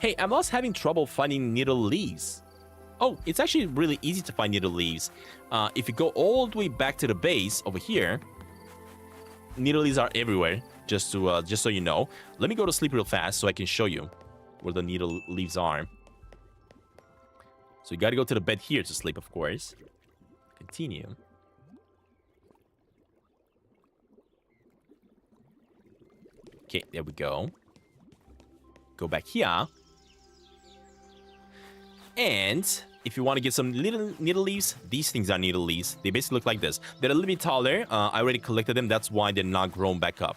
Hey, I'm also having trouble finding needle leaves. Oh, it's actually really easy to find needle leaves. If you go all the way back to the base over here, needle leaves are everywhere. Just so you know. Let me go to sleep real fast so I can show you where the needle leaves are. So you gotta go to the bed here to sleep, of course. Continue. Okay, there we go. Go back here. And if you want to get some little needle leaves, these things are needle leaves. They basically look like this. They're a little bit taller. I already collected them. That's why they're not grown back up.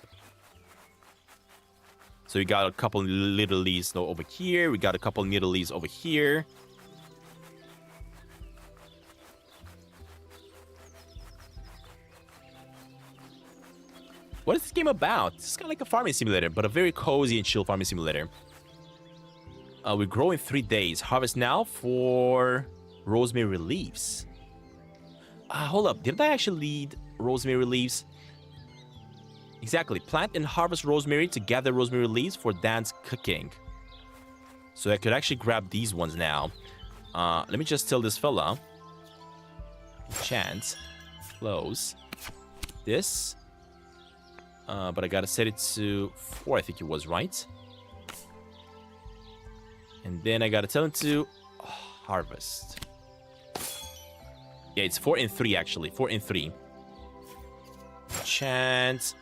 So we got a couple little leaves over here. We got a couple needle leaves over here. What is this game about? It's kind of like a farming simulator, but a very cozy and chill farming simulator. We grow in 3 days. Harvest now for rosemary leaves. Hold up. Did I actually lead rosemary leaves? Exactly. Plant and harvest rosemary to gather rosemary leaves for Dan's cooking. So I could actually grab these ones now. Let me just tell this fella. Chance. Close. This. But I gotta set it to 4, I think it was, right? And then I gotta tell him to harvest. Yeah, it's 4 and 3 actually. 4 and 3. Chance.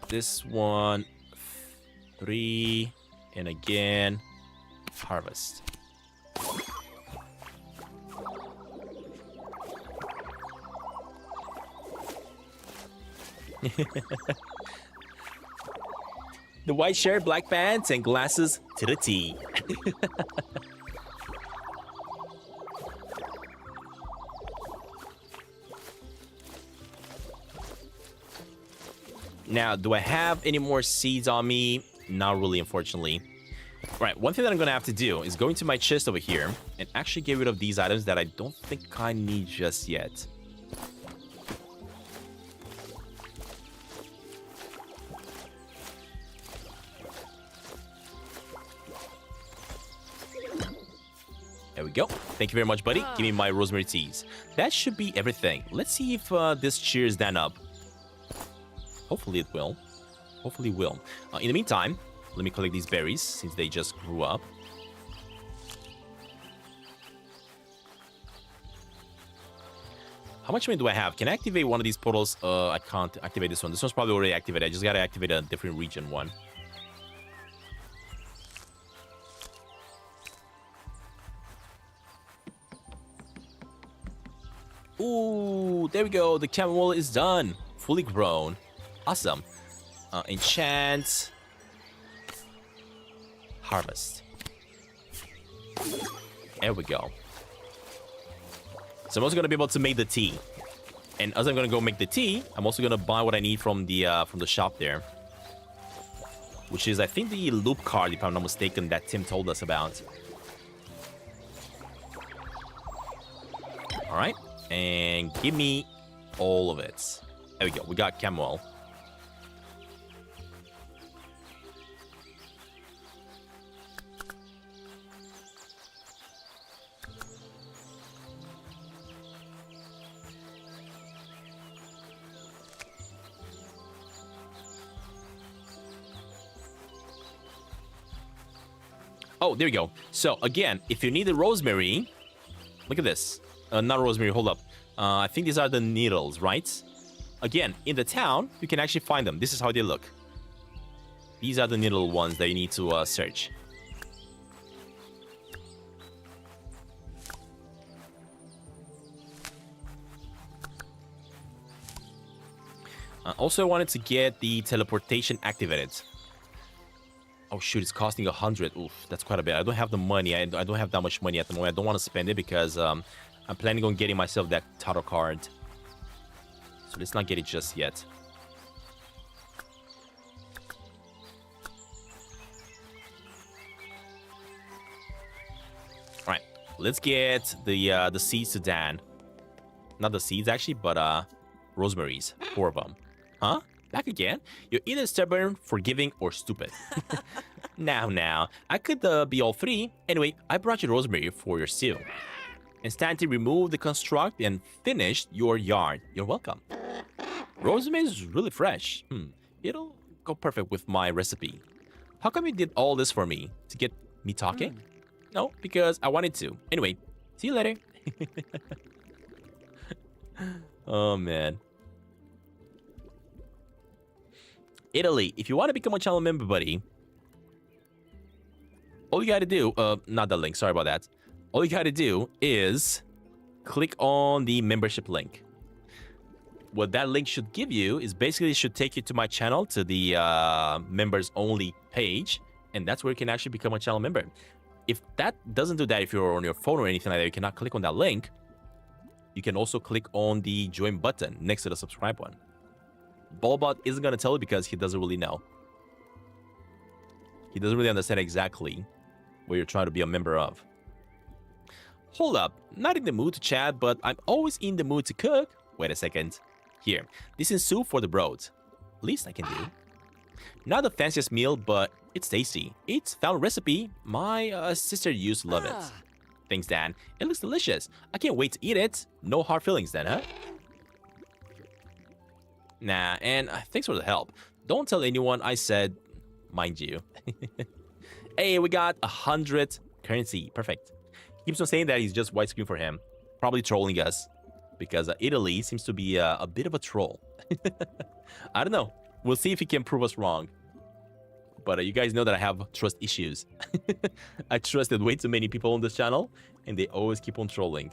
This one. 3. And again. Harvest. The white shirt, black pants, and glasses to the T. Now, do I have any more seeds on me? Not really, unfortunately. Right, one thing that I'm going to have to do is go into my chest over here and actually get rid of these items that I don't think I need just yet. There we go. Thank you very much, buddy. Give me my rosemary teas. That should be everything. Let's see if this cheers Dan up. Hopefully it will. Hopefully it will. In the meantime, let me collect these berries since they just grew up. How much money do I have? Can I activate one of these portals? I can't activate this one. This one's probably already activated. I just gotta activate a different region one. Ooh, there we go. The chamomile is done. Fully grown. Awesome. Enchant. Harvest. There we go. So I'm also going to be able to make the tea. And as I'm going to go make the tea, I'm also going to buy what I need from the shop there. Which is, I think, the loop card, if I'm not mistaken, that Tim told us about. All right. And give me all of it. There we go. We got chamomile. Oh, there we go. So, again, if you need the rosemary, look at this. Not rosemary, hold up. I think these are the needles, right? Again, in the town, you can actually find them. This is how they look. These are the needle ones that you need to search. Also, I wanted to get the teleportation activated. Oh shoot, it's costing 100. Oof, that's quite a bit. I don't have the money. I don't have that much money at the moment. I don't want to spend it because I'm planning on getting myself that tarot card. So let's not get it just yet. All right, let's get the seeds to Dan. Not the seeds actually, but rosemaries, 4 of them. Huh? Back again? You're either stubborn, forgiving, or stupid. Now. I could be all 3. Anyway, I brought you rosemary for your stew. And Stantin removed the construct and finished your yarn. You're welcome. Rosemary is really fresh. It'll go perfect with my recipe. How come you did all this for me? To get me talking? No, because I wanted to. Anyway, see you later. Oh, man. Italy, if you want to become a channel member, buddy, all you gotta do, not the link, sorry about that. All you gotta do is click on the membership link. What that link should give you is basically it should take you to my channel, to the members only page, and that's where you can actually become a channel member. If that doesn't do that, if you're on your phone or anything like that, you cannot click on that link. You can also click on the join button next to the subscribe one. Ballbot isn't going to tell you because he doesn't really know. He doesn't really understand exactly what you're trying to be a member of. Hold up, not in the mood to chat, but I'm always in the mood to cook. Wait a second. Here, this is soup for the bros. Least I can do. Not the fanciest meal, but it's tasty. It's found recipe. My sister used to love it. Thanks, Dan. It looks delicious. I can't wait to eat it. No hard feelings then, huh? Nah, and thanks for the help. Don't tell anyone I said, mind you. Hey, we got 100 currency. Perfect. He keeps on saying that he's just white screen for him. Probably trolling us. Because Italy seems to be a bit of a troll. I don't know. We'll see if he can prove us wrong. But you guys know that I have trust issues. I trusted way too many people on this channel, and they always keep on trolling.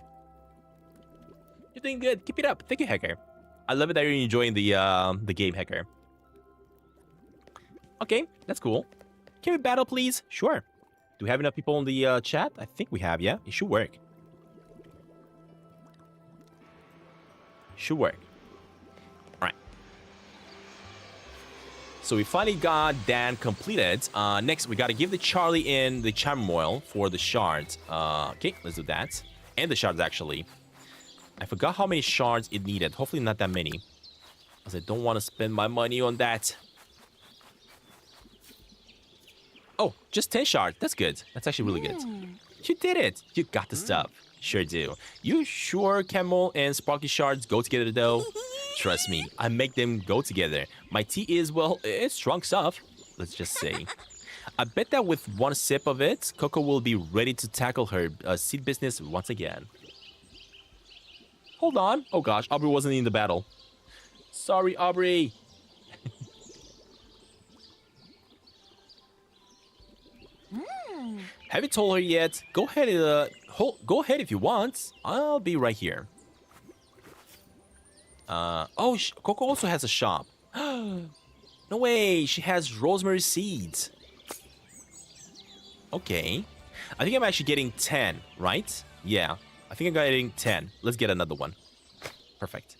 You're doing good. Keep it up. Thank you, Hacker. I love it that you're enjoying the game, Hacker. Okay, that's cool. Can we battle, please? Sure. Do we have enough people in the chat? I think we have, yeah. It should work. Should work. All right. So we finally got Dan completed. Next, we got to give the Charlie in the chamomile for the shards. Okay, let's do that. And the shards, actually. I forgot how many shards it needed. Hopefully not that many. Because I don't want to spend my money on that. Oh, just 10 shards. That's good. That's actually really good. You did it. You got the stuff. Sure do. You sure Camel and Sparky shards go together though? Trust me, I make them go together. My tea is, well, it's strong stuff. Let's just say. I bet that with one sip of it, Coco will be ready to tackle her seed business once again. Hold on. Oh gosh, Aubrey wasn't in the battle. Sorry, Aubrey. Have you told her yet? Go ahead, go ahead if you want. I'll be right here. Oh, Coco also has a shop. No way, she has rosemary seeds. Okay. I think I'm actually getting 10, right? Yeah, I think I'm getting 10. Let's get another one. Perfect.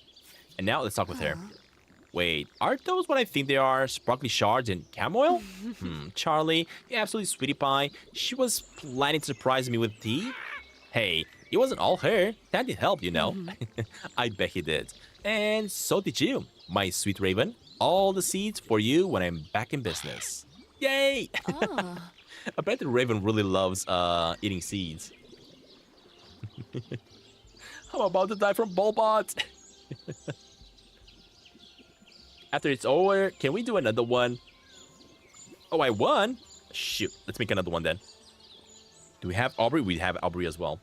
And now let's talk with her. Wait, are those what I think they are? Sparkly shards and chamomile? Charlie, you absolutely sweetie pie. She was planning to surprise me with tea. Hey, It wasn't all her. Stantin helped, you know. I bet he did. And so did you, my sweet Raven. All the seeds for you when I'm back in business. Yay! I bet the Raven really loves eating seeds. I'm about to die from Bulbot. After it's over, can we do another one? Oh, I won? Shoot, let's make another one then. Do we have Aubrey? We have Aubrey as well.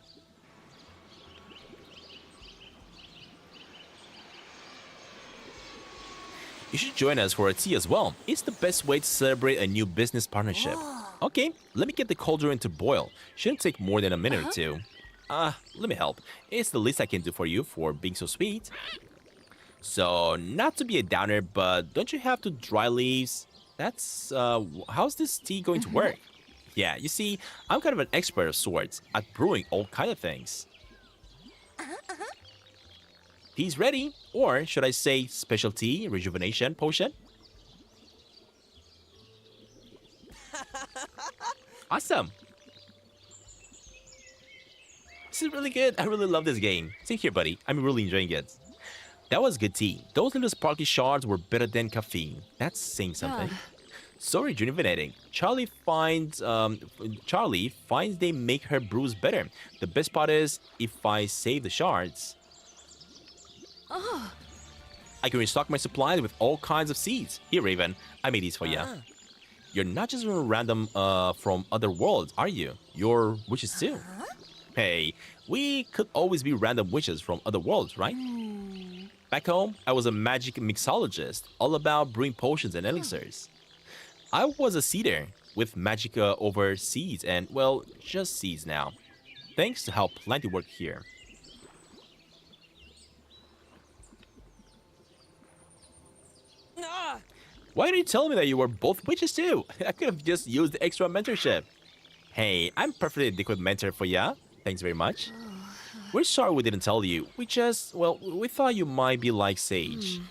You should join us for a tea as well. It's the best way to celebrate a new business partnership. Okay, let me get the cauldron to boil. Shouldn't take more than a minute or two. Let me help. It's the least I can do for you for being so sweet. So, not to be a downer, but don't you have to dry leaves? That's, how's this tea going to work? Yeah, you see, I'm kind of an expert of sorts at brewing all kind of things. Tea's ready, or should I say specialty rejuvenation potion? Awesome. This is really good. I really love this game. Same here, buddy. I'm really enjoying it. That was good tea. Those little sparkly shards were better than caffeine. That's saying something. So rejuvenating. Charlie finds they make her brews better. The best part is if I save the shards, I can restock my supplies with all kinds of seeds. Here, Raven, I made these for you. You're not just random from other worlds, are you? You're witches too. Hey, we could always be random witches from other worlds, right? Back home, I was a magic mixologist, all about brewing potions and elixirs. I was a seeder with magic over seeds and, well, just seeds now. Thanks to how plenty work here. Why didn't you tell me that you were both witches too? I could have just used the extra mentorship. Hey, I'm perfectly adequate mentor for ya. Thanks very much. We're sorry we didn't tell you. We thought you might be like Sage.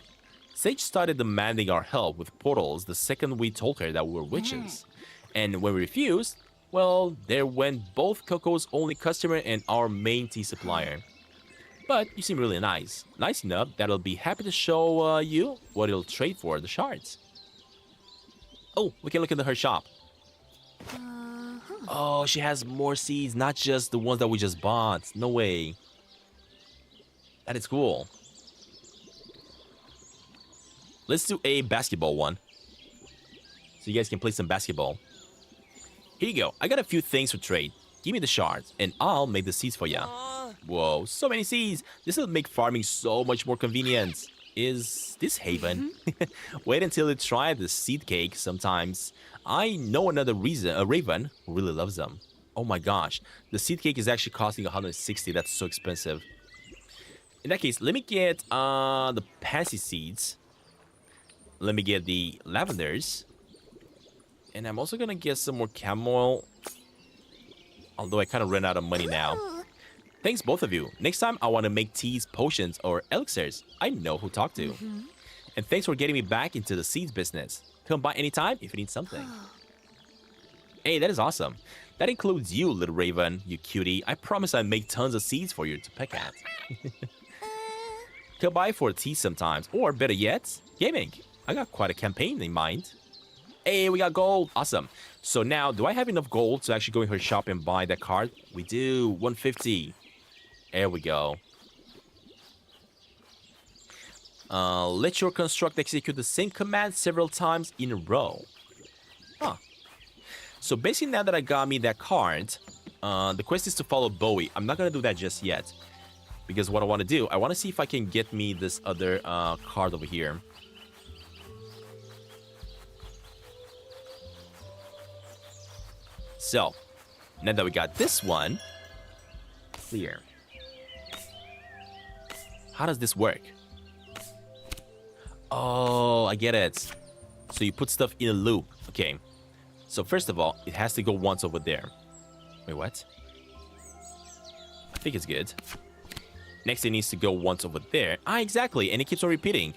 Sage started demanding our help with portals the second we told her that we were witches. And when we refused, well, there went both Coco's only customer and our main tea supplier. But you seem really nice. Nice enough that I'll be happy to show you what it'll trade for the shards. Oh, we can look into her shop. Oh, she has more seeds, not just the ones that we just bought. No way. That is cool. Let's do a basketball one. So you guys can play some basketball. Here you go. I got a few things to trade. Give me the shards, and I'll make the seeds for ya. Whoa, so many seeds. This will make farming so much more convenient. Is this Haven? Wait until you try the seed cake sometimes. I know another reason, a Raven who really loves them. Oh my gosh, the seed cake is actually costing 160. That's so expensive. In that case, let me get the pansy seeds. Let me get the lavenders. And I'm also gonna get some more chamomile. Although I kind of ran out of money now. Thanks, both of you. Next time, I want to make teas, potions, or elixirs. I know who to talk to. And thanks for getting me back into the seeds business. Come by anytime if you need something. Hey, that is awesome. That includes you, little Raven, you cutie. I promise I'll make tons of seeds for you to peck at. Come by for a tea sometimes. Or better yet, gaming. I got quite a campaign in mind. Hey, we got gold. Awesome. So now, do I have enough gold to actually go in her shop and buy that card? We do. 150. There we go. Let your construct execute the same command several times in a row. Huh. So basically now that I got me that card, the quest is to follow Bowie. I'm not going to do that just yet. Because what I want to do, I want to see if I can get me this other card over here. So, now that we got this one, clear. How does this work? Oh, I get it. So you put stuff in a loop. Okay. So first of all, it has to go once over there. Wait, what? I think it's good. Next, it needs to go once over there. Ah, exactly. And it keeps on repeating.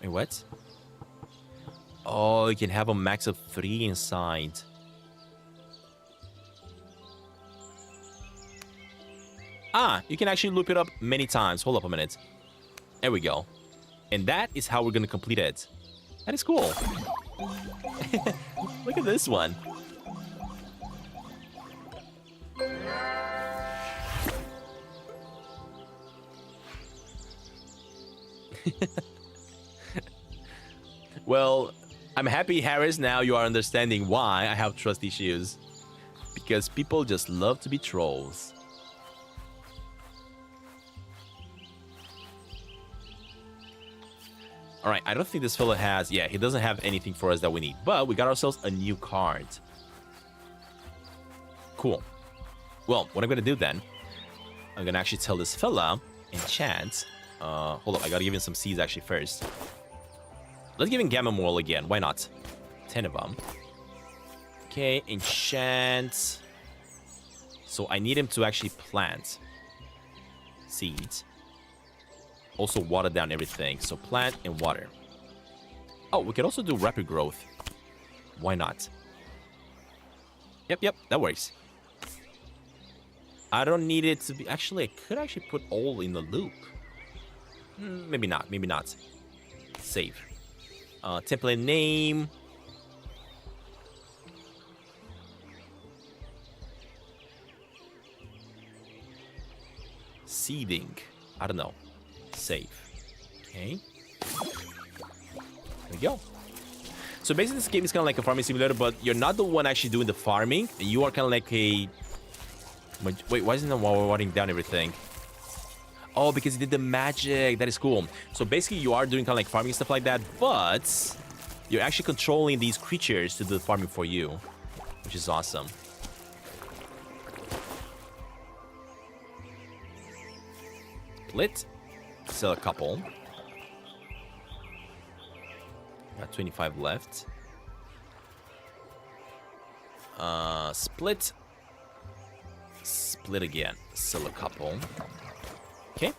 Wait, what? Oh, you can have a max of 3 inside. Ah, you can actually loop it up many times. Hold up a minute. There we go. And that is how we're going to complete it. That is cool. Look at this one. Well, I'm happy, Harris, now you are understanding why I have trust issues. Because people just love to be trolls. Alright, I don't think this fella has... Yeah, he doesn't have anything for us that we need. But we got ourselves a new card. Cool. Well, what I'm going to do then... I'm going to actually tell this fella... Enchant... hold up, I gotta give him some seeds actually first. Let's give him Gamma Moral again. Why not? 10 of them. Okay, enchant. So I need him to actually plant seeds. Also water down everything. So plant and water. Oh, we can also do rapid growth. Why not? Yep, that works. I don't need it to be... Actually, I could actually put all in the loop. Maybe not. Save. Template name. Seeding. I don't know. Save. Okay. There we go. So basically this game is kind of like a farming simulator, but you're not the one actually doing the farming. You are kind of like a... Wait, why isn't it watering down everything? Oh, because he did the magic. That is cool. So basically you are doing kind of like farming stuff like that, but you're actually controlling these creatures to do the farming for you, which is awesome. Split. Sell a couple. Got 25 left. Split. Split again. Sell a couple. Okay.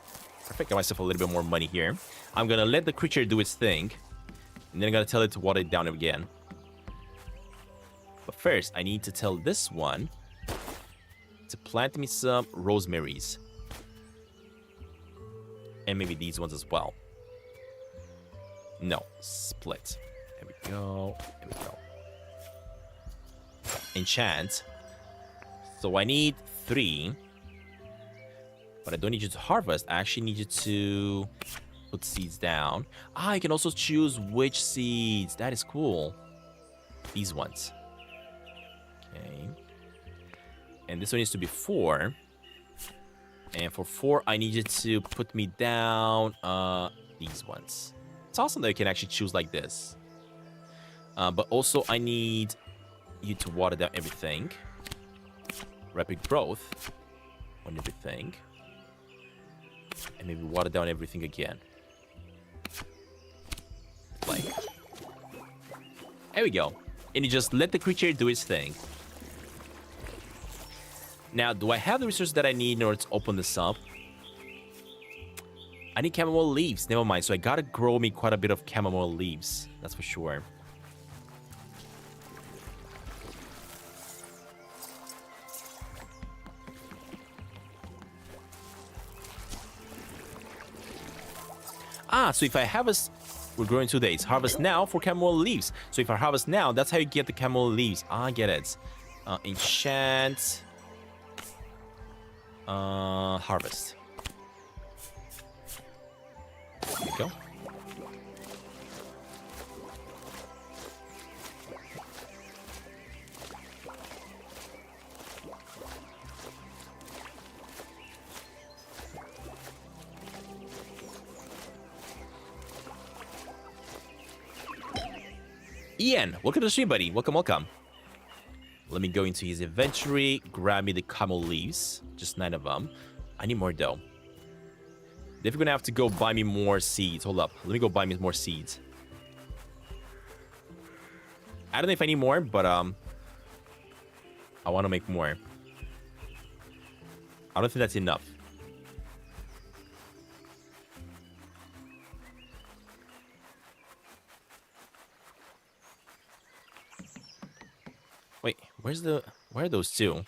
Perfect. Got myself a little bit more money here. I'm gonna let the creature do its thing. And then I'm gonna tell it to water it down again. But first, I need to tell this one to plant me some rosemaries. And maybe these ones as well. No. Split. There we go. There we go. Enchant. So I need 3. But I don't need you to harvest. I actually need you to put seeds down. Ah, you can also choose which seeds. That is cool. These ones. Okay. And this one needs to be 4. And for 4, I need you to put me down these ones. It's awesome that you can actually choose like this. But also, I need you to water down everything. Rapid growth on everything. And maybe water down everything again. Like. There we go. And you just let the creature do its thing. Now, do I have the resources that I need in order to open this up? I need chamomile leaves. Never mind. So I gotta grow me quite a bit of chamomile leaves. That's for sure. Ah, so if I harvest... We're growing 2 days. Harvest now for chamomile leaves. So if I harvest now, that's how you get the chamomile leaves. Ah, I get it. Enchant... harvest. There we go. Ian, welcome to the stream, buddy. Welcome. Let me go into his inventory, grab me the camel leaves. Just 9 of them. I need more though. They're gonna have to go buy me more seeds. Hold up. Let me go buy me more seeds. I don't know if I need more, but I want to make more. I don't think that's enough. Wait, where are those two?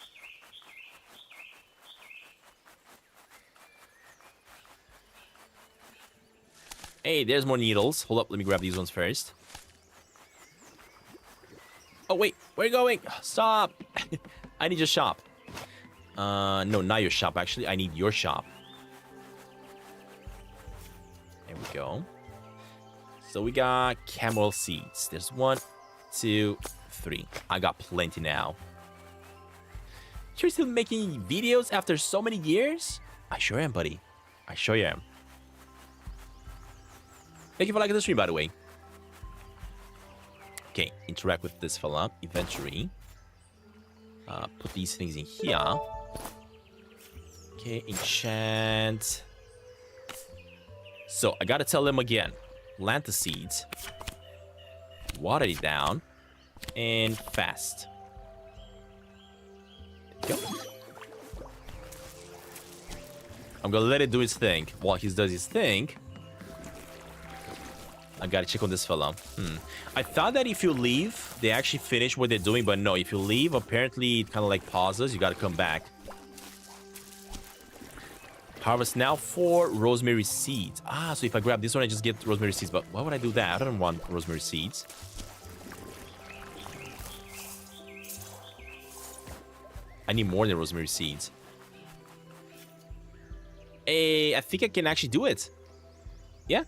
Hey, there's more needles. Hold up, let me grab these ones first. Oh, wait. Where are you going? Stop. I need your shop. No, not your shop, actually. I need your shop. There we go. So we got camel seeds. There's 1, 2, 3. I got plenty now. You're still making videos after so many years? I sure am, buddy. I sure am. Thank you for liking the stream, by the way. Okay, interact with this fella. Inventory. Put these things in here. Okay, enchant. So, I gotta tell them again. Plant the seeds. Water it down. And fast. There we go. I'm gonna let it do its thing. While he does his thing, I gotta check on this fella. I thought that if you leave, they actually finish what they're doing, but no, if you leave, apparently it kind of like pauses. You gotta come back. Harvest now 4 rosemary seeds. Ah, so if I grab this one, I just get rosemary seeds. But why would I do that? I don't want rosemary seeds. I need more than rosemary seeds. Hey, I think I can actually do it. Yeah.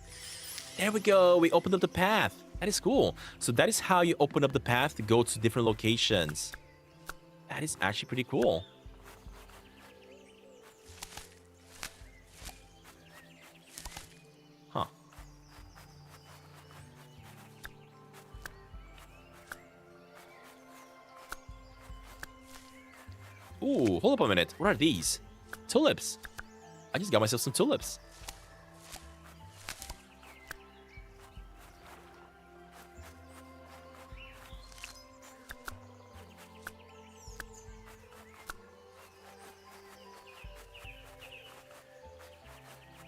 There we go. We opened up the path. That is cool. So that is how you open up the path to go to different locations. That is actually pretty cool. Huh. Ooh, hold up a minute. What are these? Tulips. I just got myself some tulips.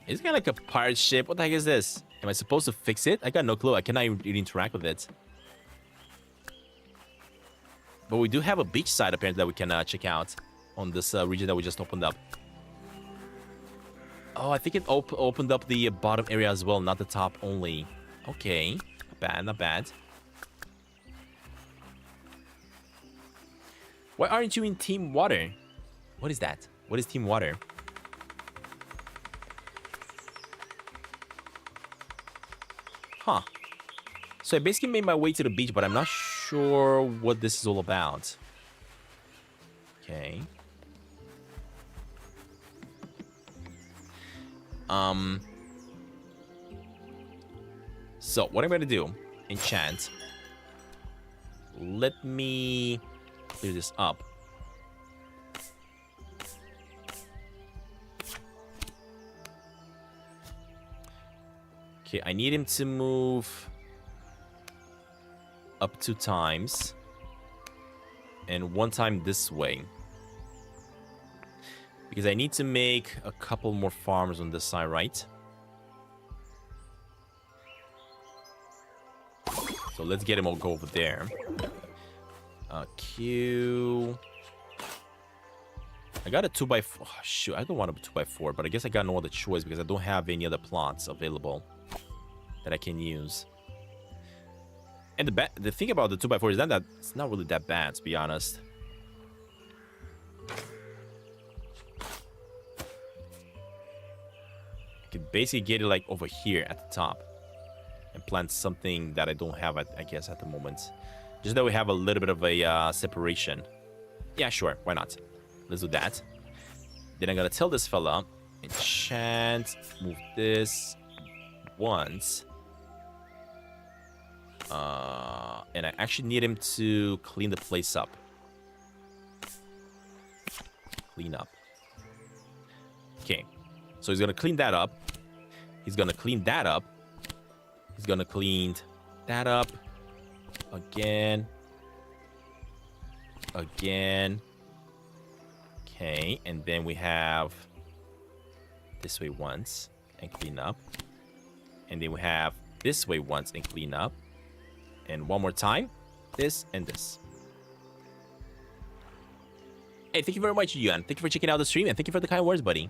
It's kind of like a pirate ship. What the heck is this? Am I supposed to fix it? I got no clue. I cannot even really interact with it. But we do have a beach side apparently that we can check out on this region that we just opened up. Oh, I think it opened up the bottom area as well, not the top only. Okay, not bad, not bad. Why aren't you in Team Water? What is that? What is Team Water? Huh. So I basically made my way to the beach, but I'm not sure what this is all about. Okay. So what I'm gonna do, enchant. Let me clear this up. Okay, I need him to move up 2 times and 1 time this way. Because I need to make a couple more farms on this side, right? So let's get him all go over there. Q. I got a 2x4. Oh, shoot, I don't want a 2x4, but I guess I got no other choice because I don't have any other plots available that I can use. And the thing about the 2x4 is that it's not really that bad, to be honest. I can basically get it like over here at the top and plant something that I don't have, I guess, at the moment. Just that we have a little bit of a separation. Yeah, sure, why not? Let's do that. Then I'm gonna tell this fella, enchant, move this once. And I actually need him to clean the place up. Clean up. Okay. So he's gonna clean that up. He's gonna clean that up. He's gonna clean that up. Again. Again. Okay. And then we have this way once and clean up. And then we have this way once and clean up. And one more time, this and this. Hey, thank you very much, Yuan. Thank you for checking out the stream, and thank you for the kind words, buddy.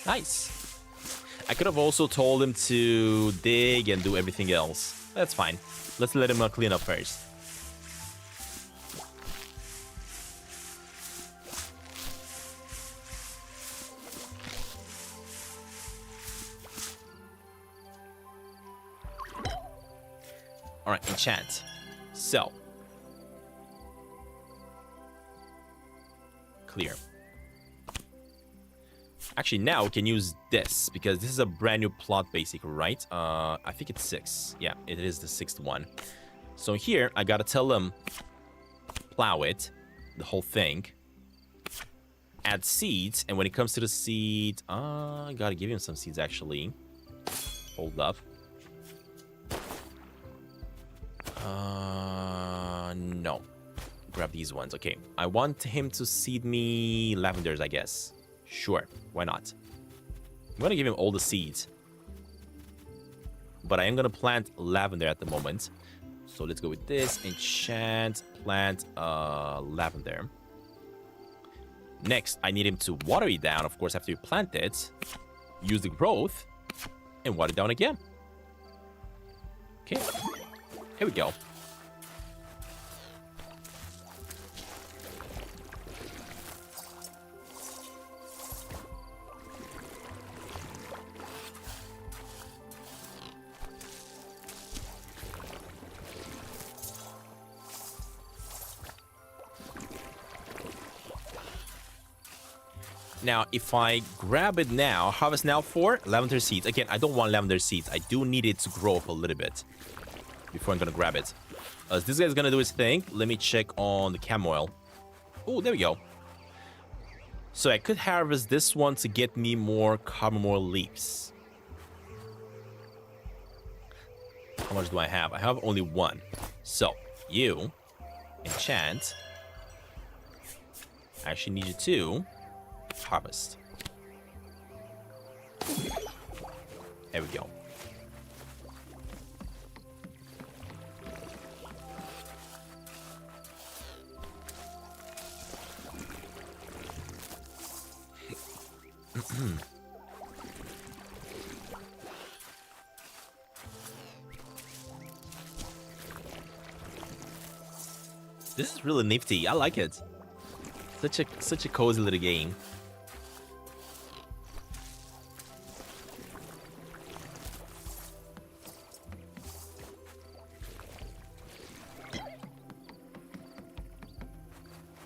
Nice. I could have also told him to dig and do everything else. That's fine. Let's let him clean up first. Alright, enchant. So. Clear. Actually, now we can use this, because this is a brand new plot basic, right? I think it's 6. Yeah, it is the 6th one. So here, I gotta tell them, plow it, the whole thing. Add seeds, and when it comes to the seed, I gotta give him some seeds, actually. Hold up. No. Grab these ones. Okay, I want him to seed me lavenders, I guess. Sure, why not? I'm gonna give him all the seeds. But I am gonna plant lavender at the moment. So let's go with this. Enchant, plant lavender. Next, I need him to water it down, of course, after you plant it. Use the growth, and water it down again. Okay, here we go. Now, if I grab it now, harvest now for lavender seeds. Again, I don't want lavender seeds. I do need it to grow up a little bit before I'm gonna grab it. As this guy's gonna do his thing, let me check on the cam oil. Oh, there we go. So I could harvest this one to get me more cardamom leaves. How much do I have? I have only 1. So, you enchant. I actually need you to harvest. There we go. This is really nifty. I like it. Such a cozy little game.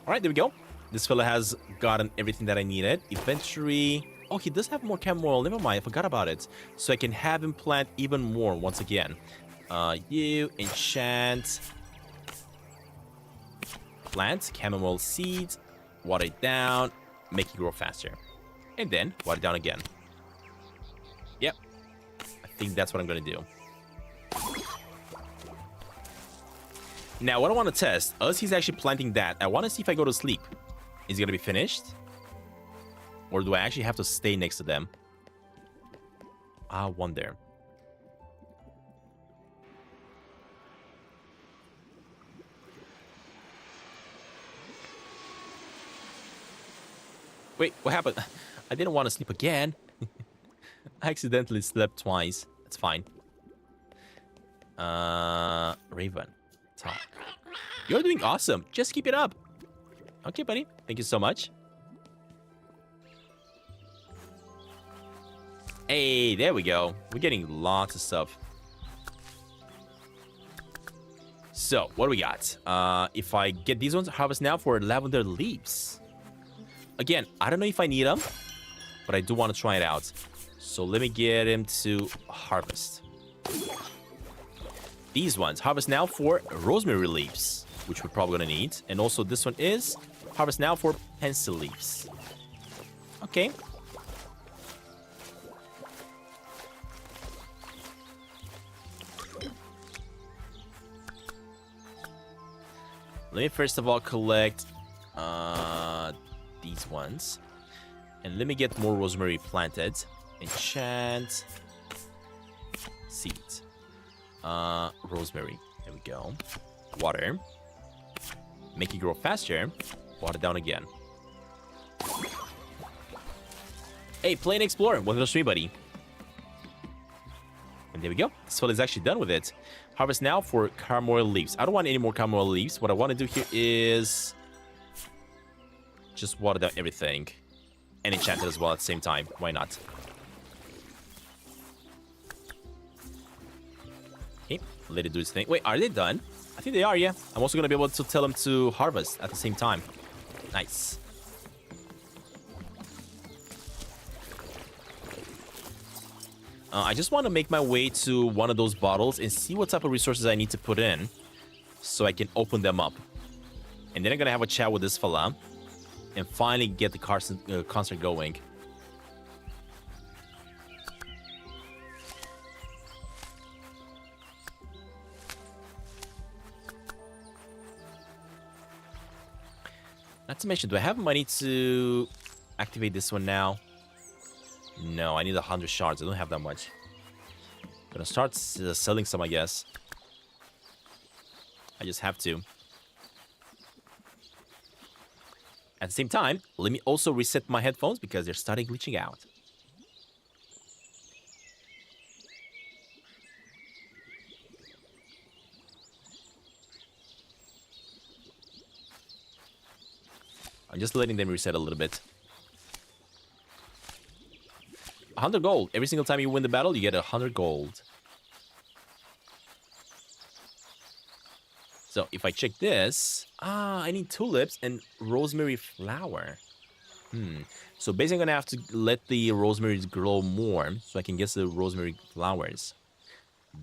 Alright, there we go. This fella has gotten everything that I needed. Inventory. Oh, he does have more chem oil. Never mind, I forgot about it. So I can have him plant even more once again. You enchant. Plant chamomile seeds. Water it down. Make it grow faster. And then water it down again. Yep. I think that's what I'm gonna do. Now, what I want to test, as he's actually planting that, I want to see if I go to sleep. Is it going to be finished? Or do I actually have to stay next to them? I wonder. Wait, what happened? I didn't want to sleep again. I accidentally slept twice. It's fine. Raven. Talk. You're doing awesome. Just keep it up. Okay, buddy. Thank you so much. Hey, there we go. We're getting lots of stuff. So, what do we got? If I get these ones, harvest now for lavender leaves. Again, I don't know if I need them, but I do want to try it out. So let me get him to harvest. These ones, harvest now for rosemary leaves, which we're probably gonna need. And also this one is harvest now for pencil leaves. Okay. Let me first of all collect these ones. And let me get more rosemary planted. Enchant seeds. Rosemary. There we go. Water. Make it grow faster. Water down again. Hey, play and explore. Welcome to the stream, buddy. And there we go. This fella is actually done with it. Harvest now for Carmoil leaves. I don't want any more Carmoil leaves. What I want to do here is just water down everything. And enchant it as well at the same time. Why not? Okay, let it do its thing. Wait, are they done? I think they are, yeah. I'm also going to be able to tell them to harvest at the same time. Nice. I just want to make my way to one of those bottles and see what type of resources I need to put in so I can open them up. And then I'm going to have a chat with this fella and finally get the concert going. Not to mention, do I have money to activate this one now? No, I need 100 shards. I don't have that much. Gonna start selling some, I guess. I just have to. At the same time, let me also reset my headphones because they're starting glitching out. I'm just letting them reset a little bit. 100 gold. Every single time you win the battle, you get 100 gold. So if I check this, I need tulips and rosemary flower. So basically I'm gonna have to let the rosemaries grow more so I can get the rosemary flowers.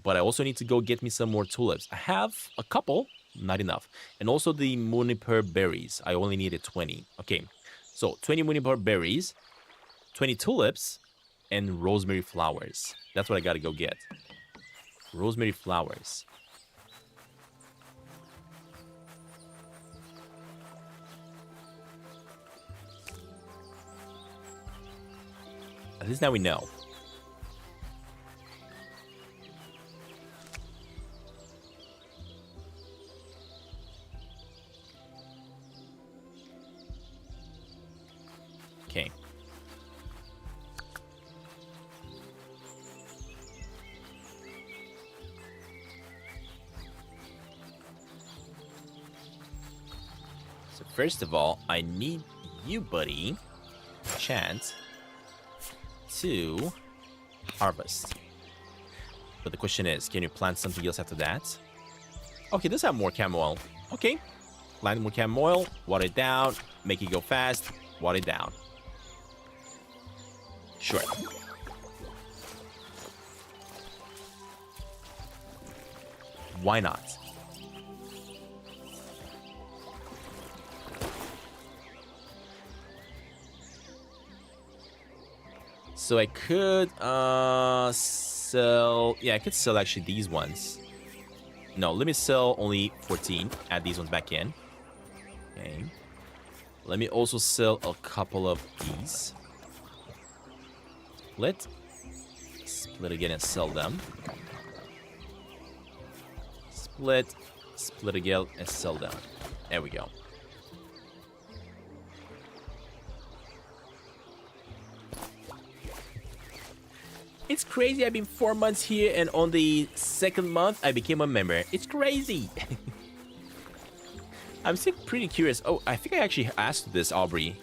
But I also need to go get me some more tulips. I have a couple, not enough. And also the Muniper berries. I only needed 20. Okay, so 20 Muniper berries, 20 tulips, and rosemary flowers. That's what I gotta go get. Rosemary flowers. At least now we know. Okay. So first of all, I need you, buddy, chance to harvest. But the question is, can you plant something else after that? Okay, does have more cam oil. Okay. Plant more cam oil, water it down, make it go fast, water it down. Sure. Why not? So I could sell... Yeah, I could sell actually these ones. No, let me sell only 14. Add these ones back in. Okay. Let me also sell a couple of these. Split again and sell them. Split again and sell them. There we go. It's crazy. I've been 4 months here, and on the second month, I became a member. It's crazy. I'm still pretty curious. Oh, I think I actually asked this, Aubrey.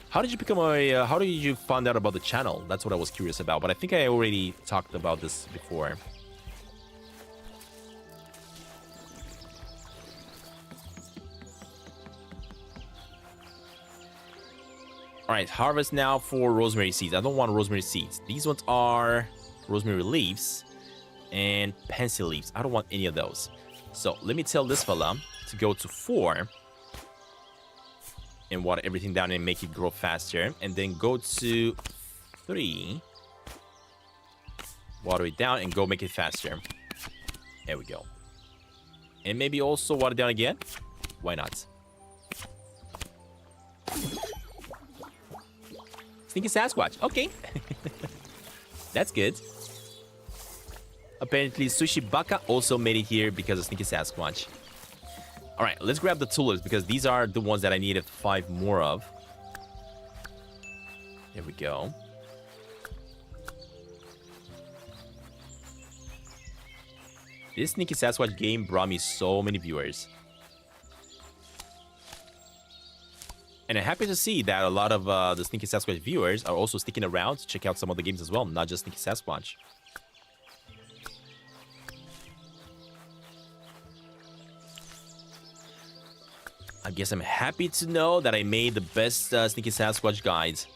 How did you become a? How did you find out about the channel? That's what I was curious about. But I think I already talked about this before. Alright, harvest now for rosemary seeds. I don't want rosemary seeds. These ones are rosemary leaves and pencil leaves. I don't want any of those. So let me tell this fella to go to 4 and water everything down and make it grow faster. And then go to 3, water it down and go make it faster. There we go. And maybe also water down again. Why not? Sneaky Sasquatch. Okay. That's good. Apparently, Sushi Baka also made it here because of Sneaky Sasquatch. Alright, let's grab the tulips because these are the ones that I needed 5 more of. There we go. This Sneaky Sasquatch game brought me so many viewers. And I'm happy to see that a lot of the Sneaky Sasquatch viewers are also sticking around to check out some other games as well, not just Sneaky Sasquatch. I guess I'm happy to know that I made the best Sneaky Sasquatch guides.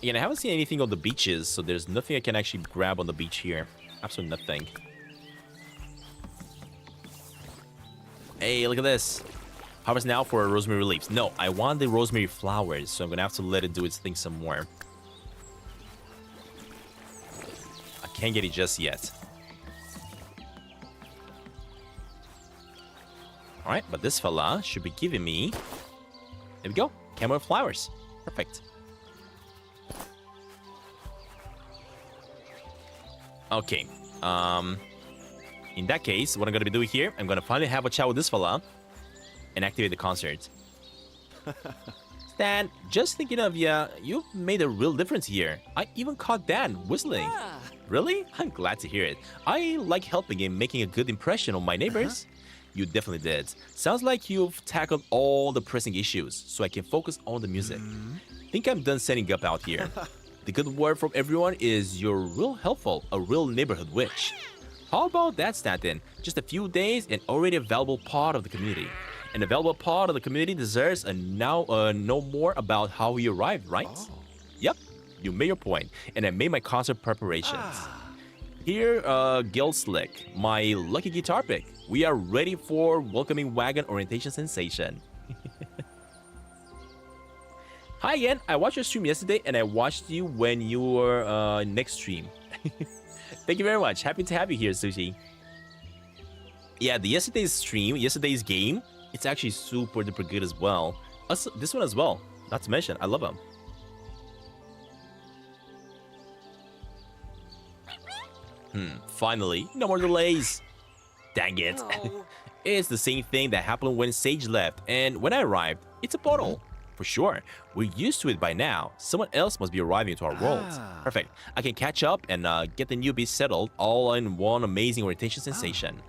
Again, I haven't seen anything on the beaches, so there's nothing I can actually grab on the beach here. Absolutely nothing. Hey, look at this. Harvest now for rosemary leaves. No, I want the rosemary flowers, so I'm gonna have to let it do its thing some more. I can't get it just yet. Alright, but this fella should be giving me... There we go. Camera flowers. Perfect. Okay, in that case, what I'm gonna be doing here, I'm gonna finally have a chat with this fella and activate the concert. Stan, just thinking of ya, you've made a real difference here. I even caught Dan whistling. Really? I'm glad to hear it. I like helping and making a good impression on my neighbors. You definitely did. Sounds like you've tackled all the pressing issues, so I can focus on the music. Think I'm done setting up out here. The good word from everyone is you're real helpful, a real neighborhood witch. How about that, Stantin? Just a few days and already a valuable part of the community. And a valuable part of the community deserves a know more about how you arrived, right? Yep, you made your point, and I made my concert preparations. Here, Gil Slick, my lucky guitar pick. We are ready for welcoming wagon orientation sensation. Hi again, I watched your stream yesterday and I watched you when you were next stream. Thank you very much. Happy to have you here, Sushi. Yeah, the yesterday's stream, yesterday's game, it's actually super duper good as well. This one as well, not to mention, I love them. Finally, no more delays. Dang it. No. It's the same thing that happened when Sage left, and when I arrived, it's a portal. For sure, we're used to it by now. Someone else must be arriving into our world. Perfect. I can catch up and get the newbies settled all in one amazing orientation sensation.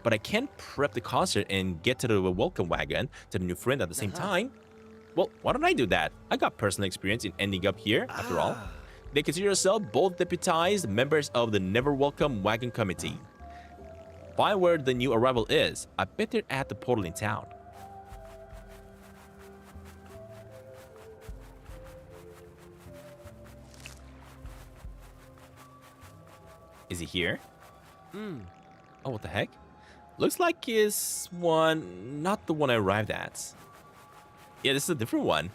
But I can't prep the concert and get to the welcome wagon to the new friend at the same time. Well, why don't I do that? I got personal experience in ending up here, after all. They consider yourselves both deputized members of the Never Welcome Wagon Committee. Find where the new arrival is. I bet they're at the portal in town. Is he here? Oh, what the heck? Looks like it's one, not the one I arrived at. Yeah, this is a different one.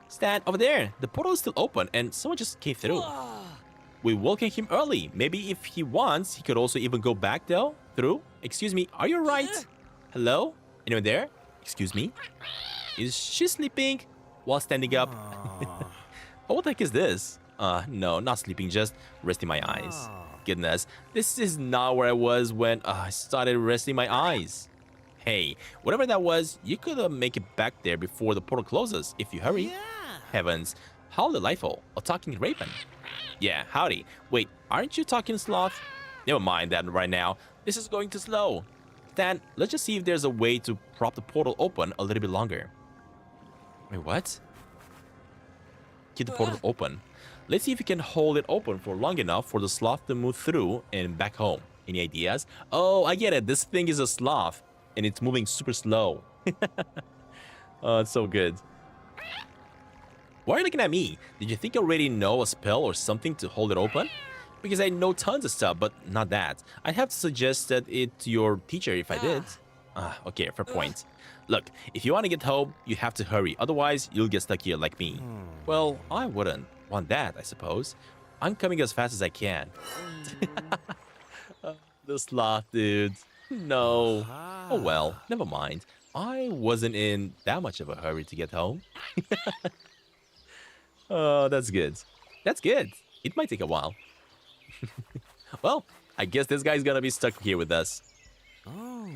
Stan, over there. The portal is still open and someone just came through. We welcomed him early. Maybe if he wants, he could also even go back though, through. Excuse me, are you right? Hello? Anyone there? Excuse me? Is she sleeping while standing up? Oh, what the heck is this? No, not sleeping, just resting my eyes. Goodness, this is not where I was when I started resting my eyes. Hey, whatever that was, you could make it back there before the portal closes if you hurry. Heavens, how delightful. A talking raven. Yeah, howdy. Wait, aren't you talking sloth? Never mind that right now. This is going too slow. Stan, let's just see if there's a way to prop the portal open a little bit longer. Wait, what? Keep the portal open. Let's see if we can hold it open for long enough for the sloth to move through and back home. Any ideas? Oh, I get it. This thing is a sloth and it's moving super slow. Oh, it's so good. Why are you looking at me? Did you think I already know a spell or something to hold it open? Because I know tons of stuff, but not that. I'd have to suggest that it to your teacher if I did. Okay, fair point. Look, if you want to get home, you have to hurry. Otherwise, you'll get stuck here like me. Well, I wouldn't want that, I suppose. I'm coming as fast as I can. The sloth, dude. No. Oh well, never mind. I wasn't in that much of a hurry to get home. Oh, that's good. That's good. It might take a while. Well, I guess this guy's gonna be stuck here with us. Oh.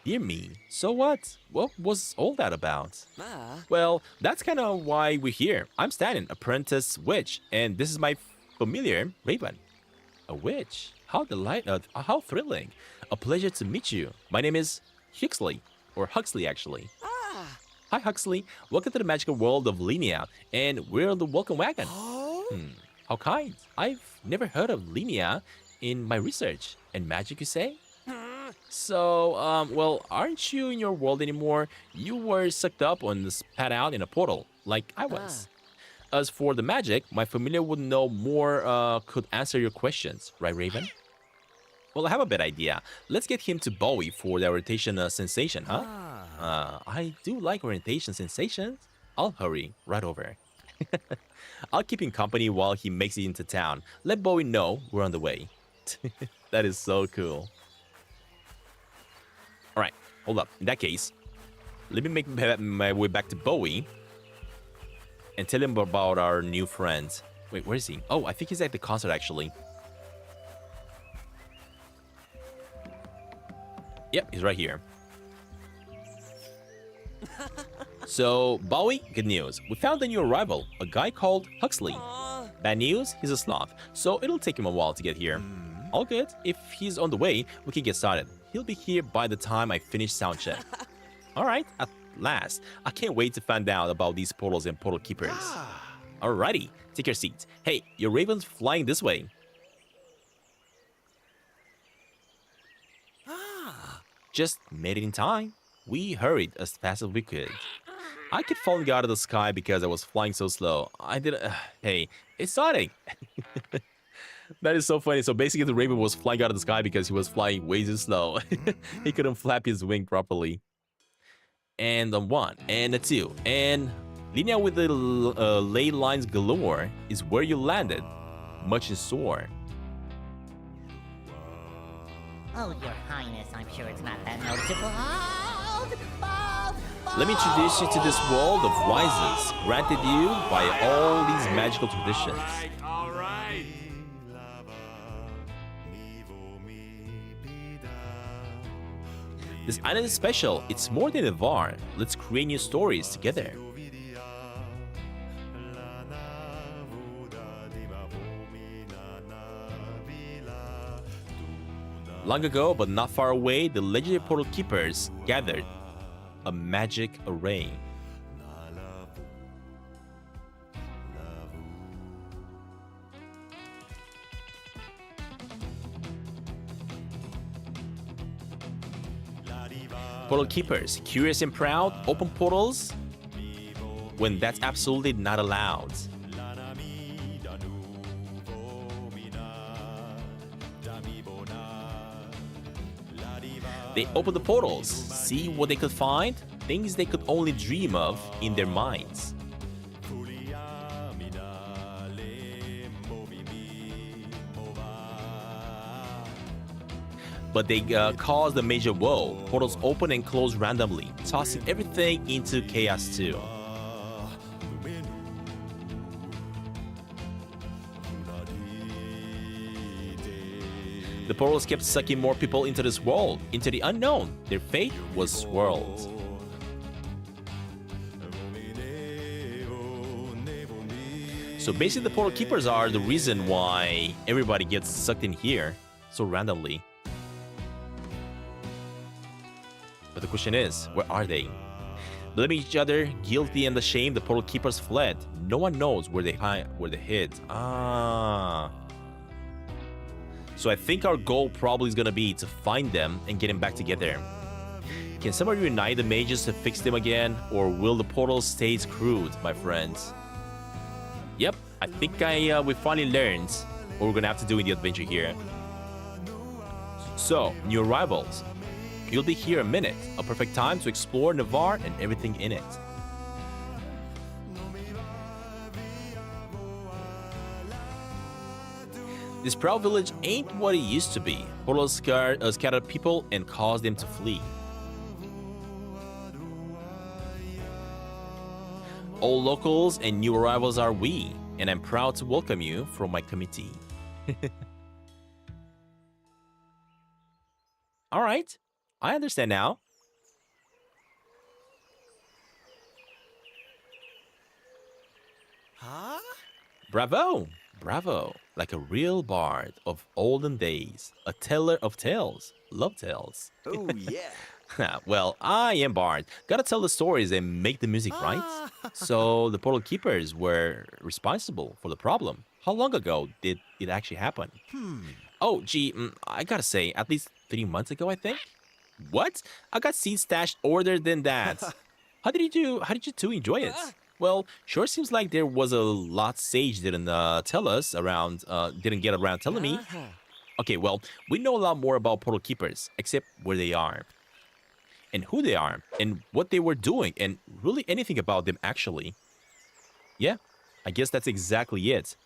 Dear me. So what? What was all that about? Ah. Well, that's kind of why we're here. I'm Stantin, apprentice witch, and this is my familiar Raven. A witch? How how thrilling. A pleasure to meet you. My name is Huxley, or Huxley actually. Ah. Hi Huxley, welcome to the magical world of Linnea, and we're on the welcome wagon. Oh. How kind. I've never heard of Linnea in my research. And magic, you say? So, well, aren't you in your world anymore? You were sucked up and spat out in a portal, like I was. As for the magic, my familiar would know more, could answer your questions, right, Raven? Well, I have a bad idea. Let's get him to Bowie for the orientation sensation, huh? I do like orientation sensations. I'll hurry right over. I'll keep him company while he makes it into town. Let Bowie know we're on the way. That is so cool. Alright, hold up. In that case, let me make my way back to Bowie and tell him about our new friend. Wait, where is he? Oh, I think he's at the concert actually. Yep, he's right here. So, Bowie, good news. We found a new arrival, a guy called Huxley. Bad news, he's a sloth, so it'll take him a while to get here. All good. If he's on the way, we can get started. He'll be here by the time I finish sound check. Alright, at last. I can't wait to find out about these portals and portal keepers. Alrighty, take your seat. Hey, your raven's flying this way. Just made it in time. We hurried as fast as we could. I kept falling out of the sky because I was flying so slow. I didn't... hey, it's starting. That is so funny. So basically the raven was flying out of the sky because he was flying way too slow. He couldn't flap his wing properly. And a 1, and a 2, and... Linnea with the ley lines galore is where you landed. Much in store. Oh, Your Highness, I'm sure it's not that noticeable. Bald, bald, bald. Let me introduce you to this world of wises, granted you by all these magical traditions. All right. This island is special. It's more than a var. Let's create new stories together. Long ago, but not far away, the legendary portal keepers gathered a magic array. Portal keepers, curious and proud, open portals when that's absolutely not allowed. They open the portals, see what they could find, things they could only dream of in their minds. But they cause the major woe. Portals open and close randomly, tossing everything into chaos too. The portals kept sucking more people into this world, into the unknown. Their fate was swirled. So basically the portal keepers are the reason why everybody gets sucked in here so randomly. But the question is, where are they? Blaming each other, guilty and ashamed, the portal keepers fled. No one knows where they hid. So I think our goal probably is gonna be to find them and get them back together. Can somebody reunite the mages to fix them again? Or will the portal stay screwed, my friends? Yep, I think we finally learned what we're gonna have to do in the adventure here. So, new arrivals. You'll be here a minute, a perfect time to explore Navarre and everything in it. This proud village ain't what it used to be. Portals scattered people and caused them to flee. All locals and new arrivals are we, and I'm proud to welcome you from my committee. All right, I understand now. Huh? Bravo! Bravo! Like a real bard of olden days, a teller of tales, love tales. Oh, yeah. Well, I am bard. Gotta tell the stories and make the music, right? So the portal keepers were responsible for the problem. How long ago did it actually happen? Oh, gee, I gotta say, at least 3 months ago, I think. What? I got seeds stashed older than that. How did you two enjoy it? Well, sure seems like there was a lot Sage didn't didn't get around telling me. Okay, well, we know a lot more about portal keepers, except where they are, and who they are, and what they were doing, and really anything about them actually. Yeah, I guess that's exactly it.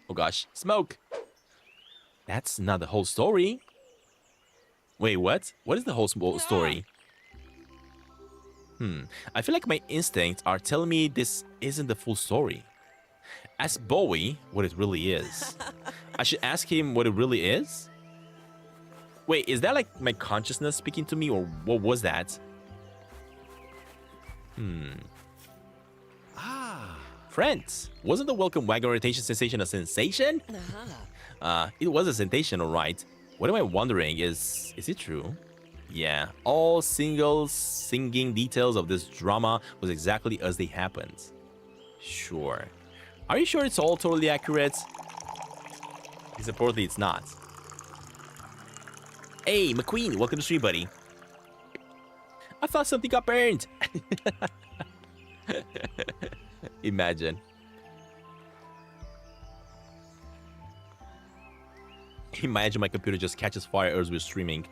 Oh gosh, smoke! That's not the whole story. Wait, what? What is the whole story? I feel like my instincts are telling me this isn't the full story. Ask Bowie what it really is. I should ask him what it really is? Wait, is that like my consciousness speaking to me, or what was that? Friends, wasn't the welcome wagon orientation sensation a sensation? It was a sensation, alright. What am I wondering is it true? Yeah, all single singing details of this drama was exactly as they happened. Sure. Are you sure it's all totally accurate? Because apparently it's not. Hey, McQueen, welcome to the stream, buddy. I thought something got burned. Imagine. Imagine my computer just catches fire as we're streaming.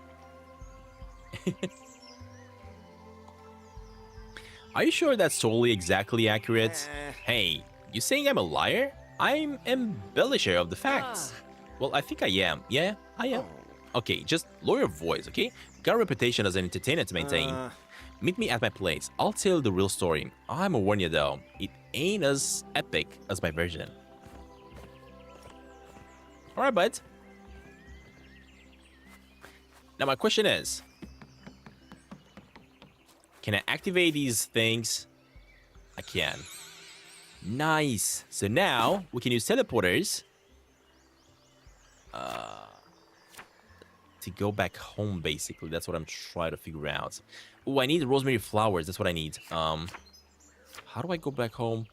Are you sure that's totally exactly accurate? Hey, you saying I'm a liar? I'm embellisher of the facts. Well, I think I am. Yeah, I am. Okay, just lower your voice, okay? Got a reputation as an entertainer to maintain. Meet me at my place. I'll tell the real story. I'm a warn you though, it ain't as epic as my version. Alright, bud. Now my question is, can I activate these things? I can. Nice. So now we can use teleporters to go back home, basically. That's what I'm trying to figure out. Oh, I need rosemary flowers. That's what I need. How do I go back home?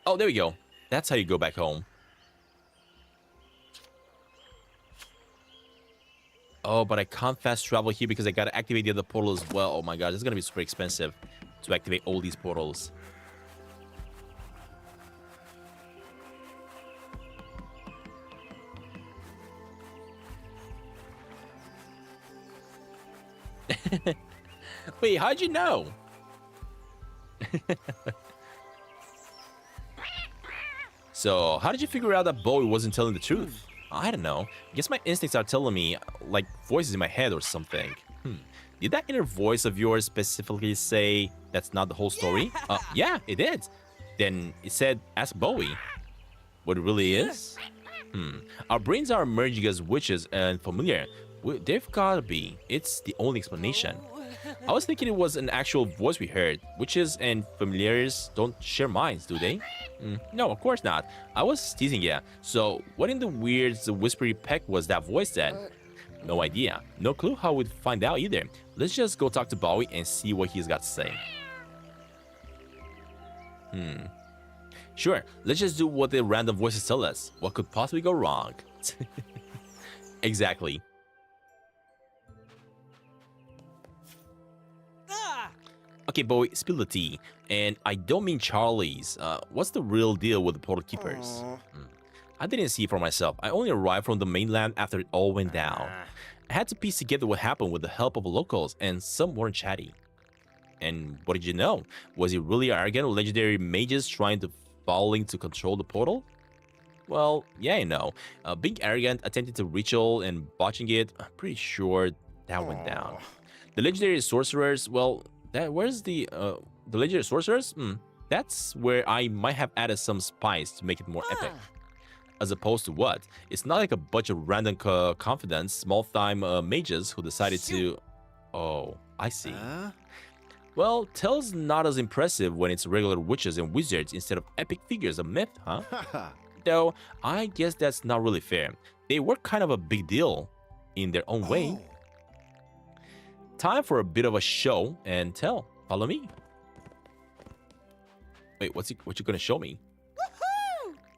Oh, there we go. That's how you go back home. Oh, but I can't fast travel here because I gotta activate the other portal as well. Oh my god, this is gonna be super expensive to activate all these portals. Wait, how'd you know? So, how did you figure out that Bowie wasn't telling the truth? I don't know. I guess my instincts are telling me, like, voices in my head or something. Did that inner voice of yours specifically say that's not the whole story? Yeah, it did. Then it said, ask Bowie. What it really is? Our brains are merging as witches and familiar. They've gotta be. It's the only explanation. I was thinking it was an actual voice we heard. Witches and familiars don't share minds, do they? No, of course not. I was teasing ya. So, what in the weird whispery peck was that voice then? No idea. No clue how we'd find out either. Let's just go talk to Bowie and see what he's got to say. Sure, let's just do what the random voices tell us. What could possibly go wrong? Exactly. Okay, Bowie, spill the tea. And I don't mean Charlie's. What's the real deal with the portal keepers? I didn't see it for myself. I only arrived from the mainland after it all went down. I had to piece together what happened with the help of the locals, and some weren't chatty. And what did you know? Was it really arrogant legendary mages trying to falling to control the portal? Well, yeah, being arrogant, attempting to ritual, and botching it, I'm pretty sure that went down. The legendary sorcerers, well, where's the legendary sorcerers? That's where I might have added some spice to make it more epic. As opposed to what? It's not like a bunch of random confidence, small-time mages who decided to... Oh, I see. Well, Tell's not as impressive when it's regular witches and wizards instead of epic figures of myth, huh? Though, I guess that's not really fair. They were kind of a big deal in their own way. Time for a bit of a show, and Tell, follow me. Wait, what you gonna show me?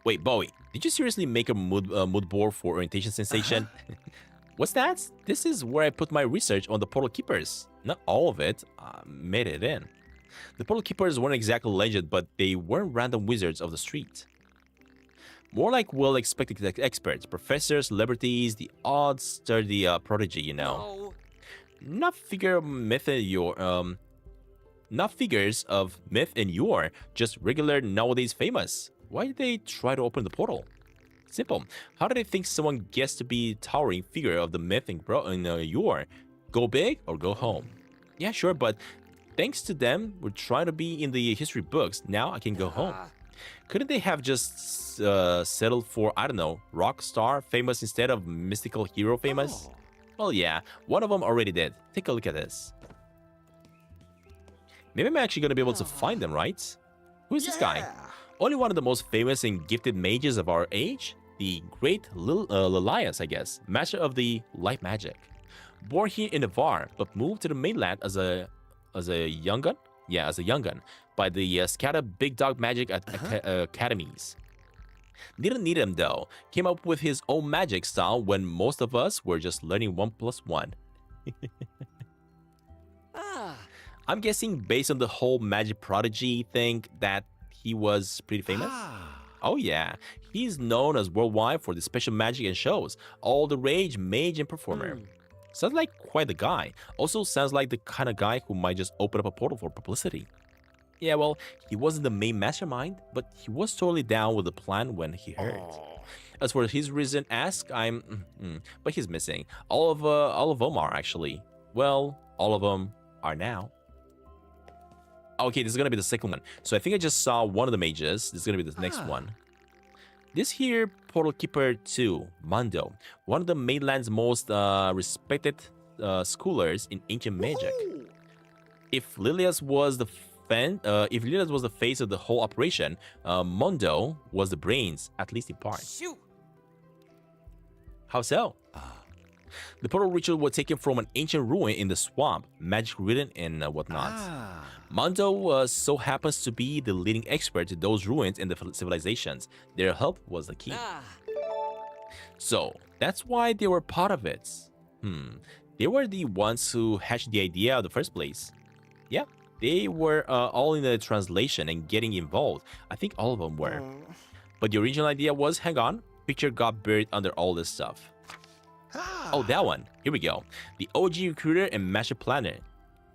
Wait, Bowie, did you seriously make a mood board for orientation sensation? What's that? This is where I put my research on the Portal Keepers. Not all of it, made it in. The Portal Keepers weren't exactly legend, but they weren't random wizards of the street. More like well-expected experts, professors, celebrities, the odd, sturdy prodigy, you know. Not figures of myth and yore, just regular nowadays famous. Why did they try to open the portal? Simple. How do they think someone gets to be towering figure of the myth and yore? Go big or go home? Yeah, sure, but thanks to them, we're trying to be in the history books. Now I can go home. Couldn't they have just settled for, I don't know, rock star famous instead of mystical hero famous? Well, yeah, one of them already did. Take a look at this. Maybe I'm actually going to be able to find them, right? Who is this guy? Only one of the most famous and gifted mages of our age? The great Lilias, I guess, master of the light magic. Born here in Navarre, but moved to the mainland as a young gun? Yeah, as a young gun, by the Scata Big Dog Magic Academies. Didn't need him though, came up with his own magic style when most of us were just learning 1+1. I'm guessing based on the whole magic prodigy thing that he was pretty famous. Oh yeah, he's known as worldwide for the special magic and shows, all the rage mage and performer. Sounds like quite the guy. Also sounds like the kind of guy who might just open up a portal for publicity. Yeah, well, he wasn't the main mastermind, but he was totally down with the plan when he heard. As for his reason, but he's missing. All of them are actually. Well, all of them are now. Okay, this is gonna be the second one. So I think I just saw one of the mages. This is gonna be the next one. This here, Portal Keeper 2, Mondo, one of the mainland's most respected schoolers in ancient magic. If Lilias was the face of the whole operation, Mondo was the brains, at least in part. How so? The portal ritual was taken from an ancient ruin in the swamp, magic ridden and whatnot. Mondo so happens to be the leading expert to those ruins and the civilizations. Their help was the key. So that's why they were part of it. They were the ones who hatched the idea in the first place. Yeah, they were all in the translation and getting involved. I think all of them were. But the original idea was, hang on, picture got buried under all this stuff. Oh, that one. Here we go. The OG recruiter and master planner.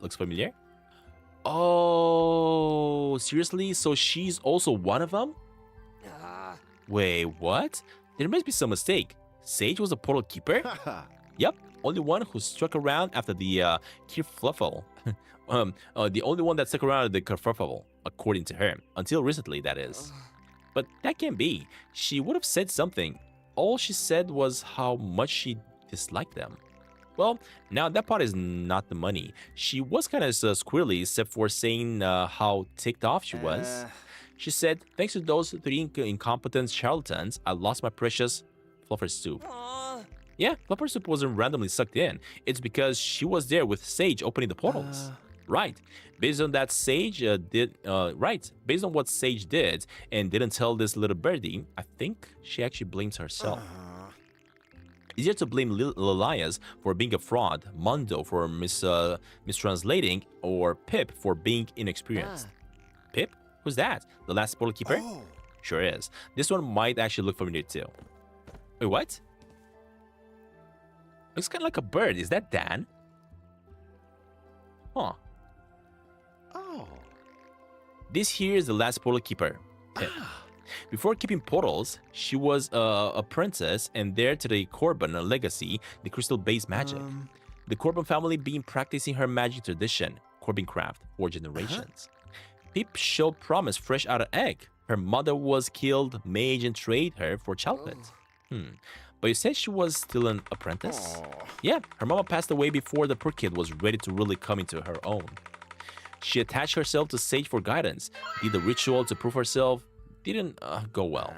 Looks familiar? Oh, seriously? So she's also one of them? Wait, what? There must be some mistake. Sage was a portal keeper? Yep, only one who stuck around after the kerfuffle. The only one that stuck around at the kerfuffle, according to her. Until recently, that is. But that can't be. She would have said something. All she said was how much she disliked them. Well, now that part is not the money. She was kind of squirrely, except for saying how ticked off she was. She said, thanks to those 3 incompetent charlatans, I lost my precious fluffer soup. Yeah, fluffer soup wasn't randomly sucked in. It's because she was there with Sage opening the portals. Right. Based on what Sage did and didn't tell this little birdie, I think she actually blames herself. Easier to blame Lilias for being a fraud, Mondo for mistranslating, or Pip for being inexperienced. Pip? Who's that? The last portal keeper? Sure is. This one might actually look familiar too. Wait, what? Looks kind of like a bird. Is that Dan? Huh. This here is the last portal keeper, Pip. Before keeping portals, she was a princess and heir to the Corbin legacy, the crystal-based magic. The Corbin family been practicing her magic tradition, Corbin craft, for generations. Pip showed promise fresh out of egg. Her mother was killed, mage, and traded her for childbirth. But you said she was still an apprentice? Yeah, her mama passed away before the poor kid was ready to really come into her own. She attached herself to Sage for guidance, did the ritual to prove herself. Didn't go well.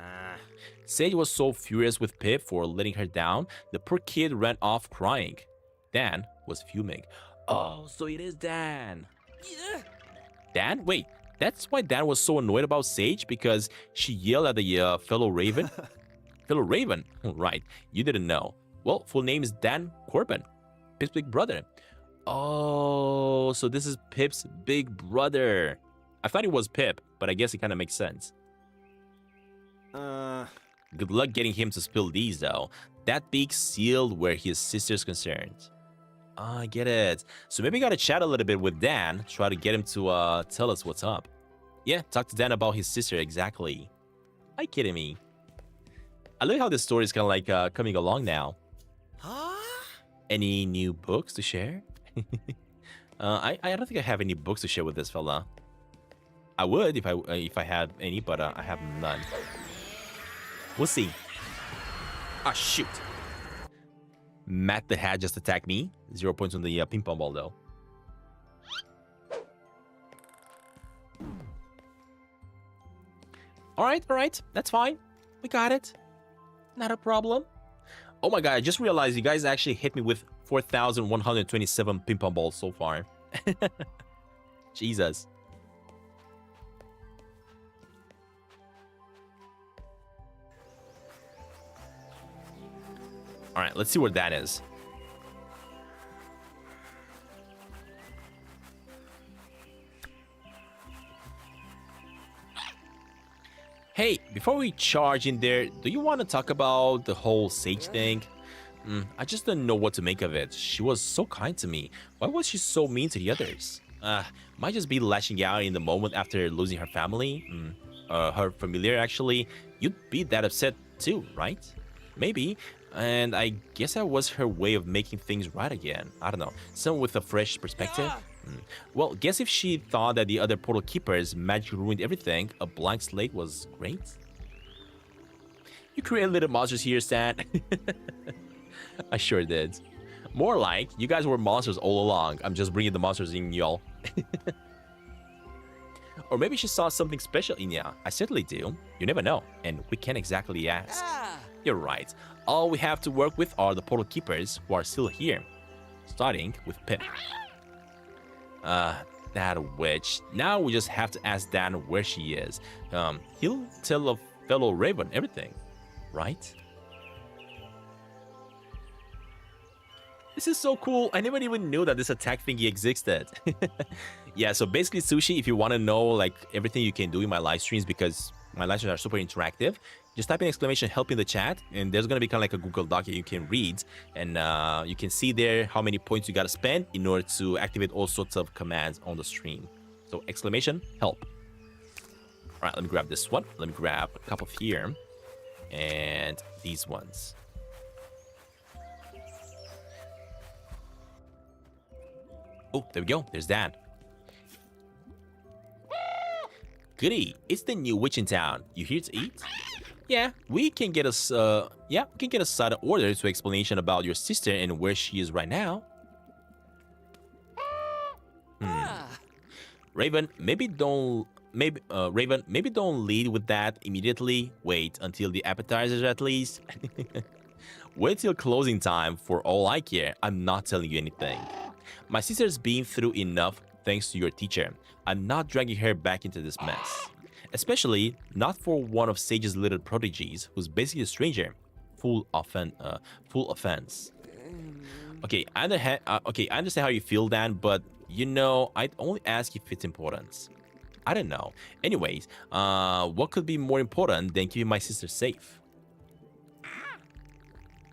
Sage was so furious with Pip for letting her down, the poor kid ran off crying. Dan was fuming. Oh, so it is Dan. Dan? Wait, that's why Dan was so annoyed about Sage, because she yelled at the fellow Raven? Fellow Raven? Right, you didn't know. Well, full name is Dan Corbin, Pip's big brother. Oh, so this is Pip's big brother. I thought it was Pip, but I guess it kind of makes sense. Good luck getting him to spill these, though. That beak sealed where his sister's concerned. I get it. So maybe gotta chat a little bit with Dan, try to get him to tell us what's up. Yeah, talk to Dan about his sister, exactly. Are you kidding me? I love how this story is kind of like coming along now. Any new books to share? I don't think I have any books to share with this fella. I would if I had any, but I have none. We'll see. Ah, shoot. Matt the Hat just attacked me. 0 points on the ping pong ball, though. All right. That's fine. We got it. Not a problem. Oh my god, I just realized you guys actually hit me with 4,127 ping pong balls so far. Jesus. All right, let's see where that is. Hey, before we charge in there, do you want to talk about the whole Sage thing? I just don't know what to make of it. She was so kind to me. Why was she so mean to the others? Might just be lashing out in the moment after losing her family. Her familiar, actually. You'd be that upset too, right? Maybe. And I guess that was her way of making things right again. I don't know. Someone with a fresh perspective. Well, guess if she thought that the other portal keepers magic ruined everything, a blank slate was great. You created little monsters here, Stan. I sure did. More like, you guys were monsters all along. I'm just bringing the monsters in, y'all. Or maybe she saw something special in ya. I certainly do. You never know, and we can't exactly ask. You're right. All we have to work with are the portal keepers who are still here. Starting with Pip. That witch. Now we just have to ask Dan where she is. He'll tell a fellow Raven everything, right? This is so cool. I never even knew that this attack thingy existed. Yeah, so basically, Sushi, if you want to know like everything you can do in my live streams, because my live streams are super interactive, just type in exclamation help in the chat, and there's going to be kind of like a Google Doc that you can read, and you can see there how many points you got to spend in order to activate all sorts of commands on the stream. So exclamation help. All right, let me grab this one. Let me grab a couple here, and these ones. Oh, there we go. There's Dan. Goody, it's the new witch in town. You here to eat? Yeah, we can get us a side order to explanation about your sister and where she is right now. Raven, maybe don't lead with that immediately. Wait until the appetizers at least. Wait till closing time for all I care. I'm not telling you anything. My sister's been through enough thanks to your teacher. I'm not dragging her back into this mess. Especially not for one of Sage's little prodigies, who's basically a stranger. Full offense. Okay, I understand how you feel, Dan, but you know, I'd only ask if it's important. I don't know. Anyways, what could be more important than keeping my sister safe?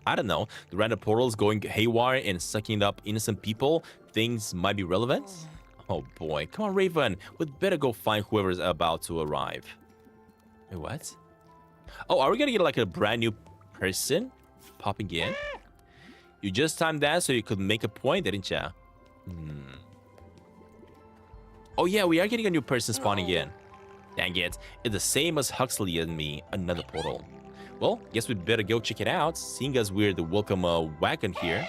I don't know. The random portals going haywire and sucking up innocent people. Things might be relevant. Oh boy, come on, Raven. We'd better go find whoever's about to arrive. Wait, what? Oh, are we gonna get like a brand new person popping in? You just timed that so you could make a point, didn't ya? Oh yeah, we are getting a new person spawning in. Dang it, it's the same as Huxley and me, another portal. Well, guess we'd better go check it out, seeing as we're the welcome wagon here.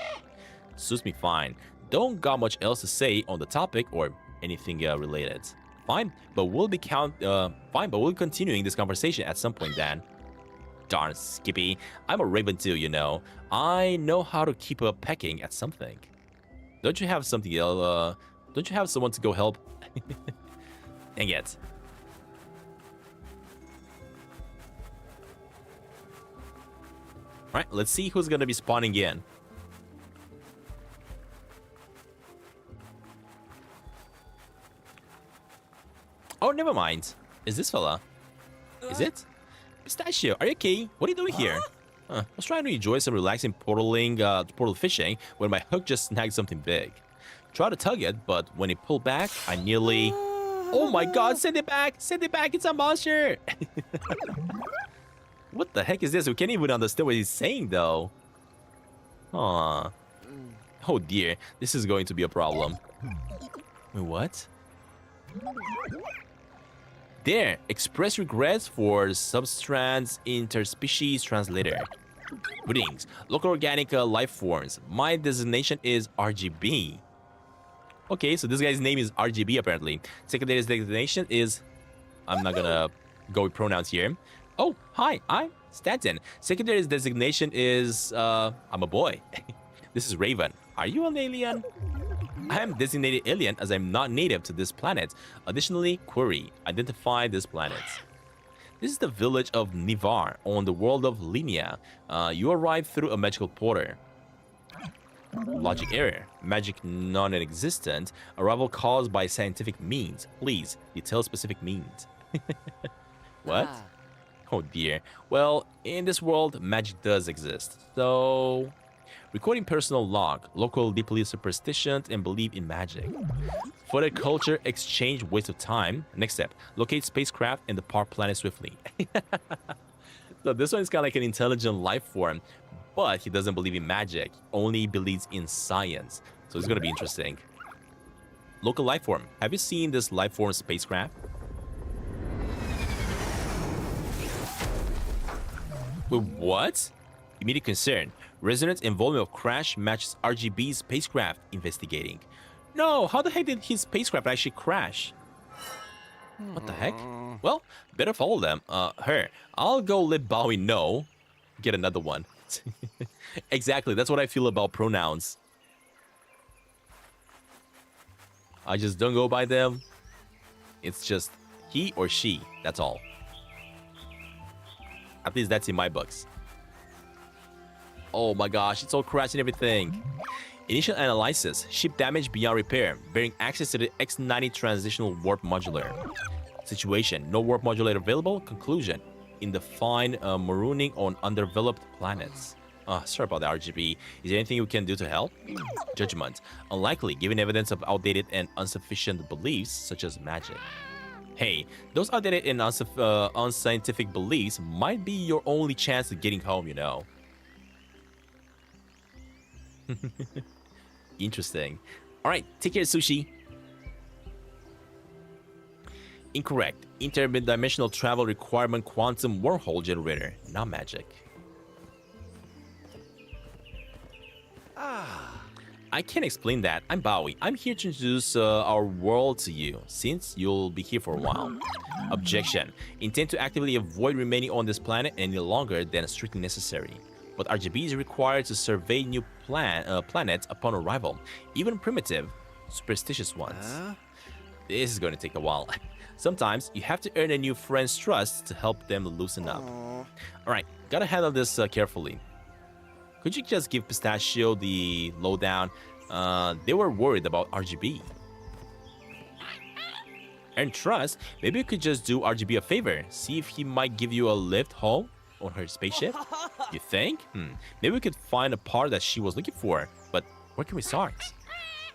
Suits me fine. Don't got much else to say on the topic or anything related. Fine, but we'll continuing this conversation at some point, Dan. Darn, Skippy. I'm a raven too, you know. I know how to keep pecking at something. Don't you have something else? Don't you have someone to go help? Dang it. Alright, let's see who's gonna be spawning in. Oh, never mind. Is this fella? Is it? Pistachio, are you okay? What are you doing here? I was trying to enjoy some relaxing portal fishing when my hook just snagged something big. Tried to tug it, but when it pulled back, I nearly... Oh my god, send it back! Send it back, it's a monster! What the heck is this? We can't even understand what he's saying, though. Aww. Oh dear, this is going to be a problem. Wait, what? There, express regrets for substrands interspecies translator. Greetings, local organic life forms. My designation is RGB. Okay, so this guy's name is RGB apparently. Secondary designation is... I'm not gonna go with pronouns here. Oh, hi, I'm Stantin. Secondary designation is... I'm a boy. This is Raven. Are you an alien? I am designated alien as I'm not native to this planet. Additionally, query, identify this planet. This is the village of Nivar on the world of Linnea. You arrived through a magical portal. Logic error. Magic non-existent. Arrival caused by scientific means. Please, detail specific means. What? Oh dear. Well, in this world, magic does exist. So... Recording personal log. Local deeply superstitious and believe in magic. Further culture exchange waste of time. Next step. Locate spacecraft and depart planet swiftly. So this one is kind of like an intelligent life form. But he doesn't believe in magic. Only believes in science. So it's going to be interesting. Local life form. Have you seen this life form spacecraft? Wait, what? Immediate concern. Resonance and volume of crash matches RGB's spacecraft investigating. No, how the heck did his spacecraft actually crash? What the heck? Well, better follow them. Her. I'll go let Bowie know. Get another one. Exactly, that's what I feel about pronouns. I just don't go by them. It's just he or she, that's all. At least that's in my books. Oh my gosh, it's all crashing everything. Initial analysis. Ship damage beyond repair. Bearing access to the X90 transitional warp modulator. Situation. No warp modulator available. Conclusion. In the fine marooning on undeveloped planets. Sorry about the RGB. Is there anything we can do to help? Judgment. Unlikely, given evidence of outdated and insufficient beliefs, such as magic. Hey, those outdated and unscientific beliefs might be your only chance of getting home, you know. Interesting. Alright, take care, Sushi. Incorrect. Interdimensional travel requirement quantum wormhole generator, not magic. I can't explain that. I'm Bowie. I'm here to introduce our world to you, since you'll be here for a while. Objection. Intend to actively avoid remaining on this planet any longer than strictly necessary. But RGB is required to survey new planets upon arrival, even primitive, superstitious ones. This is going to take a while. Sometimes you have to earn a new friend's trust to help them loosen up. Alright, gotta handle this carefully. Could you just give Pistachio the lowdown? They were worried about RGB. Earn trust? Maybe you could just do RGB a favor. See if he might give you a lift home on her spaceship? You think? Maybe we could find a part that she was looking for. But where can we start?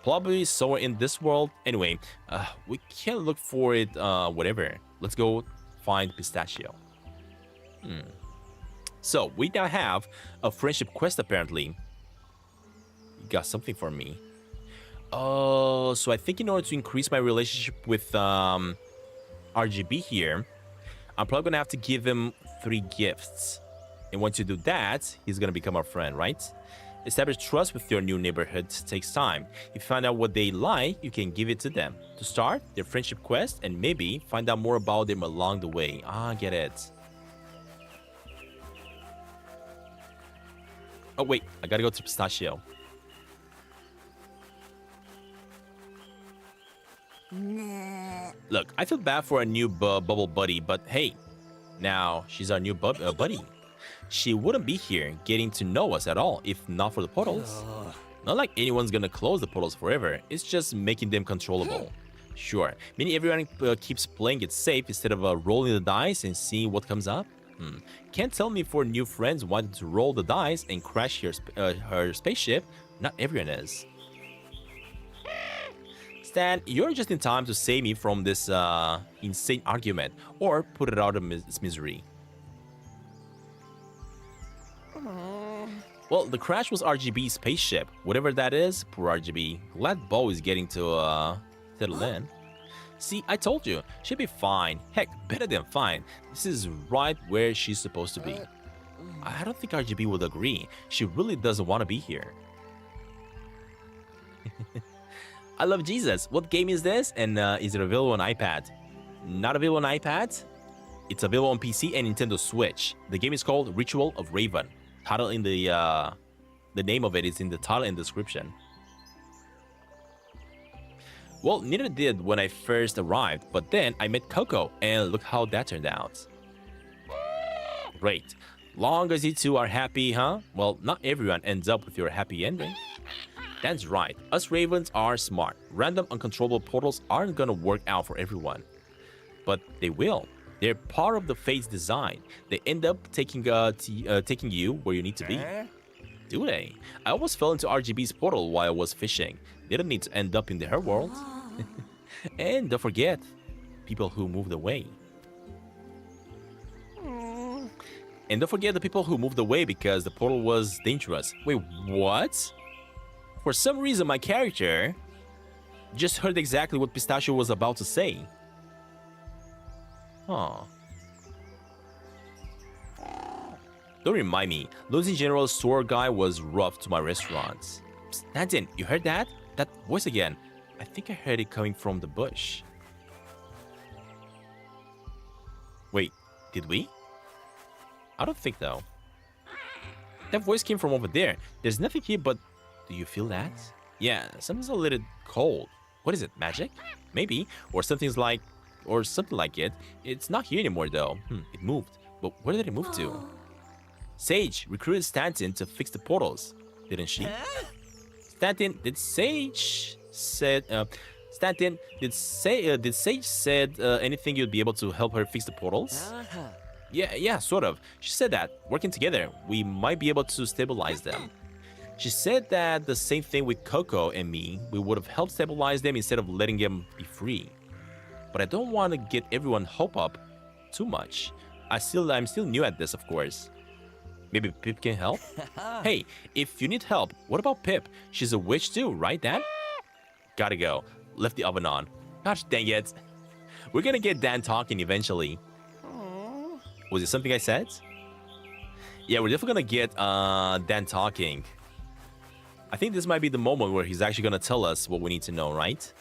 Probably somewhere in this world. Anyway, we can't look for it, whatever. Let's go find Pistachio. So we now have a friendship quest apparently. You got something for me. Oh, so I think in order to increase my relationship with RGB here, I'm probably gonna have to give him 3 gifts. And once you do that, he's gonna become our friend, right? Establish trust with your new neighborhood takes time. If you find out what they like, you can give it to them. To start, their friendship quest, and maybe find out more about them along the way. Ah, get it. Oh wait, I gotta go to Pistachio. Look, I feel bad for a new bubble buddy, but hey, now she's our new buddy. She wouldn't be here getting to know us at all if not for the portals. Not like anyone's gonna close the portals forever, it's just making them controllable. Sure, meaning everyone keeps playing it safe instead of rolling the dice and seeing what comes up. Can't tell me for new friends wanting to roll the dice and crash her spaceship, not everyone is. Stan, you're just in time to save me from this insane argument, or put it out of its misery. Well, the crash was RGB's spaceship. Whatever that is, poor RGB. Glad Bo is getting to settle in. See, I told you, she'll be fine. Heck, better than fine. This is right where she's supposed to be. I don't think RGB would agree. She really doesn't want to be here. I love Jesus. What game is this? And is it available on iPad? Not available on iPad? It's available on PC and Nintendo Switch. The game is called Ritual of Raven. Title in the name of it is in the title and description. Well, neither did when I first arrived, but then I met Coco, and look how that turned out. Great. Long as you two are happy, huh? Well, not everyone ends up with your happy ending. That's right. Us Ravens are smart. Random, uncontrollable portals aren't gonna work out for everyone. But they will. They're part of the fate's design. They end up taking you where you need to be. Do they? I almost fell into RGB's portal while I was fishing. They don't need to end up in her world. And don't forget, people who moved away. And don't forget the people who moved away because the portal was dangerous. Wait, what? For some reason, my character just heard exactly what Pistachio was about to say. Huh. Don't remind me. Losing General's tour guy was rough to my restaurants. Stantin, you heard that? That voice again. I think I heard it coming from the bush. Wait, did we? I don't think though. That voice came from over there. There's nothing here, but do you feel that? Yeah, something's a little cold. What is it? Magic? Maybe. Or something like it. It's not here anymore though. It moved. But where did it move to? Sage recruited Stantin to fix the portals, didn't she? Stantin, did Sage said anything you'd be able to help her fix the portals? Yeah, sort of. She said that working together, we might be able to stabilize them. She said that the same thing with Coco and me. We would have helped stabilize them instead of letting them be free. But I don't want to get everyone hope up too much. I'm still new at this, of course. Maybe Pip can help? Hey, if you need help, what about Pip? She's a witch too, right, Dan? Gotta go. Left the oven on. Gosh dang it. We're gonna get Dan talking eventually. Was it something I said? Yeah, we're definitely gonna get Dan talking. I think this might be the moment where he's actually gonna tell us what we need to know, right?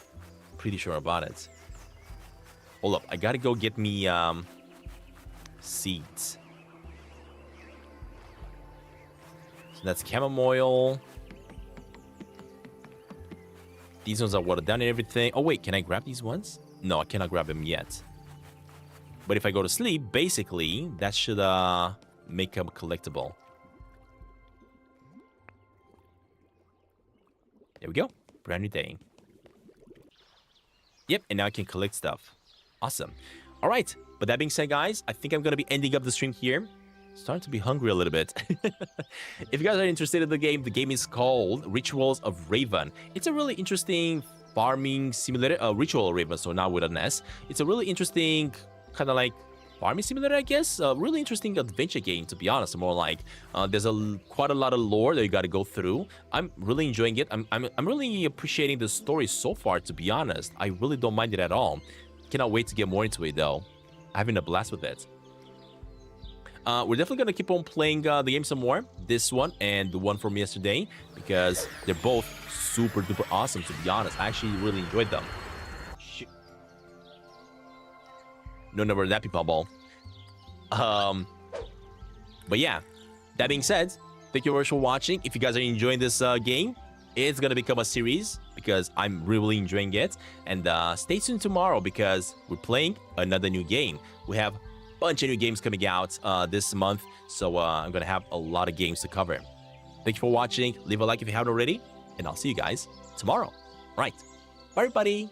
Pretty sure about it. Hold up, I gotta go get me seeds. So that's chamomile. These ones are watered down and everything. Oh wait, can I grab these ones? No, I cannot grab them yet. But if I go to sleep, basically, that should make them collectible. There we go. Brand new day. Yep, and now I can collect stuff. Awesome. All right, but that being said, guys, I think I'm going to be ending up the stream here. Starting to be hungry a little bit. If you guys are interested in the game is called Rituals of Raven. It's a really interesting farming simulator, Ritual of Raven, so now with an S. It's a really interesting kind of like farming simulator, I guess. Really interesting adventure game, to be honest. More like there's quite a lot of lore that you got to go through. I'm really enjoying it. I'm really appreciating the story so far, to be honest. I really don't mind it at all. Cannot wait to get more into it, though. Having a blast with it. We're definitely going to keep on playing the game some more. This one and the one from yesterday, because they're both super duper awesome, to be honest. I actually really enjoyed them. Shoot. No number of that people ball. But yeah, that being said, thank you very much for watching. If you guys are enjoying this game, it's going to become a series because I'm really enjoying it. And stay tuned tomorrow because we're playing another new game. We have bunch of new games coming out this month, so I'm gonna have a lot of games to cover. Thank you for watching. Leave a like if you haven't already, and I'll see you guys tomorrow. All right, bye everybody.